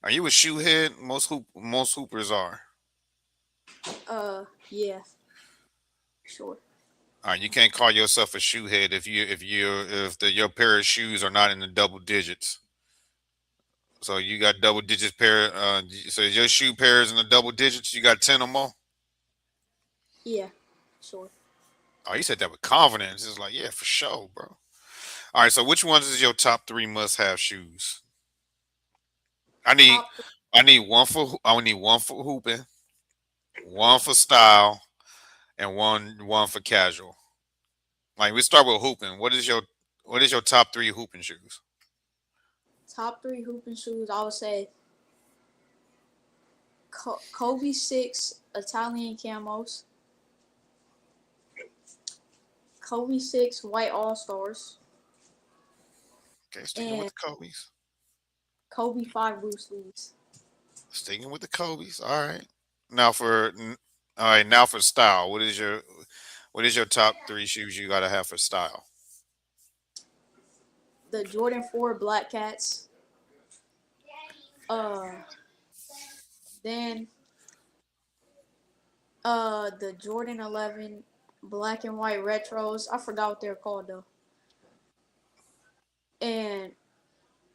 Are you a shoe head? Most hoopers are. Yeah, sure. All right. You can't call yourself a shoe head if your pair of shoes are not in the double digits. So you got double digits pair. So your shoe pair is in the double digits. You got 10 or more. Yeah, sure. Oh, you said that with confidence. It's like, yeah, for sure, bro. All right. So which ones is your top 3 must-have shoes? I need Top, I need one for hooping, one for style, and one for casual. Like we start with hooping. What is your top 3 hooping shoes? top 3 hooping shoes, I would say Kobe 6 Italian camos, Kobe 6 white all-stars, Okay, sticking with and the Kobe's. Kobe 5 blue sleeves. Sticking with the Kobe's. All right. Now for all right. Now for style. What is your top 3 shoes you gotta have for style? The Jordan 4 Black Cats. Then the Jordan 11 black and white retros. I forgot what they're called though. And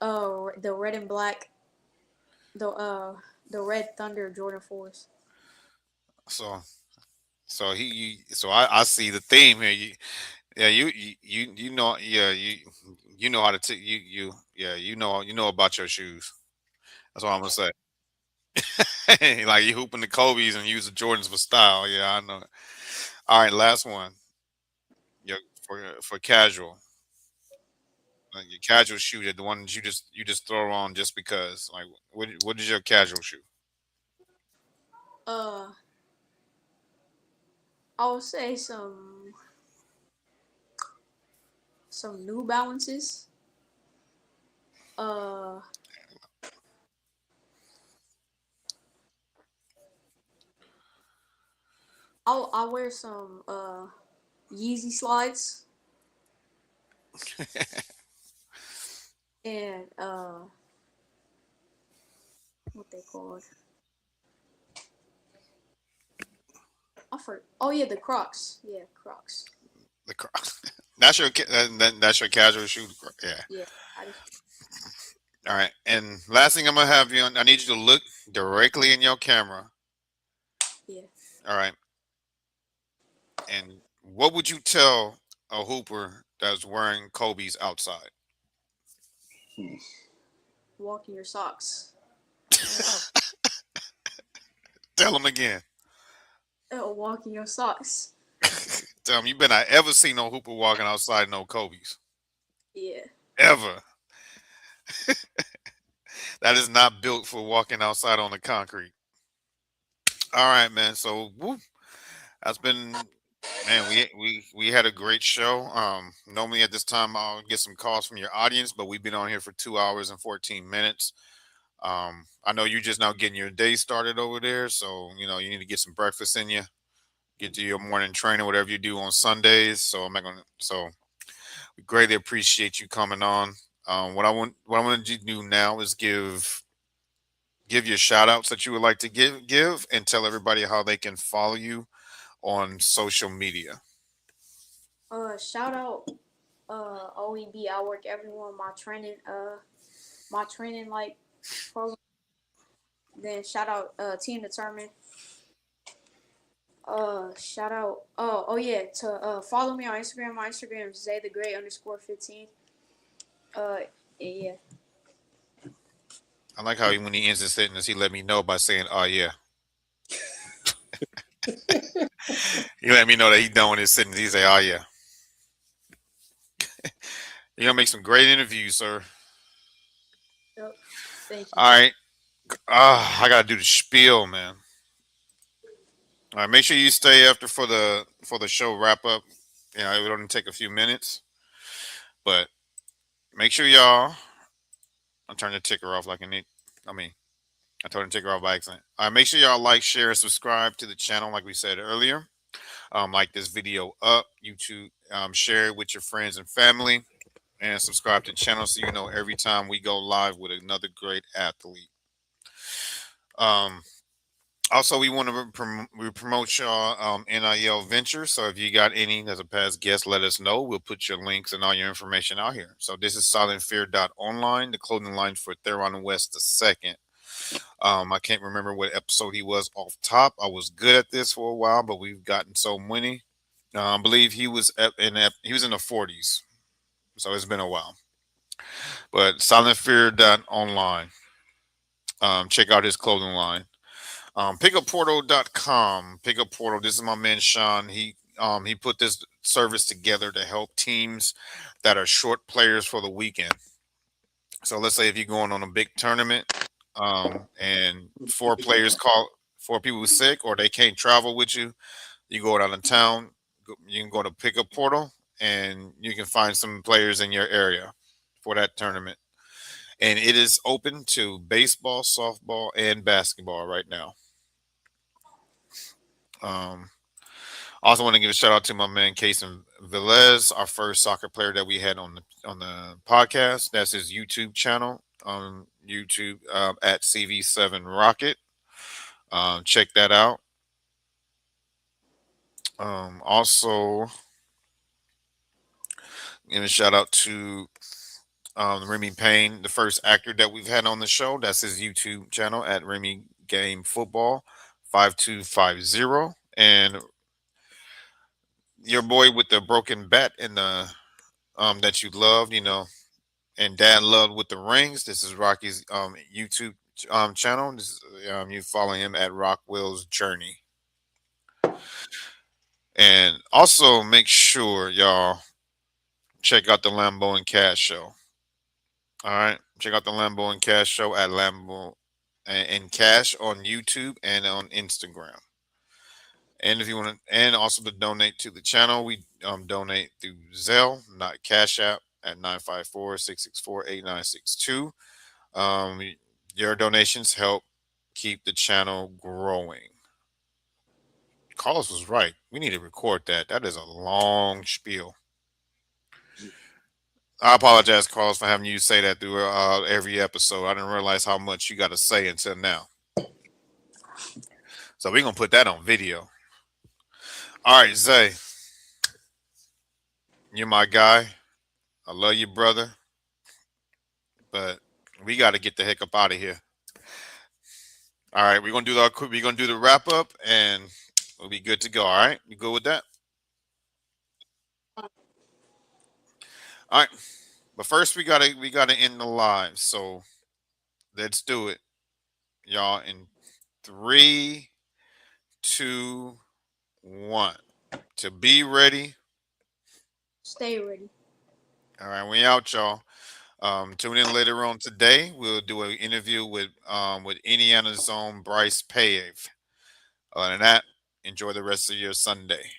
the red and black, the Red Thunder Jordan 4s. So so I see the theme here. You know you know how to you know about your shoes. That's what I'm gonna say. Like you hooping the Kobe's and use the Jordans for style. Yeah, I know. All right, last one. Your for casual, like your casual shoe, the one that you just throw on just because. Like, what is your casual shoe? Uh, I would say some New Balances. Uh, I'll wear some Yeezy slides and what they called. Oh yeah, the Crocs. Yeah, Crocs. The Crocs. That's that's your casual shoe. Yeah. Yeah, I just All right. And last thing I'm gonna have you on. I need you to look directly in your camera. yeah. All right. And what would you tell a hooper that's wearing Kobe's outside? Walk in your socks. Tell them again. Walk in your socks. Tell them you better not ever see no hooper walking outside no Kobe's. Yeah. Ever. That is not built for walking outside on the concrete. All right, man. So whoop, that's been man. We had a great show. Normally at this time I'll get some calls from your audience, but we've been on here for 2 hours and 14 minutes. I know you're just now getting your day started over there, so you know you need to get some breakfast in you, get to your morning training, whatever you do on Sundays. So I'm not gonna. So we greatly appreciate you coming on. What I want to do now is give you shout outs that you would like to give and tell everybody how they can follow you on social media. Shout out OEB. I work everyone my training like program. Then shout out Team Determined. Shout out oh yeah, to follow me on Instagram. My Instagram is @ZayTheGreat_15. Uh yeah. I like how when he ends his sentence, he let me know by saying, "Oh yeah." He let me know that he's done with his sentence. He say, "Oh yeah." You're gonna make some great interviews, sir. Yep. Thank you. All right. I gotta do the spiel, man. All right, make sure you stay after for the show wrap up. You know, it will only take a few minutes, but make sure y'all. I turned the ticker off like I need. I mean, I turned the ticker off by accident. All right, make sure y'all like, share, and subscribe to the channel, like we said earlier. Like this video up, YouTube. Share it with your friends and family, and subscribe to the channel so you know every time we go live with another great athlete. Also, we want to promote y'all NIL ventures. So if you got any as a past guest, let us know. We'll put your links and all your information out here. So this is silentfear.online, the clothing line for Theron West II. I can't remember what episode he was off top. I was good at this for a while, but we've gotten so many. I believe he was in the 40s, so it's been a while. But silentfear.online. Check out his clothing line. Pickupportal.com. Pickup Portal. This is my man Sean. He put this service together to help teams that are short players for the weekend. So let's say if you're going on a big tournament, and four people who sick or they can't travel with you, you go out of town. You can go to Pickup Portal and you can find some players in your area for that tournament. And it is open to baseball, softball, and basketball right now. Also want to give a shout out to my man Kason Velez, our first soccer player that we had on the podcast. That's his YouTube channel on YouTube at CV7Rocket. Check that out. Also, give a shout out to Remy Payne, the first actor that we've had on the show. That's his YouTube channel at Remy Game Football 5250. And your boy with the broken bat and the that you loved, you know, and Dad loved with the rings. This is Rocky's YouTube channel. This is, you follow him at Rockwell's Journey. And also make sure y'all check out the Lambo and Cash show. All right, check out the Lambo and Cash show at Lambo and Cash on YouTube and on Instagram. And if you want to, and also to donate to the channel, we donate through Zelle, not Cash App, at 954-664-8962. Your donations help keep the channel growing. Carlos was right. We need to record that. That is a long spiel. I apologize, Carlos, for having you say that through every episode. I didn't realize how much you got to say until now. So we're going to put that on video. All right, Zay. You're my guy. I love you, brother. But we got to get the heck up out of here. All right, we're gonna do the wrap up, and we'll be good to go. All right, you good with that? All right, but first we gotta end the live. So let's do it, y'all. In 3, 2, 1. To be ready. Stay ready. All right, we out, y'all. Tune in later on today. We'll do an interview with Indiana's own Bryce Pave. Other than that, enjoy the rest of your Sunday.